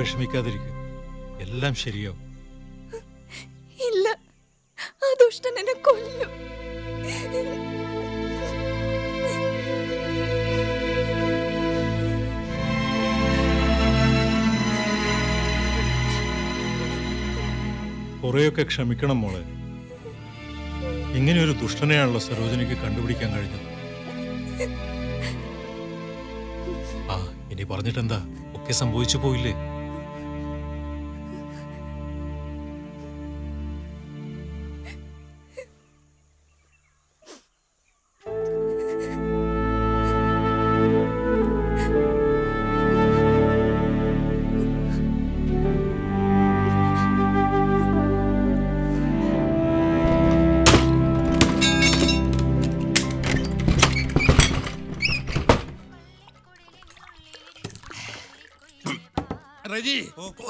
വിഷമിക്കാതിരിക്കുക, എല്ലാം ശരിയാവും.
ഇല്ല, ആ ദുഷ്ടൻ എന്നെ കൊല്ലും.
കുറെയൊക്കെ ക്ഷമിക്കണം മോളെ. ഇങ്ങനെയൊരു ദുഷ്ടനെയാണല്ലോ സരോജിനിക്ക് കണ്ടുപിടിക്കാൻ കഴിഞ്ഞത്. ആ, ഇനി പറഞ്ഞിട്ടെന്താ, ഒക്കെ സംഭവിച്ചു പോയില്ലേ?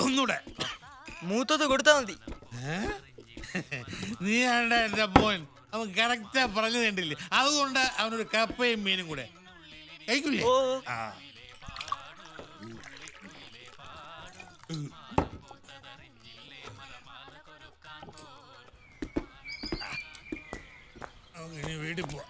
ഒന്നൂടെ
മൂത്തത് കൊടുത്താ മതി.
നീ ആണ്ട എന്റെ മോൻ, അവൻ കറക്റ്റാ പറഞ്ഞു കണ്ടില്ലേ? അതുകൊണ്ട് അവനൊരു കപ്പയും മീനും കൂടെ കഴിക്കൂലേ? ഇനി വീട്ടിൽ പോവാ.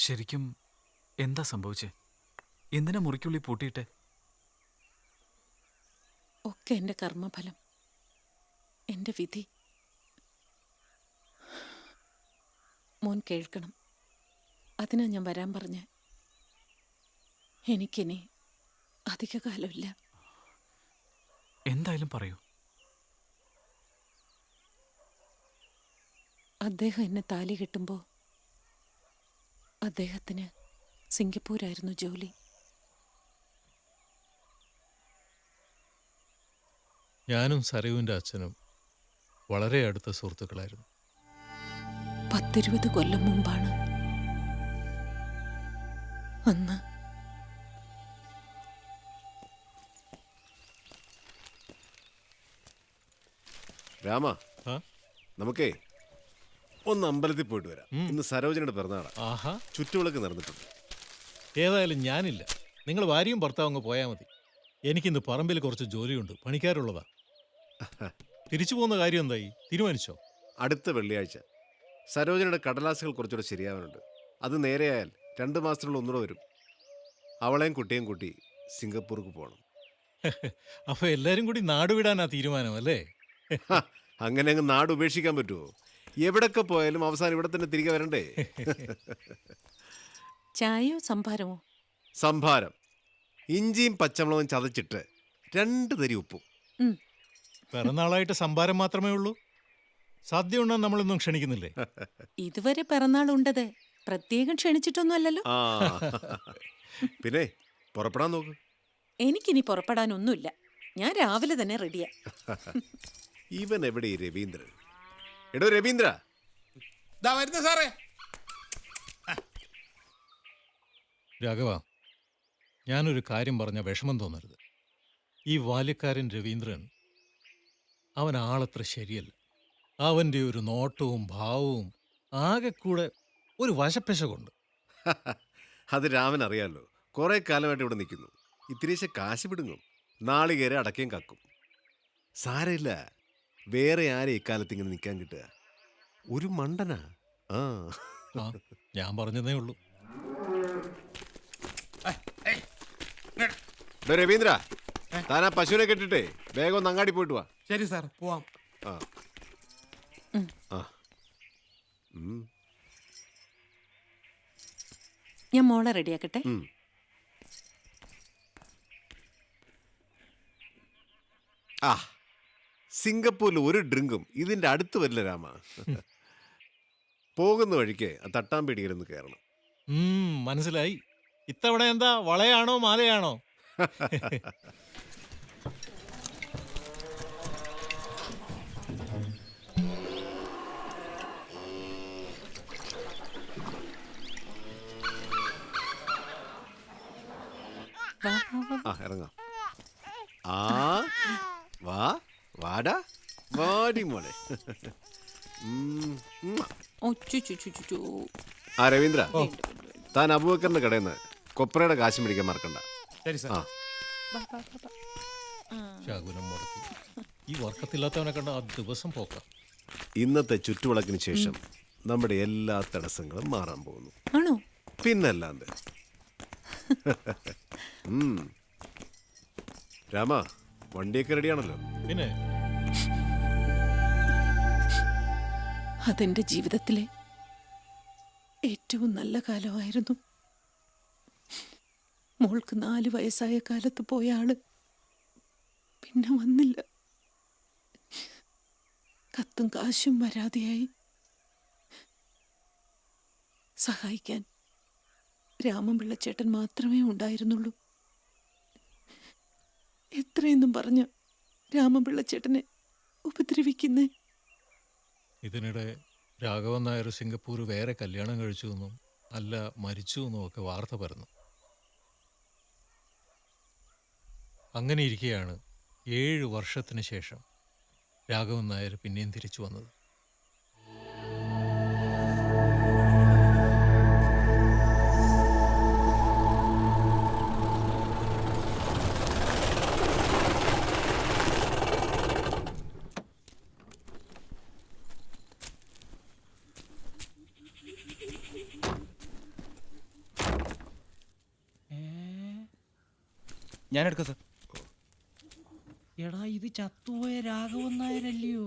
ശരിക്കും എന്താ സംഭവിച്ചേ? എന്തിനാ മുറിക്കുള്ളിൽ പൂട്ടിയിട്ടെ?
ഒക്കെ എൻ്റെ കർമ്മഫലം, എൻ്റെ വിധി. മോൻ കേൾക്കണം. അതിനാ ഞാൻ വരാൻ പറഞ്ഞ. എനിക്കിനി അധിക കാലമില്ല.
എന്തായാലും പറയൂ.
അദ്ദേഹം എന്നെ താലി കെട്ടുമ്പോൾ അദ്ദേഹത്തിന് സിംഗപ്പൂരായിരുന്നു ജോലി.
ഞാനും സരയുവിൻ്റെ അച്ഛനും വളരെ അടുത്ത സുഹൃത്തുക്കളായിരുന്നു.
10-20 കൊല്ലം മുമ്പാണ്. അന്ന്
രാമ, നമുക്കേ ഒന്ന് അമ്പലത്തിൽ പോയിട്ട് വരാം. ഇന്ന് സരോജനയുടെ പിറന്നാളാ.
ആഹാ,
ചുറ്റുവിളക്ക് നടന്നിട്ടുണ്ട്.
ഏതായാലും ഞാനില്ല. നിങ്ങൾ ഭാര്യയും ഭർത്താവും അങ്ങ് പോയാൽ മതി. എനിക്കിന്ന് പറമ്പിൽ കുറച്ച് ജോലിയുണ്ട്, പണിക്കാരുള്ളതാ. തിരിച്ചു പോകുന്ന കാര്യം എന്തായി, തീരുമാനിച്ചോ?
അടുത്ത വെള്ളിയാഴ്ച സരോജനയുടെ കടലാസുകൾ കുറച്ചുകൂടെ ശരിയാവാനുണ്ട്. അത് നേരെയായാൽ 2 മാസത്തിനുള്ള ഒന്നുകൂടെ വരും. അവളെയും കുട്ടിയും കൂട്ടി സിംഗപ്പൂർക്ക് പോകണം.
അപ്പൊ എല്ലാരും കൂടി നാടുവിടാനാ തീരുമാനം അല്ലേ?
അങ്ങനെ അങ്ങ് നാട് ഉപേക്ഷിക്കാൻ പറ്റുമോ? എവിടൊക്കെ പോയാലും അവസാനം ഇവിടെ തന്നെ തിരികെ വരണ്ടേ?
ചായയോ സംഭാരമോ?
സംഭാരം. ഇഞ്ചിയും പച്ചമുളകും ചതച്ചിട്ട് 2 തരി ഉപ്പും.
പിറന്നാളായിട്ട് സംഭാരം മാത്രമേ ഉള്ളൂ? സാധ്യ ഉണ്ടോ നമ്മളൊന്നും ക്ഷണിക്കുന്നില്ലേ?
ഇതുവരെ പിറന്നാളുണ്ടത് പ്രത്യേകം ക്ഷണിച്ചിട്ടൊന്നും അല്ലല്ലോ.
പിന്നെ പുറപ്പെടാൻ നോക്ക്.
എനിക്കിനി പുറപ്പെടാനൊന്നുമില്ല. ഞാൻ രാവിലെ തന്നെ റെഡിയാ.
ഇവൻ എവിടെ ഈ രവീന്ദ്രൻ? എടോ രവീന്ദ്ര,
സാറേ.
രാഘവ, ഞാനൊരു കാര്യം പറഞ്ഞ വിഷമം തോന്നരുത്. ഈ ബാല്യക്കാരൻ രവീന്ദ്രൻ, അവൻ ആളത്ര ശരിയല്ല. അവൻ്റെ ഒരു നോട്ടവും ഭാവവും ആകെ കൂടെ ഒരു വശപ്പശകൊണ്ട്.
അത് രാമൻ അറിയാലോ. കുറെ കാലമായിട്ട് ഇവിടെ നിൽക്കുന്നു. ഇത്തിരിശ കാശ് പിടുങ്ങും, നാളികേരെ അടക്കുകയും കക്കും. സാരമില്ല, വേറെ ആരെ ഇക്കാലത്ത് ഇങ്ങനെ നിൽക്കാൻ കിട്ടുക? ഒരു മണ്ടനാ.
ഞാൻ പറഞ്ഞതേ ഉള്ളൂ.
രവീന്ദ്ര, താൻ ആ പശുവിനെ കെട്ടിട്ടേ വേഗം ഒന്ന് അങ്ങാടി പോയിട്ട് വാ.
ശരി സാർ, പോവാം.
ഞാൻ മോളെ റെഡിയാക്കട്ടെ.
സിംഗപ്പൂരിൽ ഒരു ഡ്രിങ്കും ഇതിന്റെ അടുത്ത് വരില്ല രാമ. പോകുന്ന വഴിക്ക് ആ തട്ടാമ്പേടിയിലൊന്ന് കയറണം.
മനസ്സിലായി. ഇത്തവണ എന്താ, വളയാണോ മാലയാണോ?
ഇറങ്ങാം. വാ വാടാ വാടി മോളെ. രവീന്ദ്ര, താൻ അബൂബക്കറിന്റെ കടയിൽ നിന്ന് കൊപ്രയുടെ കാശ് മേടിക്കാൻ മറക്കണ്ട.
ശകുനം മുടക്കി. ഈ വർക്കത്തില്ലാത്തവനെ കണ്ട ആ ദിവസം പോക്കാം.
ഇന്നത്തെ ചുറ്റുവിളക്കിന് ശേഷം നമ്മുടെ എല്ലാ തടസ്സങ്ങളും മാറാൻ പോകുന്നു.
ആണോ?
പിന്നല്ലാണ്ട്. രാമ, വണ്ടിയൊക്കെ റെഡിയാണല്ലോ?
പിന്നെ
അതെന്റെ ജീവിതത്തിലെ ഏറ്റവും നല്ല കാലമായിരുന്നു. മോൾക്ക് 4 വയസ്സായ കാലത്ത് പോയ ആള് പിന്നെ വന്നില്ല. കത്തും കാശും വരാതെയായി. സഹായിക്കാൻ രാമൻപിള്ളച്ചേട്ടൻ മാത്രമേ ഉണ്ടായിരുന്നുള്ളൂ. എത്രയെന്നും പറഞ്ഞ രാമൻപിള്ളച്ചേട്ടനെ ഉപദ്രവിക്കുന്നേ.
ഇതിനിടെ രാഘവൻ നായർ സിംഗപ്പൂർ വേറെ കല്യാണം കഴിച്ചു എന്നും അല്ല മരിച്ചു എന്നും ഒക്കെ വാർത്ത പരന്നു. അങ്ങനെ ഇരിക്കെയാണ് 7 വർഷത്തിന് ശേഷം രാഘവൻ നായർ പിന്നെയും തിരിച്ചു വന്നത്.
ഞാൻ എടുക്കാം സാർ.
എടാ, ഇത് ചത്തുപോയ രാഘവൻ നായരല്ലയോ?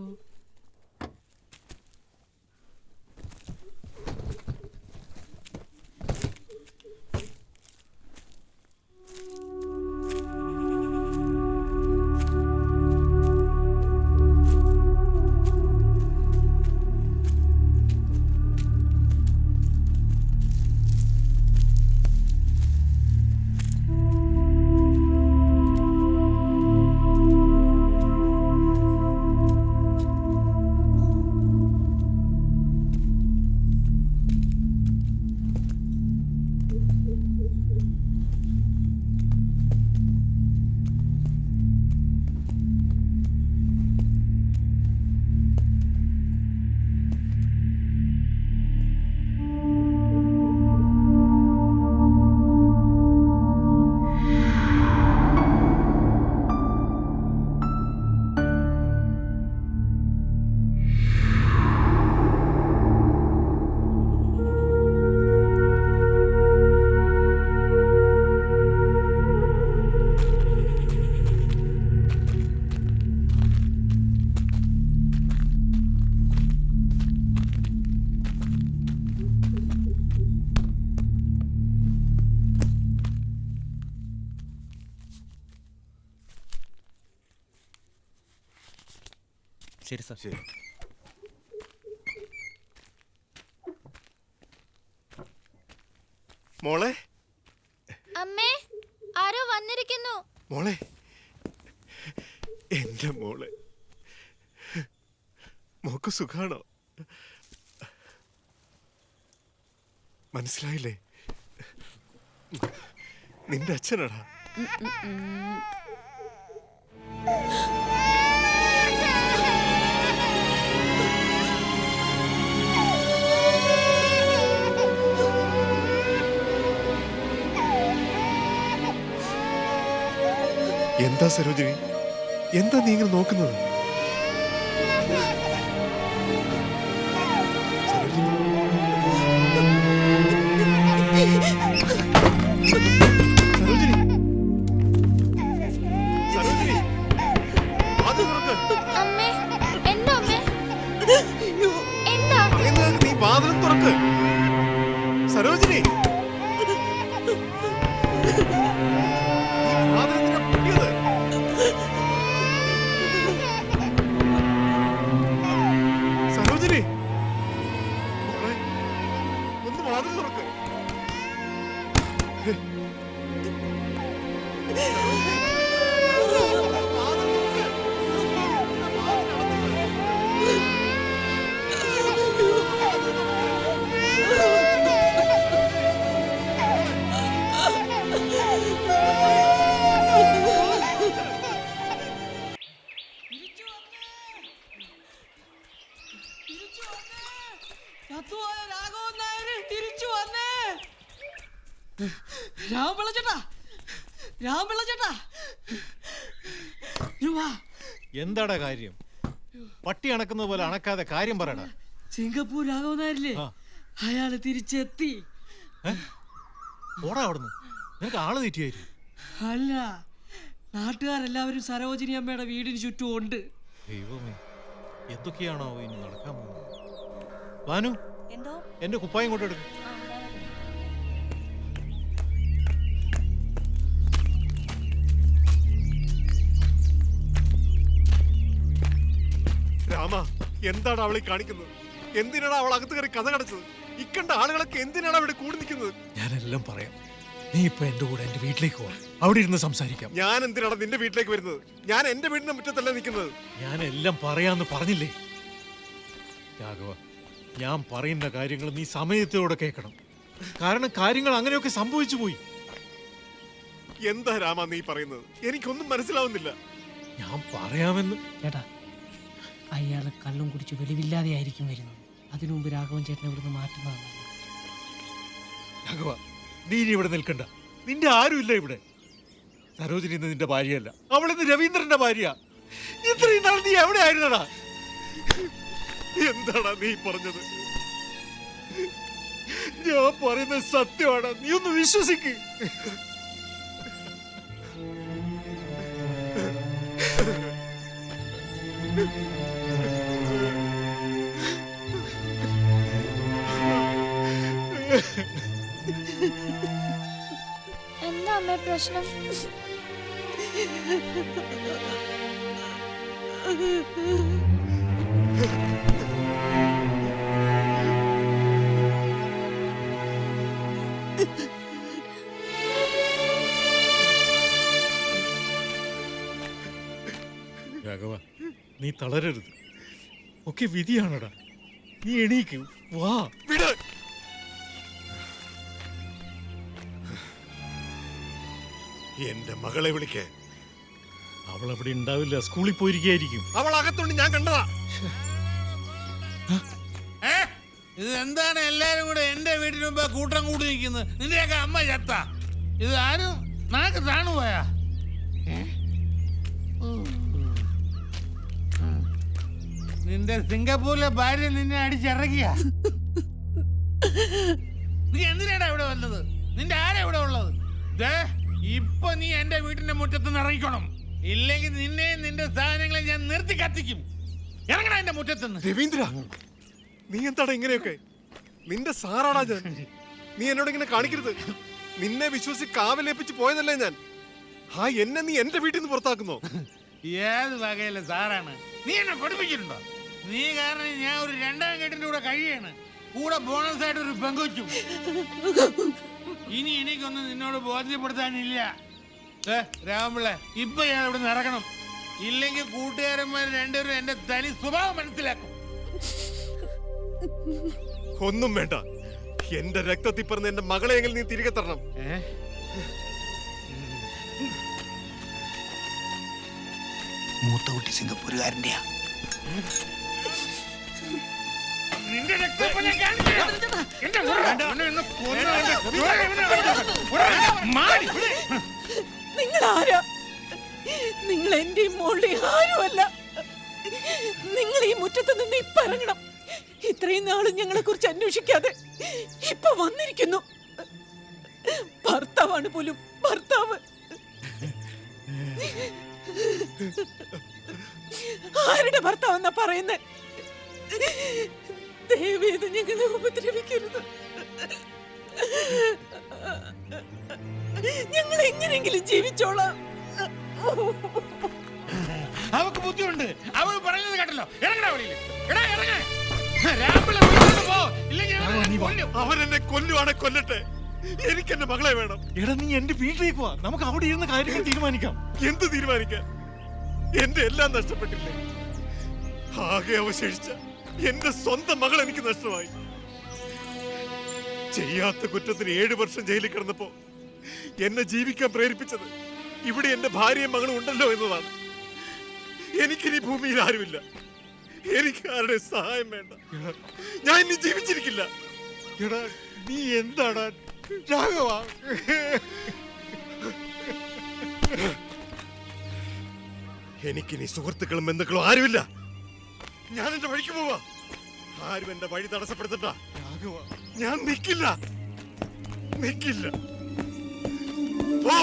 ശരി സാർ.
ശരി. മോളെ
അമ്മേ, ആരോ വന്നിരിക്കുന്നു.
മോളെ എന്റെ മോളെ, മോക്ക് സുഖാണോ? മനസ്സിലായില്ലേ? നിന്റെ അച്ഛനാടാ. എന്താ സരോജിനി, എന്താ നീ ഇങ്ങനെ നോക്കുന്നത്? സരോജിനി, സരോജിനി, അത് തുറക്ക്.
അമ്മേ, എന്താ അമ്മേ? എന്താ?
പറയുന്നത് നീ വാതിലും തുറക്ക്. സരോജിനി, വാതിലെന്തിനാ പൂട്ടിയത്? സരോജിനി, മോളെ, ഒന്ന് വാതിൽ തുറക്ക്.
എന്താടാ കാര്യം? പട്ടി അണക്കുന്നത് പോലെ അണക്കാതെ കാര്യം പറയടാ.
സിംഗപ്പൂർ രാഘവനാരില്ലേ, അയാള് തിരിച്ചെത്തി.
ഓടാ അവിടുന്ന്, നിനക്ക് ആള് തെറ്റിയായിരിക്കും.
അല്ല, നാട്ടുകാരെല്ലാവരും സരോജിനി അമ്മയുടെ വീടിന് ചുറ്റും ഉണ്ട്.
ദൈവമേ, എന്തൊക്കെയാണോ ഇനി നടക്കാൻ പോകുന്നത്? ഭാനു, എന്റെ കുപ്പായം കൊണ്ടെടുക്കും.
രാമ, എന്താണ് അവളെ കാണിക്കുന്നത്? എന്തിനാണ് അവൾ അകത്ത് കയറി കഥ കടച്ചത്? ഇക്കണ്ട ആളുകളൊക്കെ എന്തിനാണ് അവിടെ കൂടി നിൽക്കുന്നത്?
ഞാനെല്ലാം പറയാം. നീ ഇപ്പൊ എന്റെ കൂടെ എന്റെ വീട്ടിലേക്ക് പോവാ, അവിടെ ഇരുന്ന് സംസാരിക്കാം.
ഞാൻ എന്തിനാണ് നിന്റെ വീട്ടിലേക്ക് വരുന്നത്? ഞാൻ എന്റെ വീടിന്റെ മുറ്റത്തല്ല നിൽക്കുന്നത്.
ഞാൻ എല്ലാം പറയാന്ന് പറഞ്ഞില്ലേ രാഘവ? ഞാൻ പറയുന്ന കാര്യങ്ങൾ നീ സമയത്തോടെ കേൾക്കണം. കാരണം കാര്യങ്ങൾ അങ്ങനെയൊക്കെ സംഭവിച്ചു പോയി.
എന്താ രാമ നീ പറയുന്നത്? എനിക്കൊന്നും മനസ്സിലാവുന്നില്ല.
ഞാൻ പറയാമെന്ന്.
ചേട്ടാ, അയാള് കള്ളും കുടിച്ച് വെളിവില്ലാതെ ആയിരിക്കും വരുന്നത്. അതിനു മുമ്പ് രാഘവൻ ചേട്ടനെ ഇവിടുന്ന് മാറ്റുന്നതാണ്.
രാഘവ, നീ ഇനി ഇവിടെ നിൽക്കണ്ട. നിന്റെ ആരുമില്ല ഇവിടെ. സരോജിനി ഇന്ന് നിന്റെ ഭാര്യയല്ല, അവളിന്ന് രവീന്ദ്രന്റെ ഭാര്യ. ഇത്രയും നാൾ നീ എവിടെ ആയിരുന്നടാ?
എന്താടാ നീ പറഞ്ഞത്?
ഞാൻ പറയുന്നത് സത്യമാണ്, നീ ഒന്ന് വിശ്വസിക്ക്.
എന്താ അമ്മേ പ്രശ്നം?
രാഘവ, നീ തളരരുത്. ഒക്കെ വിധിയാണടാ. നീ എണീക്ക്, വാ.
എന്റെ മകളെ വിളിക്കേ.
അവൾ അവിടെ ഉണ്ടാവില്ല, സ്കൂളിൽ പോയിരിക്കുകയായിരിക്കും.
അവൾ അകത്തുണ്ട്, ഞാൻ കണ്ടതാ.
ഇത് എന്താണ് എല്ലാരും കൂടെ എന്റെ വീടിന് മുമ്പ് കൂട്ടം കൂടി നിൽക്കുന്നത്? നിന്റെയൊക്കെ അമ്മ ചത്ത. ഇത് ആരും നാക്ക് താണുപോയാ? നിന്റെ സിംഗപ്പൂരിലെ ഭാര്യ നിന്നെ അടിച്ചിറക്കിയ? നീ എന്തിനാടാ ഇവിടെ വന്നത്? നിന്റെ ആരാ ഇവിടെ ഉള്ളത്? ഇപ്പൊ നീ എന്റെ വീട്ടിന്റെ മുറ്റത്ത് ഇറങ്ങിക്കണം, ഇല്ലെങ്കിൽ നിന്നെയും നിന്റെ സാധനങ്ങളെ ഞാൻ നിർത്തി കത്തിക്കും. ഇറങ്ങണ എന്റെ മുറ്റത്തുനിന്ന്.
രവീന്ദ്ര, നീ എന്താടാ ഇങ്ങനെയൊക്കെ? നിന്റെ സാറാടാ ഞാൻ. നീ എന്നോട് ഇങ്ങനെ കാണിക്കരുത്. നിന്നെ വിശ്വസിച്ച് കാവലേപ്പിച്ച് പോയതല്ലേ ഞാൻ. എന്നെ നീ എന്റെ വീട്ടിൽ നിന്ന് പുറത്താക്കുന്നോ?
ഏത് വകയിലെ സാറാണ്? നീ എന്നെ പഠിപ്പിച്ചിട്ടുണ്ടോ? നീ കാരണം ഞാൻ ഒരു 2ാം കെട്ടിന്റെ കൂടെ കഴിയാണ്, കൂടെ ബോണസ് ആയിട്ട് ഒരു പെങ്കൊച്ചും. ഇനി എനിക്കൊന്നും നിന്നോട് ബോധ്യപ്പെടുത്താനില്ല. രാമപിള്ള, ഇപ്പൊ ഞാൻ ഇവിടെ നിന്ന് ഇറങ്ങണം, ഇല്ലെങ്കിൽ കൂട്ടുകാരന്മാർ രണ്ടുപേരും എന്റെ തനി സ്വഭാവം മനസ്സിലാക്കും.
ഒന്നും വേണ്ട, എന്റെ രക്തത്തിൽ പറഞ്ഞ എന്റെ മകളെയെങ്കിലും നീ തിരികെ തരണം.
മൂത്ത കുട്ടി സിംഗപ്പൂരുകാരൻ്റെയാ.
നിന്റെ രക്തം
നിങ്ങൾ ആരാ? നിങ്ങൾ എന്റെയും മോളുടെയും ആരുമല്ല. നിങ്ങൾ ഈ മുറ്റത്ത് നിന്ന് ഇപ്പൊ ഇറങ്ങണം. ഇത്രയും നാളും ഞങ്ങളെ കുറിച്ച് അന്വേഷിക്കാതെ ഇപ്പൊ വന്നിരിക്കുന്നു. ഭർത്താവാണ് പോലും, ഭർത്താവ്. ആരുടെ ഭർത്താവെന്നാ പറയുന്നേ? ദയവേത് ഞങ്ങളെ ഉപദ്രവിക്കരുത്. ഞങ്ങൾ എങ്ങനെങ്കിലും ജീവിച്ചോളാം.
അവക്ക് ബുദ്ധിയുണ്ട്, അവൾ പറയുന്നത് കേട്ടല്ലോ. ഇറങ്ങടാ വെളിയിൽ.
അവരെന്നെ കൊല്ലുവാണെ കൊല്ലട്ടെ, എനിക്ക് എന്റെ മകളെ വേണം.
എടാ, നീ എന്റെ വീട്ടിലേക്ക് വാ, നമുക്ക് അവിടെ ഇരുന്ന് കാര്യങ്ങൾ തീരുമാനിക്കാം.
എന്ത് തീരുമാനിക്കാൻ? എന്റെ എല്ലാം നഷ്ടപ്പെട്ടില്ലേ? ആകെ അവശേഷിച്ച എന്റെ സ്വന്തം മകൾ എനിക്ക് നഷ്ടമായി. ചെയ്യാത്ത കുറ്റത്തിന് 7 വർഷം ജയിലിൽ കിടന്നപ്പോ എന്നെ ജീവിക്കാൻ പ്രേരിപ്പിച്ചത് ഇവിടെ എന്റെ ഭാര്യയും മകളും ഉണ്ടല്ലോ എന്നതാണ്. എനിക്കിനി ഭൂമിയിൽ ആരുമില്ല, എനിക്ക് ആരുടെ സഹായം വേണ്ട. ഞാൻ ഇനി ജീവിച്ചിരിക്കില്ല.
എടാ, നീ എന്താണ് രാഘവ?
എനിക്കിനി സുഹൃത്തുക്കളും ബന്ധുക്കളും ആരുമില്ല. ഞാൻ എന്റെ വഴിക്ക് പോവാ. ആരും എന്റെ വഴി തടസ്സപ്പെടുത്തണ്ട. ഞാൻ നിൽക്കില്ല, നിൽക്കില്ല. പോ,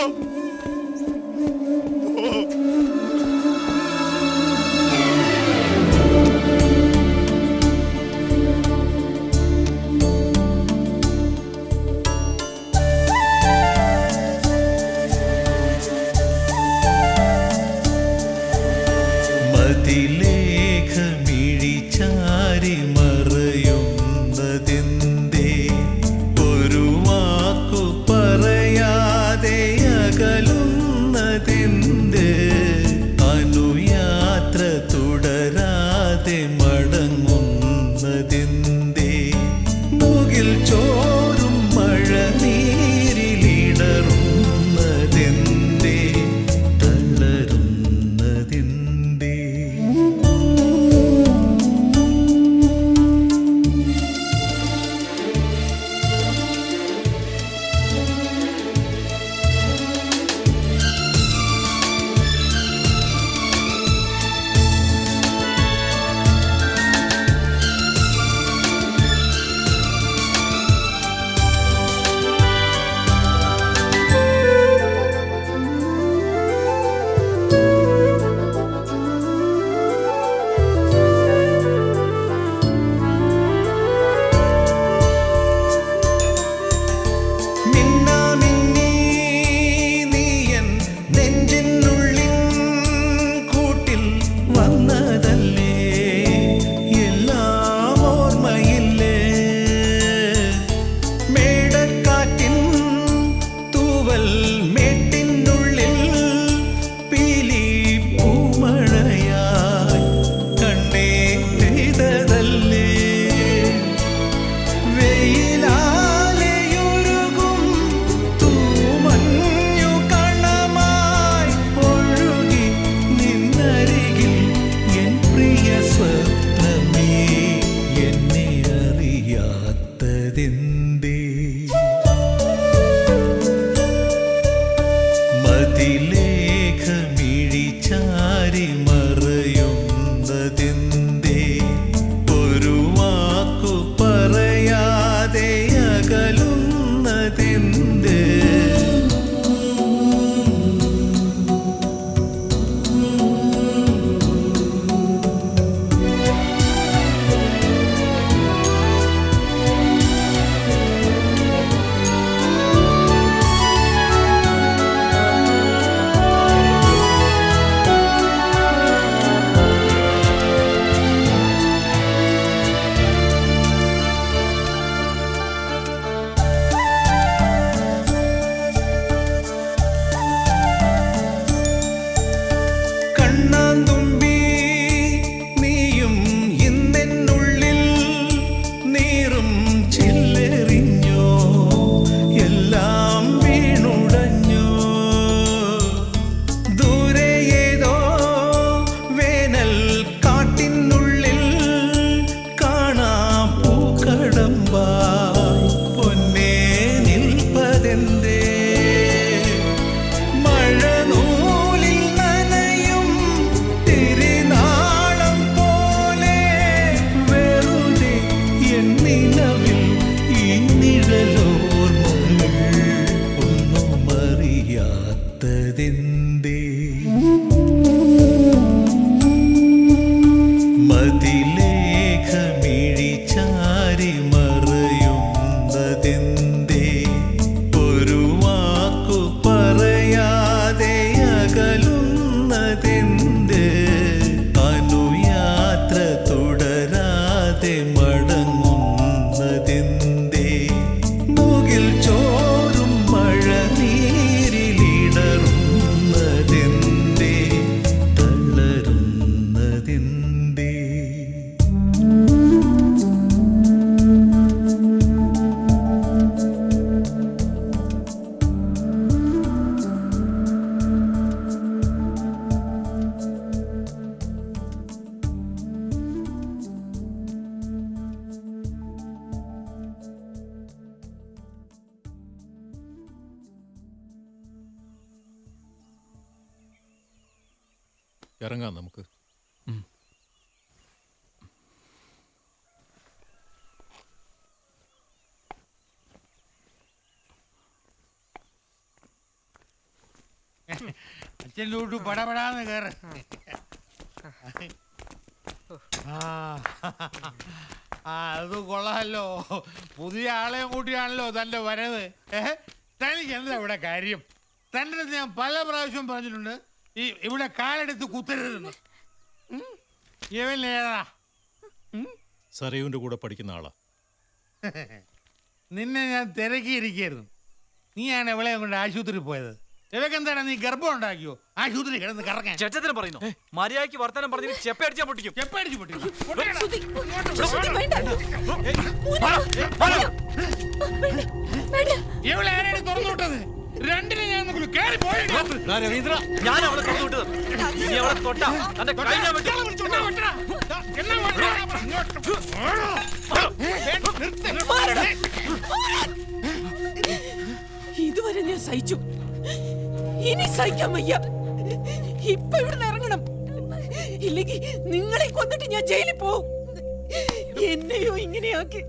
പോ.
കാത്തതെന്തേ മഴനൂലിൽ നനയും തിരുനാളം പോലെ വെറുതെ എൻ നിലവിൽ ഈ നിഴലോർമ്മകൾ ഒന്നും അറിയാത്തതെന്തേ മതിലേഖമിഴി ചാരി മറയുന്നതെന്തേ ഒരു വാക്കു പറയാതെ അകലുന്നതെന്ത് അനുയാത്ര തുടരാതെ മടങ്ങുന്നതെന്തേ മുകിൽ ചോരും മഴ നീരിലിടറുന്നതെന്തേ തളരുന്നതെന്തേ
ഇറങ്ങാം നമുക്ക്.
അച്ഛൻ്റെ വീട്ടു പടപടാന്ന് കയറ്. അത് കൊള്ളാമല്ലോ. പുതിയ ആളെയും കൂട്ടിയാണല്ലോ തൻ്റെ വരവ്. തനിക്ക് എന്താ ഇവിടെ കാര്യം? തൻ്റെ അടുത്ത് ഞാൻ പല പ്രാവശ്യം പറഞ്ഞിട്ടുണ്ട് ഇവിടെ കാലെടുത്ത് കുത്തരുതെന്ന്. ഇവൻ ഏതാ?
സരയുവിന്റെ കൂടെ പഠിക്കുന്ന ആളാ.
നിന്നെ ഞാൻ തിരക്കിയിരിക്കായിരുന്നു. നീയാണ് എവിടെയും കൊണ്ട് ആശുപത്രി പോയത്. ഇവക്ക് എന്താണ് നീ ഗർഭം ഉണ്ടാക്കിയോ? ആശുപത്രി കിടന്ന് കറങ്ങാൻ
ചേച്ചത്തിനെ പറയുന്നു. മര്യാദയ്ക്ക് വർത്തമാനം പറഞ്ഞ് ചെപ്പടിച്ചാ പൊട്ടിക്കും.
ചെപ്പടിച്ച് പൊട്ടിക്കും. ഇവളെ ആരാണ് തുറന്നു വിട്ടത്? രണ്ടിനെ ഞാൻ കേറി പോയി.
രവീന്ദ്ര, ഞാൻ അവളെ തുറന്നു വിട്ടത്. നീ അവളെ തൊട്ടാ തന്റെ കൈ ഞാൻ വെട്ടും.
ഇതുവരെ ഞാൻ സഹിച്ചു, ഇനി സഹിക്കാൻ വയ്യ. ഇപ്പൊ ഇവിടുന്ന് ഇറങ്ങണം, ഇല്ലെങ്കിൽ നിങ്ങളെ കൊന്നിട്ട് ഞാൻ ജയിലിൽ പോവും. എന്നെയോ ഇങ്ങനെയാക്കി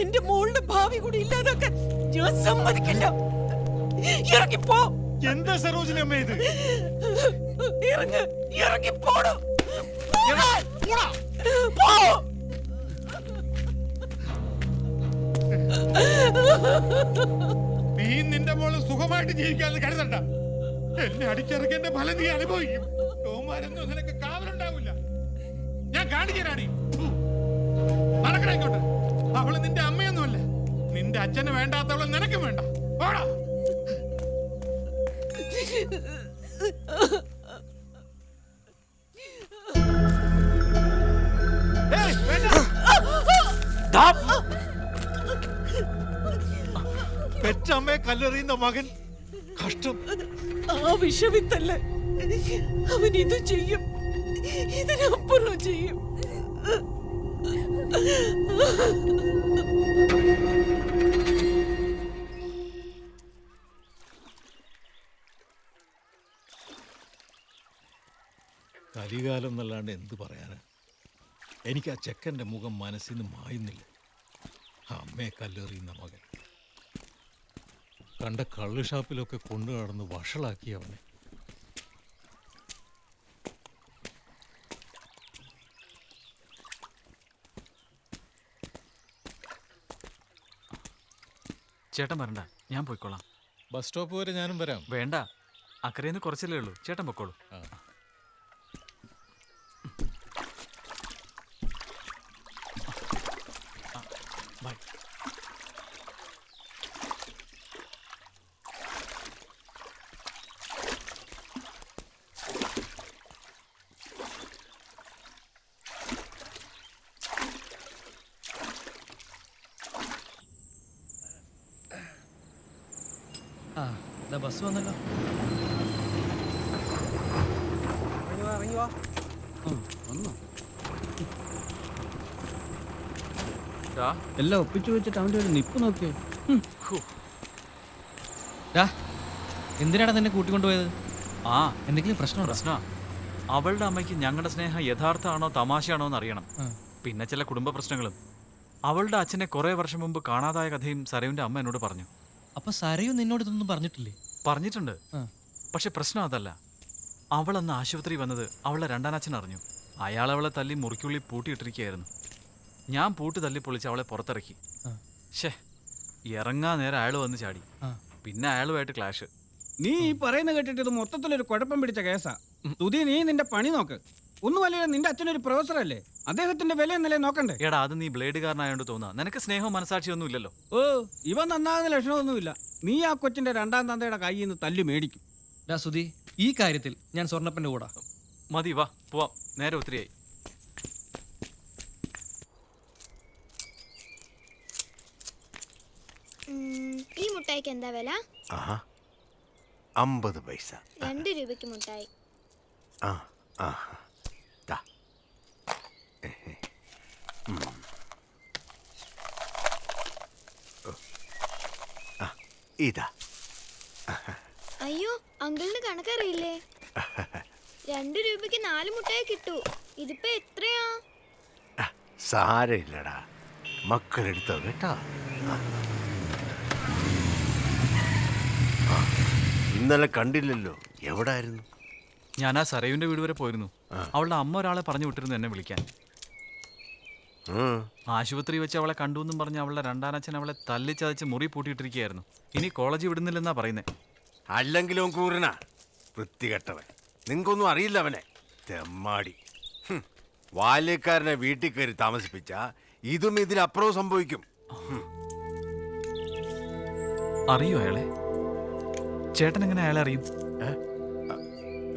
എന്റെ മോളുടെ ഭാവി കൂടി ഇല്ലാതാക്കാൻ ഞാൻ സമ്മതിക്കില്ല. ഇറങ്ങിപ്പോ.
എന്താ സരോജിനി അമ്മ ഇത്?
ഇറങ്ങിപ്പോടോ.
നീ നിന്റെ മോള് സുഖമായിട്ട് ജീവിക്കാന്ന് കരുതണ്ട. എന്നെ അടിച്ചിറക്കിന്റെ ഫലം നീ അനുഭവിക്കും. ഓമാരൊന്നും നിനക്ക് കാവലുണ്ടാവില്ല. ഞാൻ കാണിക്കാനാണ്. നടക്കണ ഇങ്ങോട്ട്. അവള് നിന്റെ അമ്മയൊന്നുമല്ല. നിന്റെ അച്ഛന് വേണ്ടാത്തവള് നിനക്കും വേണ്ട. പോടാ.
പെറ്റമ്മയെ കല്ലെറിയുന്ന മകൻ കഷ്ടം.
ആ വിഷവിത്തല്ല, അവൻ ഇത് ചെയ്യും, ഇതിനപ്പുറം ചെയ്യും.
കലികാലം എന്നല്ലാണ്ട് എന്ത് പറയാനാ. എനിക്ക് ആ ചെക്കൻ്റെ മുഖം മനസ്സിൽ നിന്ന് മായുന്നില്ല. അമ്മയെ കല്ലെറിയുന്ന മകൻ കണ്ട കള്ള് ഷാപ്പിലൊക്കെ കൊണ്ടു നടന്ന് വഷളാക്കി അവനെ.
ചേട്ടൻ വരണ്ട, ഞാൻ പോയിക്കോളാം.
ബസ് സ്റ്റോപ്പ് വരെ ഞാനും വരാം.
വേണ്ട, അക്കരയിൽ കുറച്ചല്ലേ ഉള്ളൂ. ചേട്ടൻ പൊക്കോളൂ. ബൈ.
ബസ് വന്നല്ലോ.
എല്ലാം ഒപ്പിച്ചു വെച്ചിട്ട് അവൻ്റെ ഒരു നിപ്പ് നോക്കിയേ.
എന്തിനാടാ നിന്നെ കൂട്ടിക്കൊണ്ടുപോയത്?
ആ
എന്തെങ്കിലും പ്രശ്നമുണ്ടോ?
പ്രശ്നമാ. അവളുടെ അമ്മയ്ക്ക് ഞങ്ങളുടെ സ്നേഹം യഥാർത്ഥമാണോ തമാശയാണോ എന്ന് അറിയണം. പിന്നെ ചില കുടുംബ പ്രശ്നങ്ങളും. അവളുടെ അച്ഛനെ കുറെ വർഷം മുമ്പ് കാണാതായ കഥയും സരയുവിന്റെ അമ്മ എന്നോട് പറഞ്ഞു.
അപ്പൊ സരയു നിന്നോട് ഇതൊന്നും പറഞ്ഞിട്ടില്ലേ?
പറഞ്ഞിട്ടുണ്ട്. പക്ഷെ പ്രശ്നം അതല്ല. അവൾ അന്ന് ആശുപത്രി വന്നത് അവളുടെ രണ്ടാനച്ഛൻ അറിഞ്ഞു. അയാൾ അവളെ തല്ലി മുറിക്കുള്ളിൽ പൂട്ടിയിട്ടിരിക്കുകയായിരുന്നു. ഞാൻ പൂട്ട് തല്ലി പൊളിച്ച് അവളെ പുറത്തിറക്കി. ഷേ, ഇറങ്ങാൻ നേരം അയാൾ വന്ന് ചാടി. പിന്നെ അയാളുമായിട്ട് ക്ലാഷ്.
നീ ഈ പറയുന്ന കേട്ടിട്ട് ഇത് മൊത്തത്തിലൊരു കുഴപ്പം പിടിച്ച കേസാ. തുതി, നീ നിന്റെ പണി നോക്ക്. ഒന്നുമല്ല, നിന്റെ അച്ഛനൊരു പ്രൊഫസർ അല്ലേ, അദ്ദേഹത്തിന്റെ വില എന്നല്ലേ നോക്കണ്ടേ?
എടാ, അത് നീ ബ്ലേഡുകാരനായോണ്ട് തോന്നാ. നിനക്ക് സ്നേഹവും മനസാക്ഷിയൊന്നും ഇല്ലല്ലോ.
ഓ, ഇവ നന്നാകുന്ന ലക്ഷണമൊന്നുമില്ല. നീ ആ കൊച്ചിന്റെ രണ്ടാം തന്തയുടെ കയ്യിൽ നിന്ന് തല്ലി മേടിക്കും.
സുധി, ഈ കാര്യത്തിൽ ഞാൻ സ്വർണ്ണപ്പന്റെ കൂടാ.
മതി, വാ പോവാം. നേരെ ഒത്തിരിയായി.
ഈ മുട്ടായിക്ക് എന്താ വില?
50 പൈസ.
2 രൂപയ്ക്ക് മുട്ടായി.
ഇതാ.
അയ്യോ, അങ്കിളിന് കണക്കറിയില്ലേ? 2 രൂപയ്ക്ക് 4 മുട്ടായി കിട്ടൂ. ഇതിപ്പോ എത്രയാ?
സാരമില്ലടാ, മക്കളെടുത്തോ കേട്ടോ. ഇന്നലെ കണ്ടില്ലല്ലോ, എവിടായിരുന്നു?
ഞാൻ ആ സരയുവിന്റെ വീട് വരെ പോയിരുന്നു. അവളുടെ അമ്മ ഒരാളെ പറഞ്ഞു വിട്ടിരുന്നു എന്നെ വിളിക്കാൻ. ആശുപത്രി വെച്ച് അവളെ കണ്ടു എന്നും പറഞ്ഞ് അവളുടെ രണ്ടാനച്ഛൻ അവളെ തല്ലിച്ചതച്ച് മുറി പൂട്ടിയിട്ടിരിക്കുകയായിരുന്നു. ഇനി കോളേജ് വിടുന്നില്ലെന്നാ പറയുന്നേ.
അല്ലെങ്കിലും കൂറിനാ വൃത്തികെട്ടവൻ. നിങ്ങൾക്കൊന്നും അറിയില്ല അവനെ. തെമ്മാടി. ബാല്യക്കാരനെ വീട്ടിൽ കയറി താമസിപ്പിച്ച ഇതും ഇതിനപ്പുറവും സംഭവിക്കും.
അറിയോ അയാളെ? ചേട്ടൻ എങ്ങനെ അയാളെ അറിയും?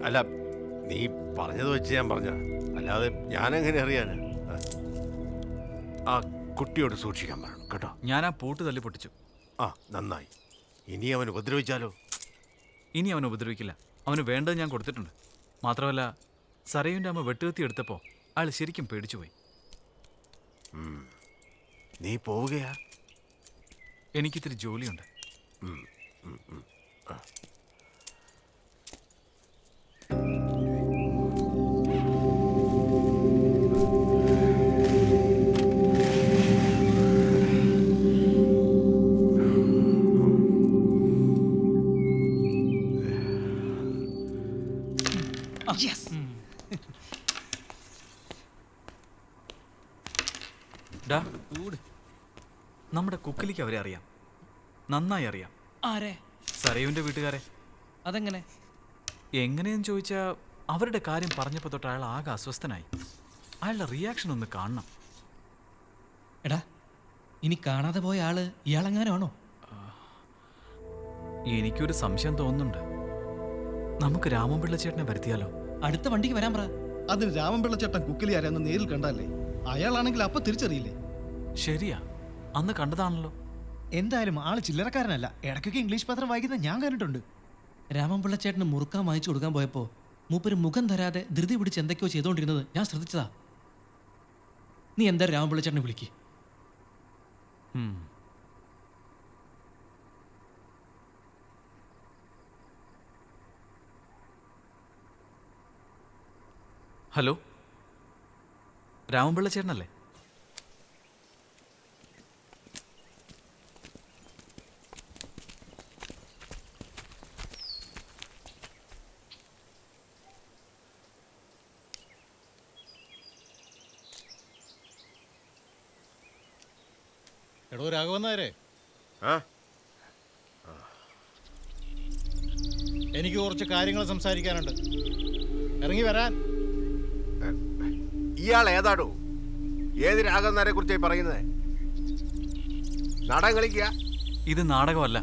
അല്ല, നീ പറഞ്ഞത് വെച്ച് ഞാൻ പറഞ്ഞ, അല്ലാതെ ഞാനെങ്ങനെ അറിയാന്? ആ കുട്ടിയോട് സൂക്ഷിക്കാൻ പറയണം കേട്ടോ.
ഞാൻ ആ പൂട്ട് തല്ലി പൊട്ടിച്ചു.
നന്നായി. ഇനി അവൻ ഉപദ്രവിച്ചാലോ?
ഇനി അവൻ ഉപദ്രവിക്കില്ല. അവന് വേണ്ടത് ഞാൻ കൊടുത്തിട്ടുണ്ട്. മാത്രമല്ല, സരയുവിൻ്റെ അമ്മ വെട്ടുകത്തി എടുത്തപ്പോൾ അയാൾ ശരിക്കും പേടിച്ചുപോയി.
നീ പോവുകയാ?
എനിക്കിത്തിരി ജോലിയുണ്ട്. നമ്മുടെ കുക്കിലിക്ക് അവരെ അറിയാം, നന്നായി അറിയാം.
ആരെ?
സരയുവിന്റെ വീട്ടുകാരെ.
അതെങ്ങനെ?
എങ്ങനെയെന്ന് ചോദിച്ചാൽ അവരുടെ കാര്യം പറഞ്ഞപ്പോൾ തൊട്ട് അയാൾ ആകെ അസ്വസ്ഥനായി. അയാളുടെ റിയാക്ഷൻ ഒന്ന് കാണണം.
എടാ, ഇനി കാണാതെ പോയ ആള് ഇയാളെങ്ങാനാണോ?
എനിക്കൊരു സംശയം തോന്നുന്നുണ്ട്. നമുക്ക് രാമൻപിള്ള ചേട്ടനെ വരുത്തിയാലോ?
അടുത്ത വണ്ടിക്ക് വരാൻ പറ.
അതിന് രാമൻപിള്ള ചേട്ടൻ കുക്കിലി ആരെന്ന് നേരിൽ കണ്ടല്ലേ? അയാളാണെങ്കിൽ അപ്പൊ തിരിച്ചറിയില്ലേ?
ശരിയാ, അന്ന് കണ്ടതാണല്ലോ.
എന്തായാലും ആള് ചില്ലറക്കാരനല്ല. ഇടയ്ക്കൊക്കെ ഇംഗ്ലീഷ് പത്രം വായിക്കുന്നത് ഞാൻ കണ്ടിട്ടുണ്ട്.
രാമൻപിള്ള ചേട്ടന് മുറുക്കാൻ വാങ്ങിച്ചു കൊടുക്കാൻ പോയപ്പോ മൂപ്പര് മുഖം തരാതെ ധൃതി പിടിച്ച് എന്തൊക്കെയോ ചെയ്തുകൊണ്ടിരുന്നത് ഞാൻ ശ്രദ്ധിച്ചതാ. നീ എന്തായാലും രാമൻപിള്ള ചേട്ടനെ വിളിക്ക്.
ഹലോ, രാമൻപിള്ള ചേട്ടനല്ലേ?
എടോ രാഘവൻ നായരെ, എനിക്ക് കുറച്ച് കാര്യങ്ങൾ സംസാരിക്കാനുണ്ട്. ഇറങ്ങി വരാൻ.
ഇയാൾ ഏതാടോ? ഏത് രാഘവനാരെ കുറിച്ചായി പറയുന്നത്? നാടകം കളിക്കുക?
ഇത് നാടകമല്ല.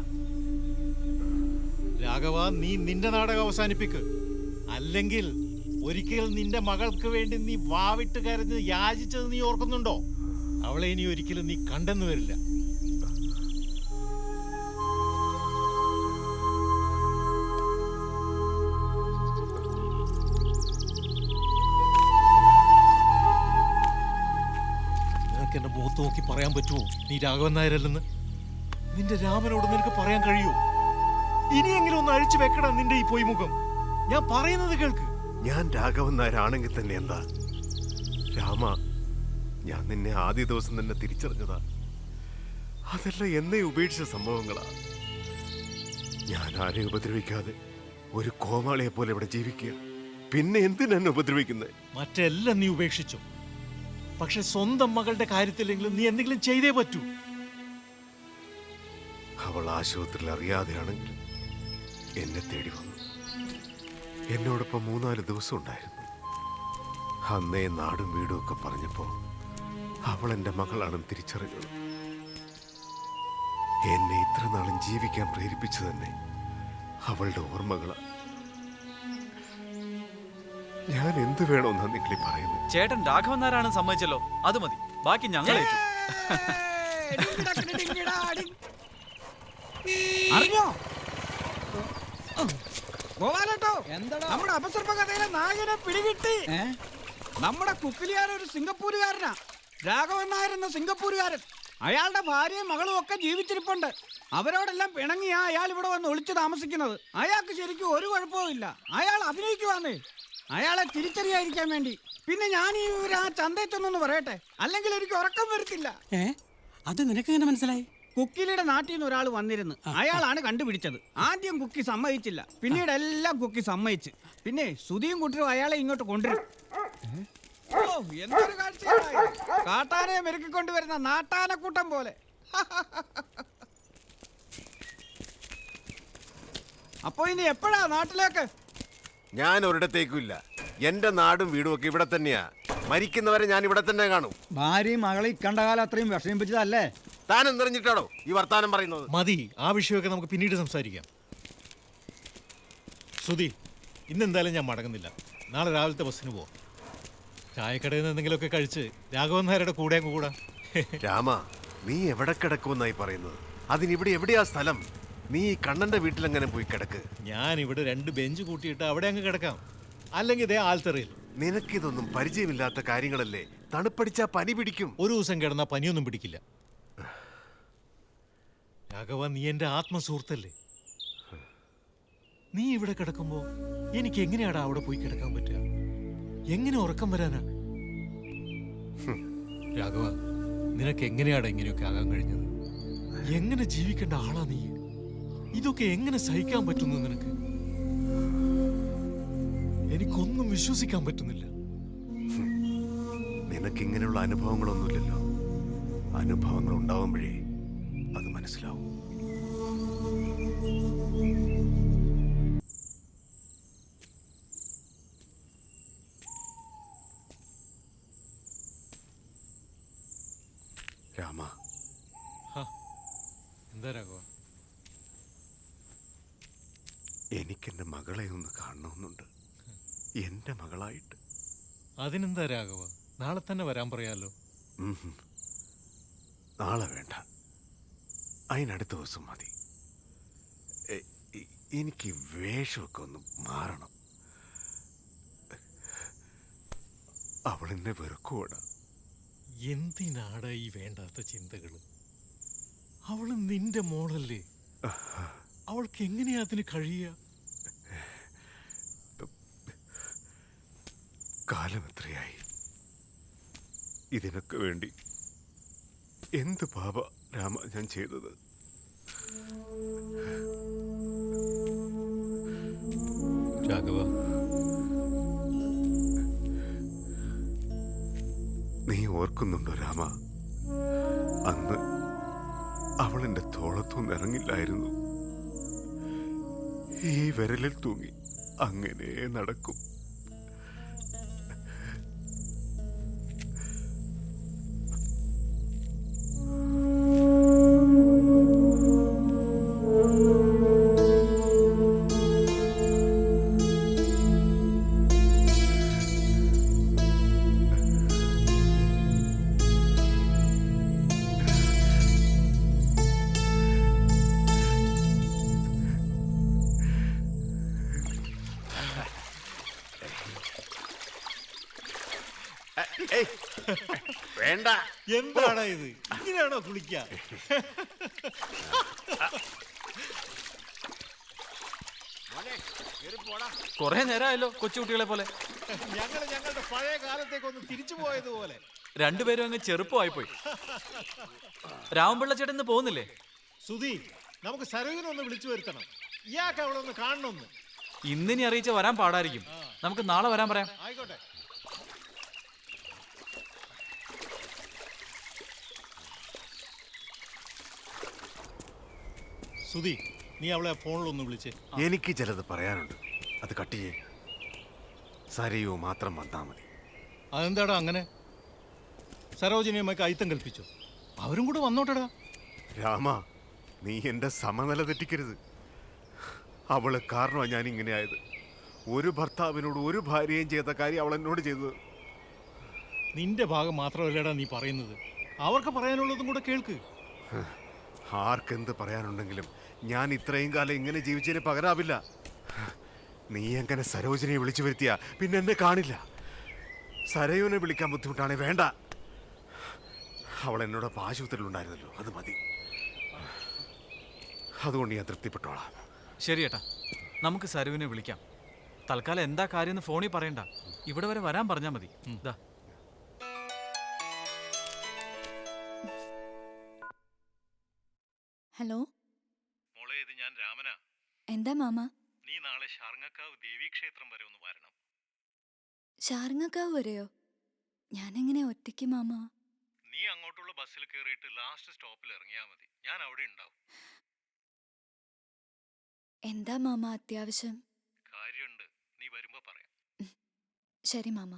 രാഘവ, നീ നിന്റെ നാടകം അവസാനിപ്പിക്ക്. അല്ലെങ്കിൽ ഒരിക്കൽ നിന്റെ മകൾക്ക് വേണ്ടി നീ വാവിട്ട് കരഞ്ഞ് യാചിച്ചത് നീ ഓർക്കുന്നുണ്ടോ? അവളെ ഇനി ഒരിക്കലും നീ കണ്ടെന്ന് വരില്ല. നിനക്ക് എന്റെ മുഖത്ത് നോക്കി പറയാൻ പറ്റുമോ നീ രാഘവൻ നായരല്ലെന്ന്? നിന്റെ രാമനോട് നിനക്ക് പറയാൻ കഴിയൂ? ഇനിയെങ്കിലും ഒന്ന് അഴിച്ചു വെക്കണം നിന്റെ ഈ പൊയ്മുഖം. ഞാൻ പറയുന്നത് കേൾക്ക്.
ഞാൻ രാഘവൻ നായരാണെങ്കിൽ തന്നെ എന്താ രാമ, ഞാൻ നിന്നെ ആദ്യ ദിവസം തന്നെ തിരിച്ചറിഞ്ഞതാ. അതെല്ലാം എന്നെ ഉപേക്ഷിച്ച സംഭവങ്ങളാ. ഞാൻ ആരെ ഉപദ്രവിക്കാതെ ഒരു കോമാളിയെ പോലെ ഇവിടെ ജീവിക്കുക. പിന്നെ എന്തിനെന്നെ ഉപദ്രവിക്കുന്നത്?
മറ്റെല്ലാം നീ ഉപേക്ഷിച്ചു. പക്ഷെ സ്വന്തം മകളുടെ കാര്യത്തിലെങ്കിലും നീ എന്തെങ്കിലും ചെയ്തേ പറ്റൂ.
അവൾ ആശുപത്രിയിൽ അറിയാതെയാണെങ്കിലും എന്നെ തേടി വന്നു. എന്നോടൊപ്പം 3-4 ദിവസം ഉണ്ടായിരുന്നു. അന്നേ നാടും വീടും ഒക്കെ പറഞ്ഞപ്പോ അവൾ എൻ്റെ മകളാണെന്ന് തിരിച്ചറിഞ്ഞത്. എന്നെ ഇത്ര നാളും ജീവിക്കാൻ പ്രേരിപ്പിച്ചു തന്നെ അവളുടെ ഓർമ്മകളാണ്. ഞാൻ എന്ത് വേണമെന്നാ നിങ്ങൾ പറയുന്നത്?
ചേട്ടൻ രാഘവൻ നായരാണ് സമ്മതിച്ചല്ലോ, അത് മതി. ബാക്കി ഞങ്ങൾ ഏറ്റു.
അറിഞ്ഞോ ഗോപാലട്ടോ, നമ്മുടെ അപസർപ്പ കഥയിലെ നായകനെ പിടികിട്ടി. നമ്മുടെ കുക്കിലിയാർ ഒരു സിംഗപ്പൂരുകാരനാ, രാഘവൻ നായർ എന്ന സിംഗപ്പൂരുകാരൻ. അയാളുടെ ഭാര്യയും മകളും ഒക്കെ ജീവിച്ചിരിപ്പുണ്ട്. അവരോടെല്ലാം പിണങ്ങിയാ അയാൾ ഇവിടെ വന്ന് ഒളിച്ചു താമസിക്കുന്നത്. അയാൾക്ക് ശരിക്കും ഒരു കുഴപ്പവും ഇല്ല. അയാൾ അഭിനയിക്കുവാന്നേ, അയാളെ തിരിച്ചറിയാതിരിക്കാൻ വേണ്ടി. പിന്നെ ഞാൻ ഈ ആ ചന്തയത്തൊന്നു പറയട്ടെ, അല്ലെങ്കിൽ എനിക്ക് ഉറക്കം വരത്തില്ല.
അത് നിനക്ക് എങ്ങനെ മനസ്സിലായി?
കുക്കിലിയുടെ നാട്ടിൽ നിന്ന് ഒരാൾ വന്നിരുന്നു. അയാളാണ് കണ്ടുപിടിച്ചത്. ആദ്യം കുക്കി സമ്മതിച്ചില്ല, പിന്നീട് എല്ലാം കുക്കി സമ്മതിച്ച്. പിന്നെ സുധിയും കുട്ടിയും അയാളെ ഇങ്ങോട്ട് കൊണ്ടുവരും. ഓ, എന്തൊരു കാഴ്ചയാണ്! കാട്ടാനെ മെരുക്കിക്കൊണ്ടുവരുന്ന നാട്ടാനക്കൂട്ടം പോലെ. അപ്പൊ ഇനി എപ്പോഴാ നാട്ടിലേക്ക്?
ഞാൻ ഒരിടത്തേക്കുമില്ല. എന്റെ നാടും വീടും ഒക്കെ ഇവിടെ തന്നെയാ. മരിക്കുന്നവരെ ഞാൻ ഇവിടെ തന്നെ കാണും.
ഭാര്യയും മകളെ കണ്ട കാലം അത്രയും വിഷമിപ്പിച്ചതല്ലേ?
താൻ എന്തെറിഞ്ഞിട്ടാണോ ഈ വർത്താനം പറയുന്നത്?
മതി, ആ വിഷയമൊക്കെ നമുക്ക് പിന്നീട് സംസാരിക്കാം. സുധി, ഇന്നെന്തായാലും ഞാൻ മടങ്ങുന്നില്ല. നാളെ രാവിലത്തെ ബസ്സിന് പോവാം. ചായക്കടയിൽ നിന്ന് എന്തെങ്കിലുമൊക്കെ കഴിച്ച് രാഘവൻ നായരുടെ കൂടെ അങ്ങ് കൂടാ.
രാമ, നീ എവിടെ കിടക്കുമെന്നായി പറയുന്നത്? അതിനിവിടെ എവിടെയാ സ്ഥലം? നീ കണ്ണന്റെ വീട്ടിലെങ്ങനെ പോയി കിടക്ക്.
ഞാൻ ഇവിടെ 2 ബെഞ്ച് കൂട്ടിയിട്ട് അവിടെ അങ്ങ് കിടക്കാം. അല്ലെങ്കിൽ ഇതേ ആൽത്തറയിൽ.
നിനക്കിതൊന്നും പരിചയമില്ലാത്ത കാര്യങ്ങളല്ലേ. തണുപ്പടിച്ചാ പനി പിടിക്കും.
ഒരു ദിവസം കിടന്നാ പനിയൊന്നും പിടിക്കില്ല. രാഘവ, നീ എന്റെ ആത്മസുഹൃത്തല്ലേ. നീ ഇവിടെ കിടക്കുമ്പോ എനിക്ക് എങ്ങനെയാടാ അവിടെ പോയി കിടക്കാൻ പറ്റുക? എങ്ങനെ ഉറക്കം വരാനാ? രാഘവ, നിനക്ക് എങ്ങനെയാടാ ഇങ്ങനെയൊക്കെ ആകാൻ കഴിഞ്ഞത്? എങ്ങനെ ജീവിക്കേണ്ട ആളാ നീ? ഇതൊക്കെ എങ്ങനെ സഹിക്കാൻ പറ്റുന്നു നിനക്ക്? എനിക്കൊന്നും വിശ്വസിക്കാൻ പറ്റുന്നില്ല.
നിനക്ക് ഇങ്ങനെയുള്ള അനുഭവങ്ങളൊന്നുമില്ലല്ലോ. അനുഭവങ്ങൾ ഉണ്ടാവുമ്പോഴേ അത് മനസ്സിലാവും. രാമ,
എന്താ രാഘവ?
എനിക്കെന്റെ മകളെ ഒന്ന് കാണണമെന്നുണ്ട്. എന്റെ മകളായിട്ട്.
അതിനെന്താ രാഘവ, നാളെ തന്നെ വരാൻ പറയാലോ.
നാളെ വേണ്ട, അതിനടുത്ത ദിവസം മതി. എനിക്ക് വേഷമൊക്കെ ഒന്ന് മാറണം. അവളെന്നെ വെറുക്കോടാ.
എന്തിനാടാ ഈ വേണ്ടാത്ത ചിന്തകള്? അവള് നിന്റെ മോളല്ലേ. അവൾക്ക് എങ്ങനെയാ അതിന് കഴിയുക?
കാലം എത്രയായി. ഇതിനൊക്കെ വേണ്ടി എന്ത് പാപ രാമ ഞാൻ ചെയ്തത്?
രാഘവ,
നീ ഓർക്കുന്നുണ്ടോ രാമ? അന്ന് അവൾ എന്റെ തോളത്തൊന്നും ഇറങ്ങില്ലായിരുന്നു. ഈ വിരലിൽ തൂങ്ങി അങ്ങനെ നടക്കും. വേണ്ട.
എന്താണോ ഇത്? ഇങ്ങനെയാണോ കുളിക്ക?
കുറെ നേരമായല്ലോ കൊച്ചുകുട്ടികളെ പോലെ.
ഞങ്ങളുടെ പഴയ കാലത്തേക്ക് ഒന്ന് തിരിച്ചു പോയതുപോലെ.
രണ്ടുപേരും അങ്ങ് ചെറുപ്പമായി പോയി. രാമപിള്ള ചേട്ടൻ ഇന്ന് പോകുന്നില്ലേ?
സുധി, നമുക്ക് സരോജിനെ ഒന്ന് വിളിച്ചു വരുത്തണം. ഇയാൾക്ക് അവളെ ഒന്ന് കാണണമെന്ന്.
ഇന്നിനി അറിയിച്ച വരാൻ പാടായിരിക്കും. നമുക്ക് നാളെ വരാൻ പറയാം.
ആയിക്കോട്ടെ. സുധി, നീ അവളെ ഫോണിലൊന്ന് വിളിച്ചേ.
എനിക്ക് ചിലത് പറയാനുണ്ട്, അത് കട്ട് ചെയ്യേ. സരയോ മാത്രം വന്നാൽ മതി.
അതെന്താടാ അങ്ങനെ? സരോജിനിയമ്മക്ക് അയിത്തം കൽപ്പിച്ചു. അവരും കൂടെ വന്നോട്ടടാ.
രാമ, നീ എൻ്റെ സമനില തെറ്റിക്കരുത്. അവള് കാരണമാണ് ഞാൻ ഇങ്ങനെ ആയത്. ഒരു ഭർത്താവിനോട് ഒരു ഭാര്യയും ചെയ്ത കാര്യം അവൾ എന്നോട് ചെയ്തത്.
നിന്റെ ഭാഗം മാത്രമല്ലടാ നീ പറയുന്നത്, അവർക്ക് പറയാനുള്ളതും കൂടെ കേൾക്ക്.
ആർക്കെന്ത് പറയാനുണ്ടെങ്കിലും ഞാൻ ഇത്രയും കാലം ഇങ്ങനെ ജീവിച്ചതിന് പകരാവില്ല. നീ എങ്ങനെ സരോജിനിയെ വിളിച്ചു വരുത്തിയ പിന്നെ എന്നെ കാണില്ല. സരയുവിനെ വിളിക്കാൻ ബുദ്ധിമുട്ടാണേ വേണ്ട. അവൾ എന്നോടൊപ്പം ആശുപത്രിയിലുണ്ടായിരുന്നല്ലോ, അത് മതി. അതുകൊണ്ട് ഞാൻ തൃപ്തിപ്പെട്ടോളാം.
ശരി ഏട്ടാ, നമുക്ക് സരുവിനെ വിളിക്കാം. തൽക്കാലം എന്താ കാര്യം ഫോണിൽ പറയണ്ട, ഇവിടെ വരെ വരാൻ പറഞ്ഞാൽ മതി. ഇതാ.
ഹലോ
മോളെ, ഇത് ഞാൻ രാമനാ.
എന്താ മാമ?
നീ നാളെ ഷാർങ്ങക്കാവ് ദേവീക്ഷേത്രം വരെ ഒന്ന് വരണം.
ഷാർങ്ങക്കാവ് വരെയോ? ഞാനെങ്ങനെ ഒറ്റയ്ക്ക് മാമ?
നീ അങ്ങോട്ടുള്ള ബസ്സിൽ കയറിയിട്ട് ലാസ്റ്റ് സ്റ്റോപ്പിൽ ഇറങ്ങിയാൽ മതി. ഞാൻ അവിടെ ഉണ്ടാവും.
എന്താ മാമ അത്യാവശ്യം?
കാര്യമുണ്ട്, നീ വരുമ്പോ പറയാം.
ശരി മാമ.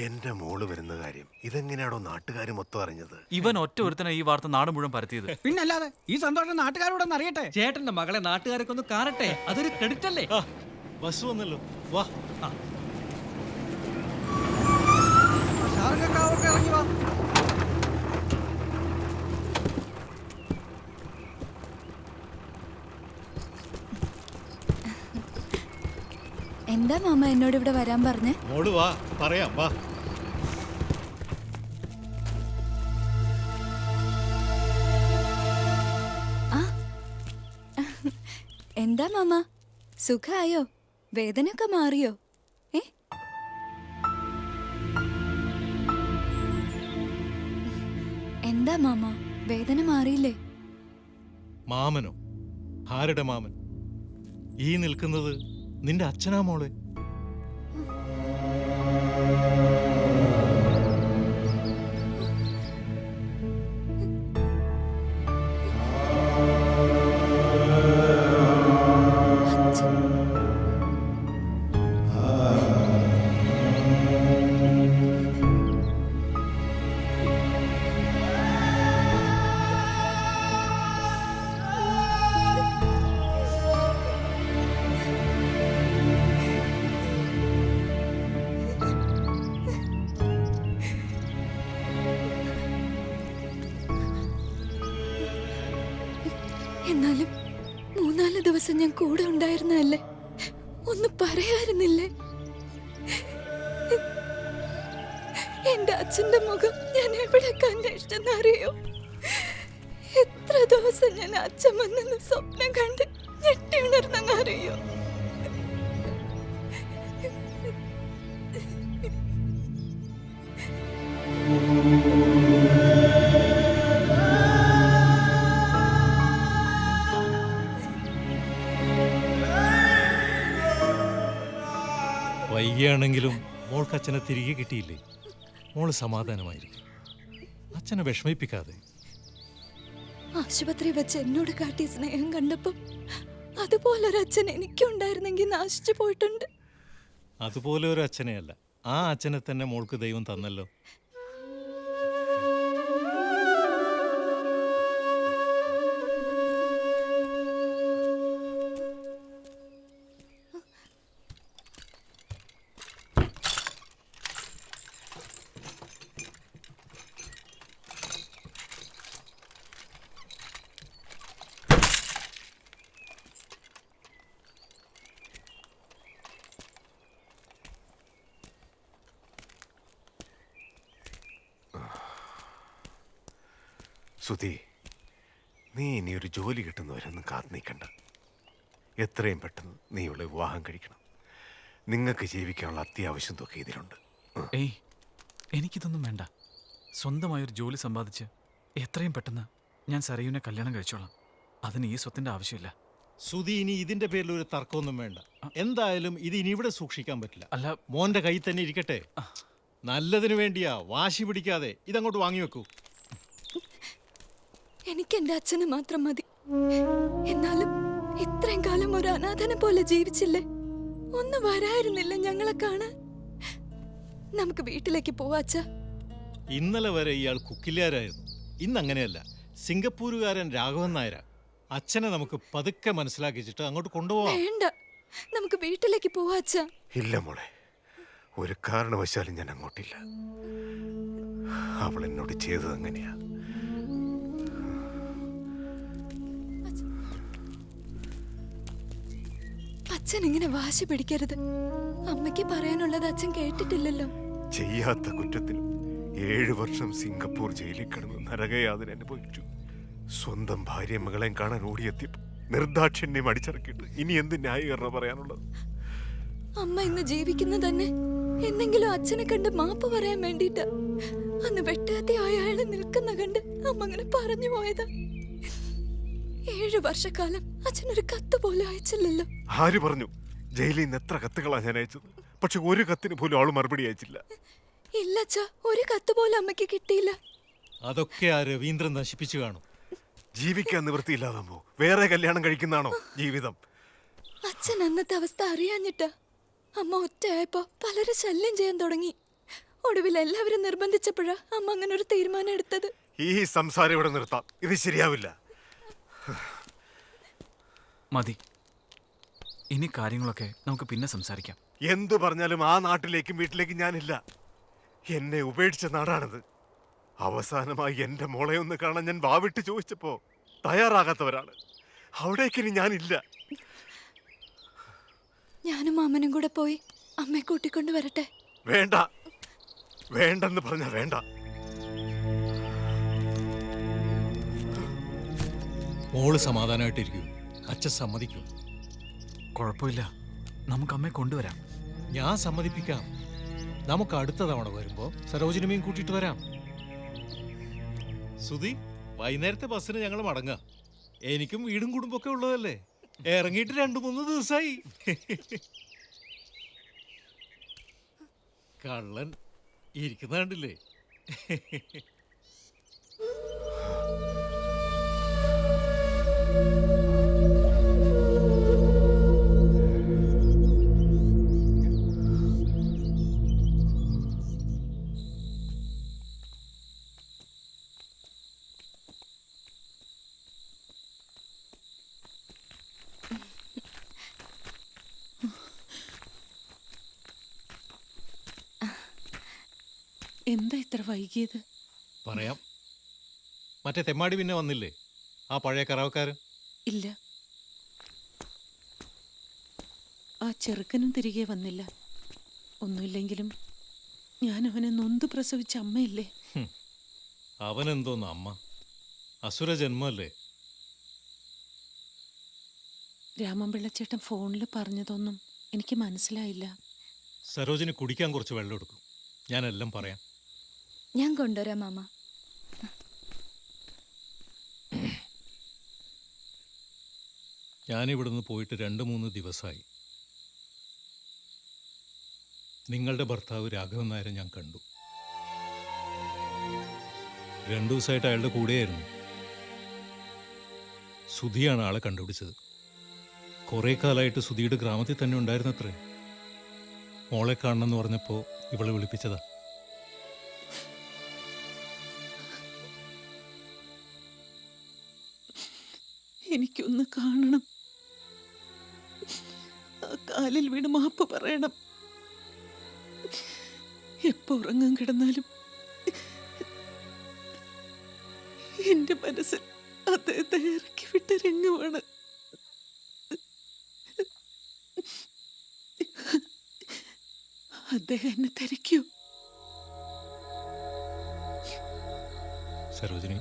എന്റെ മോള് വരുന്ന കാര്യം ഇതെങ്ങനെയാണോ നാട്ടുകാർ മൊത്തം അറിഞ്ഞത്?
ഇവൻ ഒറ്റ ഒരുത്തനെ ഈ വാർത്ത നാട് മുഴുവൻ പരത്തിയത്.
പിന്നല്ലാതെ ഈ സന്തോഷം നാട്ടുകാരോടൊന്ന് അറിയട്ടെ.
ചേട്ടന്റെ മകളെ നാട്ടുകാരൊക്കെ ഒന്ന് കാണട്ടെ, അതൊരു ക്രെഡിറ്റ് അല്ലേ?
ബസ് വന്നല്ലോ, വാ.
ഷാർങ്ങക്കാവൊക്കെ ഇറങ്ങി വാ.
എന്താ മാമ എന്നോട് ഇവിടെ വരാൻ പറഞ്ഞേ?
മോള് വാ, പറയാം, വാ.
എന്താ മാമ, സുഖായോ? വേദനയൊക്കെ മാറിയോ? എന്താ മാമ, വേദന മാറിയില്ലേ?
മാമനോ? ആരുടെ മാമൻ? ഈ നിൽക്കുന്നത് നിന്റെ അച്ഛനാ മോളെ.
എന്നാലും 3-4 ദിവസം ഞാൻ കൂടെ ഉണ്ടായിരുന്നല്ലേ, ഒന്ന് പറയായിരുന്നില്ലേ? എന്റെ അച്ഛന്റെ മുഖം ഞാൻ എവിടെയൊക്കെ അന്വേഷിച്ചെന്നറിയോ? എത്ര ദിവസം ഞാൻ അച്ഛൻ വന്നെന്ന് സ്വപ്നം കണ്ട് ഞെട്ടി ഉണർന്നെന്നറിയോ?
വൈകിയാണെങ്കിലും മോൾക്ക് അച്ഛനെ തിരികെ കിട്ടിയില്ലേ? മോള് സമാധാനമായിരിക്കും. അച്ഛനെ വിഷമിപ്പിക്കാതെ.
ആശുപത്രി വെച്ച് എന്നോട് കാട്ടിയ സ്നേഹം കണ്ടപ്പം അതുപോലൊരു അച്ഛൻ എനിക്കുണ്ടായിരുന്നെങ്കിൽ നാശിച്ചു പോയിട്ടുണ്ട്.
അതുപോലെ ഒരു അച്ഛനെയല്ല, ആ അച്ഛനെ തന്നെ മോൾക്ക് ദൈവം തന്നല്ലോ.
സുധി, നീ ഇനി ഒരു ജോലി കിട്ടുന്നവരൊന്നും കാത്തു നിൽക്കണ്ട. എത്രയും പെട്ടെന്ന് നീ ഇവിടെ വിവാഹം കഴിക്കണം. നിങ്ങൾക്ക് ജീവിക്കാനുള്ള അത്യാവശ്യം തുക ഇതിലുണ്ട്.
ഏയ്, എനിക്കിതൊന്നും വേണ്ട. സ്വന്തമായൊരു ജോലി സമ്പാദിച്ച് എത്രയും പെട്ടെന്ന് ഞാൻ സരയുവിനെ കല്യാണം കഴിച്ചോളാം. അതിന് ഈ സ്വത്തിൻ്റെ ആവശ്യമില്ല.
സുധി, ഇനി ഇതിന്റെ പേരിൽ ഒരു തർക്കമൊന്നും വേണ്ട. എന്തായാലും ഇത് ഇനി ഇവിടെ സൂക്ഷിക്കാൻ പറ്റില്ല.
അല്ല,
മോന്റെ കയ്യിൽ തന്നെ ഇരിക്കട്ടെ. നല്ലതിനു വേണ്ടിയാ, വാശി പിടിക്കാതെ ഇതങ്ങോട്ട് വാങ്ങി വെക്കൂ.
എനിക്ക് എന്റെ അച്ഛന് മാത്രം മതി. എന്നാലും ഇത്രയും കാലം ഒരു അനാഥനെ പോലെ ജീവിച്ചില്ലേ? ഒന്ന് വരായിരുന്നില്ല ഞങ്ങളെ കാണാൻ? നമുക്ക് വീട്ടിലേക്ക് പോവാച്ച.
ഇന്നലെ വരെ ഇയാൾ കുക്കില്ലാരായിരുന്നു. ഇന്ന് അങ്ങനെയല്ല. സിംഗപ്പൂരുകാരൻ രാഘവൻ നായര. അച്ഛനെ നമുക്ക് പതുക്കെ മനസ്സിലാക്കിച്ചിട്ട് അങ്ങോട്ട് കൊണ്ടുപോവാം.
വേണ്ട, നമുക്ക് വീട്ടിലേക്ക് പോവാച്ച.
ഇല്ല മോളെ, ഒരു കാരണവശാലും ഞാൻ അങ്ങോട്ടില്ല. അവൾ എന്നോട് ചെയ്തത് അങ്ങനെയാ.
അച്ഛൻ ഇങ്ങനെ വാശി പിടിക്കരുത്. അമ്മയ്ക്ക് പറയാനുള്ളത് അച്ഛൻ കേട്ടിട്ടില്ലല്ലോ.
ചെയ്യാത്ത കുറ്റത്തിനും 7 വർഷം സിംഗപ്പൂർ ജയിലിൽ കിടന്ന് നരകയാതന അനുഭവിച്ചു. സ്വന്തം ഭാര്യ മകളെയും കാണാൻ ഓടിയെത്തിയപ്പോൾ നിർദാക്ഷിണ്യം അടിച്ചിറക്കിയിട്ട് ഇനി എന്ത് ന്യായീകരണം പറയാനുള്ളത്?
അമ്മ ഇന്ന് ജീവിക്കുന്ന തന്നെ എന്തെങ്കിലും അച്ഛനെ കണ്ട് മാപ്പ് പറയാൻ വേണ്ടിട്ട്. അന്ന് വെട്ടുകത്തിയായ അയാളെ നിൽക്കുന്ന കണ്ട് അമ്മ അങ്ങനെ പറഞ്ഞു പോയതാ. 7 വർഷക്കാലം അച്ഛനൊരു കത്ത് പോലും അയച്ചില്ലല്ലോ.
ആര് പറഞ്ഞു? ജയിലിൽ നിന്ന് എത്ര കത്തുകളാ ഞാൻ അയച്ചത്. പക്ഷെ ഒരു കത്തിന് പോലും ആള് മറുപടി അയച്ചില്ല.
ഇല്ല അച്ഛാ, ഒരു കത്ത് പോലും അമ്മയ്ക്ക് കിട്ടിയില്ല.
അതൊക്കെ ആ രവീന്ദ്രൻ നശിപ്പിച്ചു കാണും.
ജീവിക്കാൻ നിവൃത്തിയില്ലാതാമോ വേറെ കല്യാണം കഴിക്കുന്നതാണോ ജീവിതം?
അച്ഛൻ അന്നത്തെ അവസ്ഥ അറിയാഞ്ഞിട്ടാ. അമ്മ ഒറ്റയായപ്പോ പലരും ശല്യം ചെയ്യാൻ തുടങ്ങി. ഒടുവിൽ എല്ലാവരും നിർബന്ധിച്ചപ്പോഴാ അമ്മ അങ്ങനെ ഒരു തീരുമാനം എടുത്തത്.
ഈ സംസാരം ഇവിടെ നിർത്താം. ഇത് ശരിയാവില്ല.
മതി, ഇനി കാര്യങ്ങളൊക്കെ നമുക്ക് പിന്നെ സംസാരിക്കാം.
എന്തു പറഞ്ഞാലും ആ നാട്ടിലേക്കും വീട്ടിലേക്കും ഞാനില്ല. എന്നെ ഉപേക്ഷിച്ച നാടാണിത്. അവസാനമായി എന്റെ മോളെ ഒന്ന് കാണാൻ ഞാൻ വാവിട്ട് ചോദിച്ചപ്പോ തയ്യാറാകാത്തവരാണ്. അവിടേക്കിനി ഞാനില്ല.
ഞാനും മാമനും കൂടെ പോയി അമ്മയെ കൂട്ടിക്കൊണ്ട് വരട്ടെ?
വേണ്ട, വേണ്ടെന്ന് പറഞ്ഞ വേണ്ട.
മോള് സമാധാനമായിട്ടിരിക്കൂ. അച്ഛൻ സമ്മതിക്കൂ.
കുഴപ്പമില്ല, നമുക്ക് അമ്മയെ കൊണ്ടുവരാം.
ഞാൻ സമ്മതിപ്പിക്കാം. നമുക്ക് അടുത്ത തവണ വരുമ്പോ സരോജിനിമയും കൂട്ടിയിട്ട് വരാം. സുധി, വൈകുന്നേരത്തെ ബസ്സിന് ഞങ്ങൾ മടങ്ങാം. എനിക്കും വീടും കുടുംബമൊക്കെ ഉള്ളതല്ലേ. ഇറങ്ങിയിട്ട് 2-3 ദിവസമായി. കള്ളൻ ഇരിക്കുന്ന കണ്ടില്ലേ?
എന്താ ഇത്ര വൈകിയത്?
പറയാം. മറ്റേ തെമ്മാടി പിന്നെ വന്നില്ലേ? ആ പഴയ കറവക്കാരൻ?
ഇല്ല, ആ ചെറുക്കനും തിരികെ വന്നില്ല. ഒന്നുമില്ലെങ്കിലും ഞാൻ അവനെ നൊന്ത് പ്രസവിച്ച അമ്മയല്ലേ.
അവനെന്തോന്ന് അമ്മ? അസുര ജന്മല്ലേ.
രാമൻപിള്ളച്ചേട്ടൻ ഫോണിൽ പറഞ്ഞതൊന്നും എനിക്ക് മനസ്സിലായില്ല.
സരോജിനി കുടിക്കാൻ കുറച്ച് വെള്ളം എടുക്കും. ഞാനെല്ലാം പറയാം.
ഞാൻ കൊണ്ടുവരാം മാമ.
ഞാനിവിടുന്ന് പോയിട്ട് 2-3 ദിവസമായി. നിങ്ങളുടെ ഭർത്താവ് രാഘവൻ നായരെ ഞാൻ കണ്ടു. 2 ദിവസമായിട്ട് അയാളുടെ കൂടെയായിരുന്നു. സുധിയാണ് ആളെ കണ്ടുപിടിച്ചത്. കുറേ കാലമായിട്ട് സുധിയുടെ ഗ്രാമത്തിൽ തന്നെ ഉണ്ടായിരുന്നത്രേ.
മോളെ കാണണമെന്ന് പറഞ്ഞപ്പോൾ ഇവളെ വിളിപ്പിച്ചതാ.
എനിക്കൊന്ന് കാണണം. ആ കാലിൽ വീണ് മാപ്പ് പറയണം. എപ്പോ ഉറങ്ങാൻ കിടന്നാലും എന്റെ മനസ്സിൽ അദ്ദേഹത്തെ ഇറക്കി വിട്ട രംഗമാണ്. അദ്ദേഹം എന്നെ തിരക്കൂ.
സരോജിനി,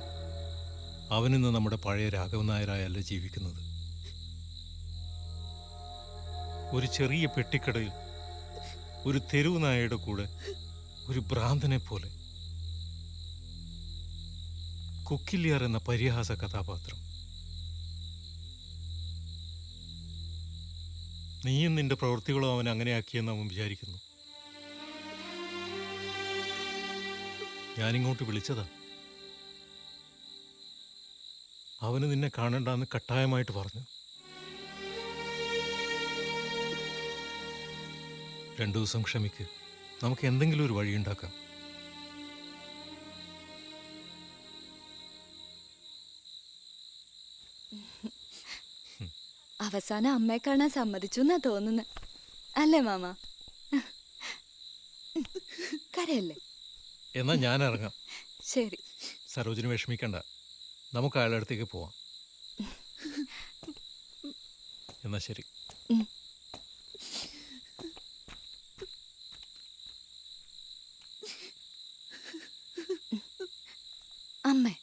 അവനിന്ന് നമ്മുടെ പഴയ രാഘവൻ നായരായല്ല ജീവിക്കുന്നത്. ഒരു ചെറിയ പെട്ടിക്കടയിൽ ഒരു തെരുവ് നായയുടെ കൂടെ ഒരു ഭ്രാന്തനെ പോലെ കുക്കില്യാർ എന്ന പരിഹാസ കഥാപാത്രം. നീയും നിന്റെ പ്രവൃത്തികളും അവൻ അങ്ങനെയാക്കിയെന്ന് അവൻ വിചാരിക്കുന്നു. ഞാനിങ്ങോട്ട് വിളിച്ചതാ. അവന് നിന്നെ കാണണ്ടെന്ന് കട്ടായമായിട്ട് പറഞ്ഞു. 2 ദിവസം ക്ഷമിക്ക്, നമുക്ക് എന്തെങ്കിലും ഒരു വഴിയുണ്ടാക്കാം.
അവസാനം അമ്മയെ കാണാൻ സമ്മതിച്ചു എന്നാ തോന്നുന്നത്, അല്ലേ മാമ? കരയല്ലേ?
എന്നാ ഞാൻ ഇറങ്ങാം.
ശരി.
സരോജിനി വിഷമിക്കണ്ട, നമുക്ക് അയാളുടെ അടുത്തേക്ക് പോവാം. എന്നാ ശരി.
അമ്മേ,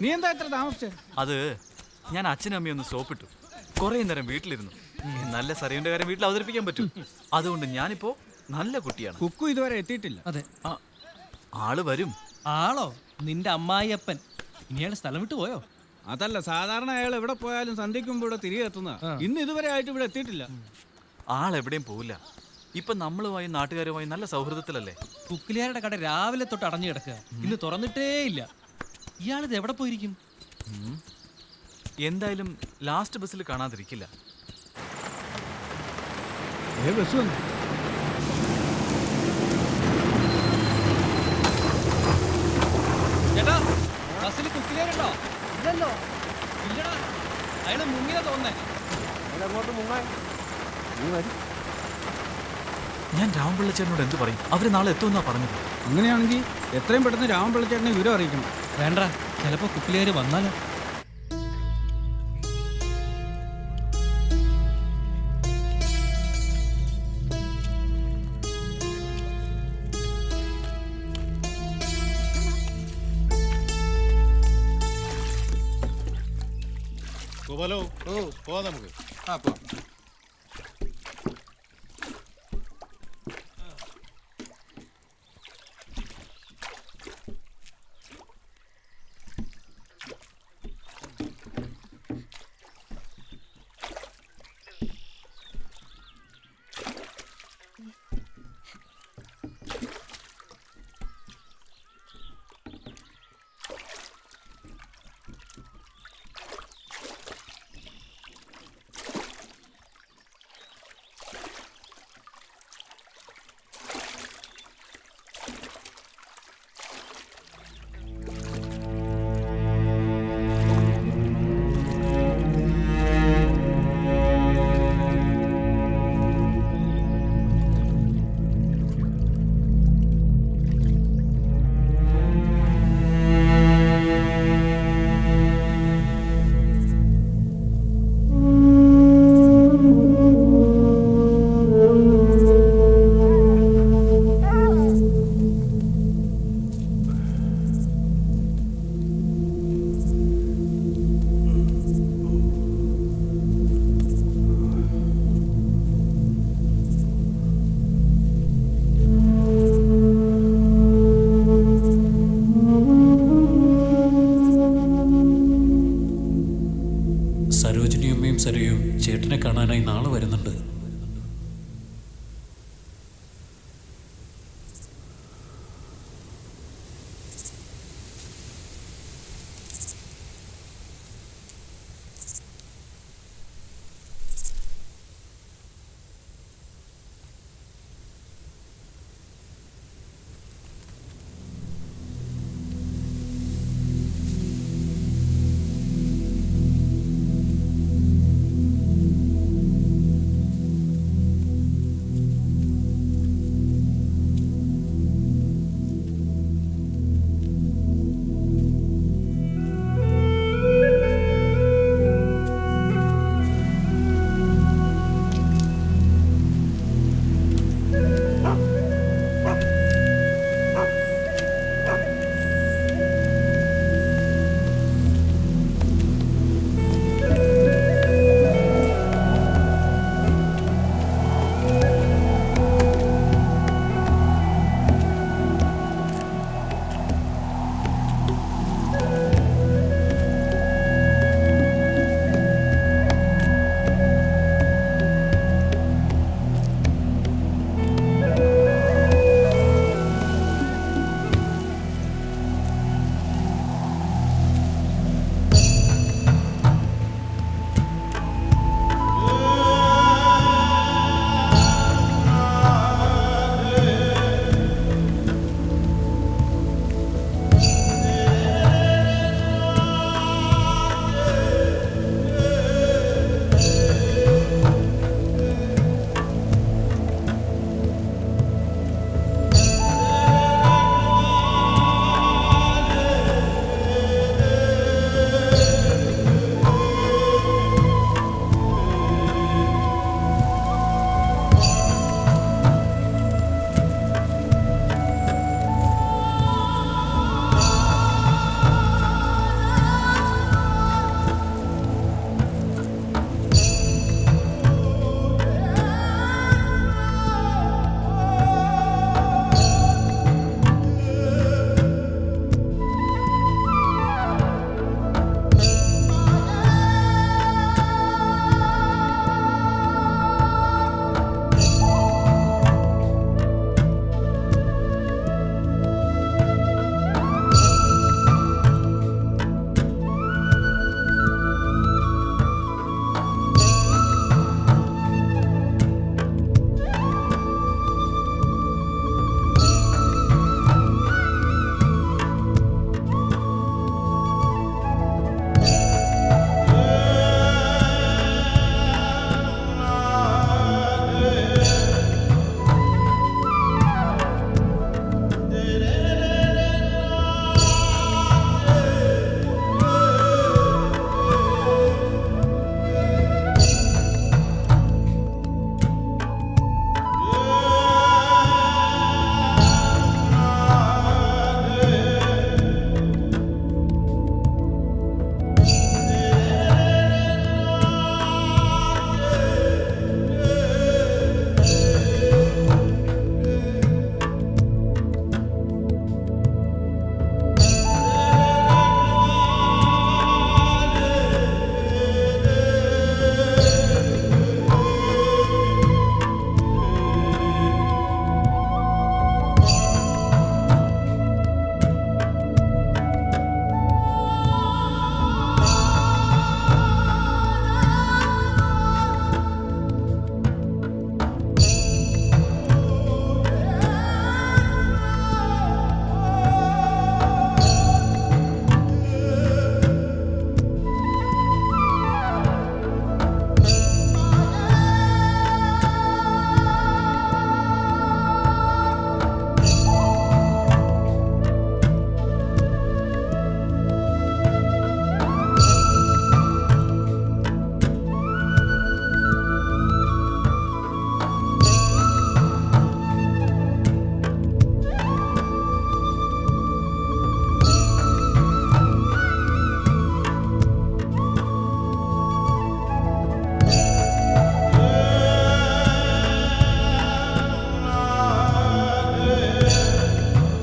നീ എന്താ ഇത്ര താമസിച്ചേ?
അത് ഞാൻ അച്ഛനും അമ്മയും ഒന്ന് സോപ്പിട്ടു. കുറേ നേരം വീട്ടിലിരുന്നു. നല്ല സറിയുടെ കാര്യം വീട്ടിൽ അവതരിപ്പിക്കാൻ പറ്റും. അതുകൊണ്ട് ഞാനിപ്പോ നല്ല കുട്ടിയാണ്.
കുക്കു ഇതുവരെ എത്തിയിട്ടില്ല.
അതെ,
ആള് വരും.
ആളോ? നിന്റെ അമ്മായിയപ്പൻ. ഇനി അയാൾ സ്ഥലം വിട്ടു പോയോ?
അതല്ല, സാധാരണ അയാൾ എവിടെ പോയാലും സന്ധ്യയ്ക്ക് മുമ്പ് ഇവിടെ തിരികെ എത്തുന്ന. ഇന്ന് ഇതുവരെ ആയിട്ട് ഇവിടെ എത്തിയിട്ടില്ല.
ആളെവിടെയും പോവില്ല. ഇപ്പൊ നമ്മളുമായി നാട്ടുകാരുമായി നല്ല സൗഹൃദത്തിലല്ലേ.
കുക്കിലിയാരുടെ കട രാവിലെ തൊട്ട് അടഞ്ഞു കിടക്കുക, ഇന്ന് തുറന്നിട്ടേ ഇല്ല. ഇയാളിത് എവിടെ പോയിരിക്കും?
എന്തായാലും ലാസ്റ്റ് ബസ്സിൽ കാണാതിരിക്കില്ല.
ചേട്ടാ, ബസ്സിൽ കുക്കിലിയാരുണ്ടോ?
ഇല്ലല്ലോ.
ഇല്ലടാ, അയാള് മുങ്ങിയാ തോന്നേ.
അങ്ങോട്ട് മുങ്ങാൻ നീ വരും.
ഞാൻ രാമപിള്ളച്ചേട്ടനോട് എന്ത് പറയും? അവര് നാളെ എത്തുമെന്നാ പറഞ്ഞത്.
അങ്ങനെയാണെങ്കിൽ എത്രയും പെട്ടെന്ന് രാമപിള്ളച്ചേട്ടനെ വിവരം അറിയിക്കണം.
വേണ്ട, ചിലപ്പോ കുക്കിലിയാര് വന്നാലോ.
ഗോപാലോ, പോവാ നമുക്ക്.
വരുന്നുണ്ട്.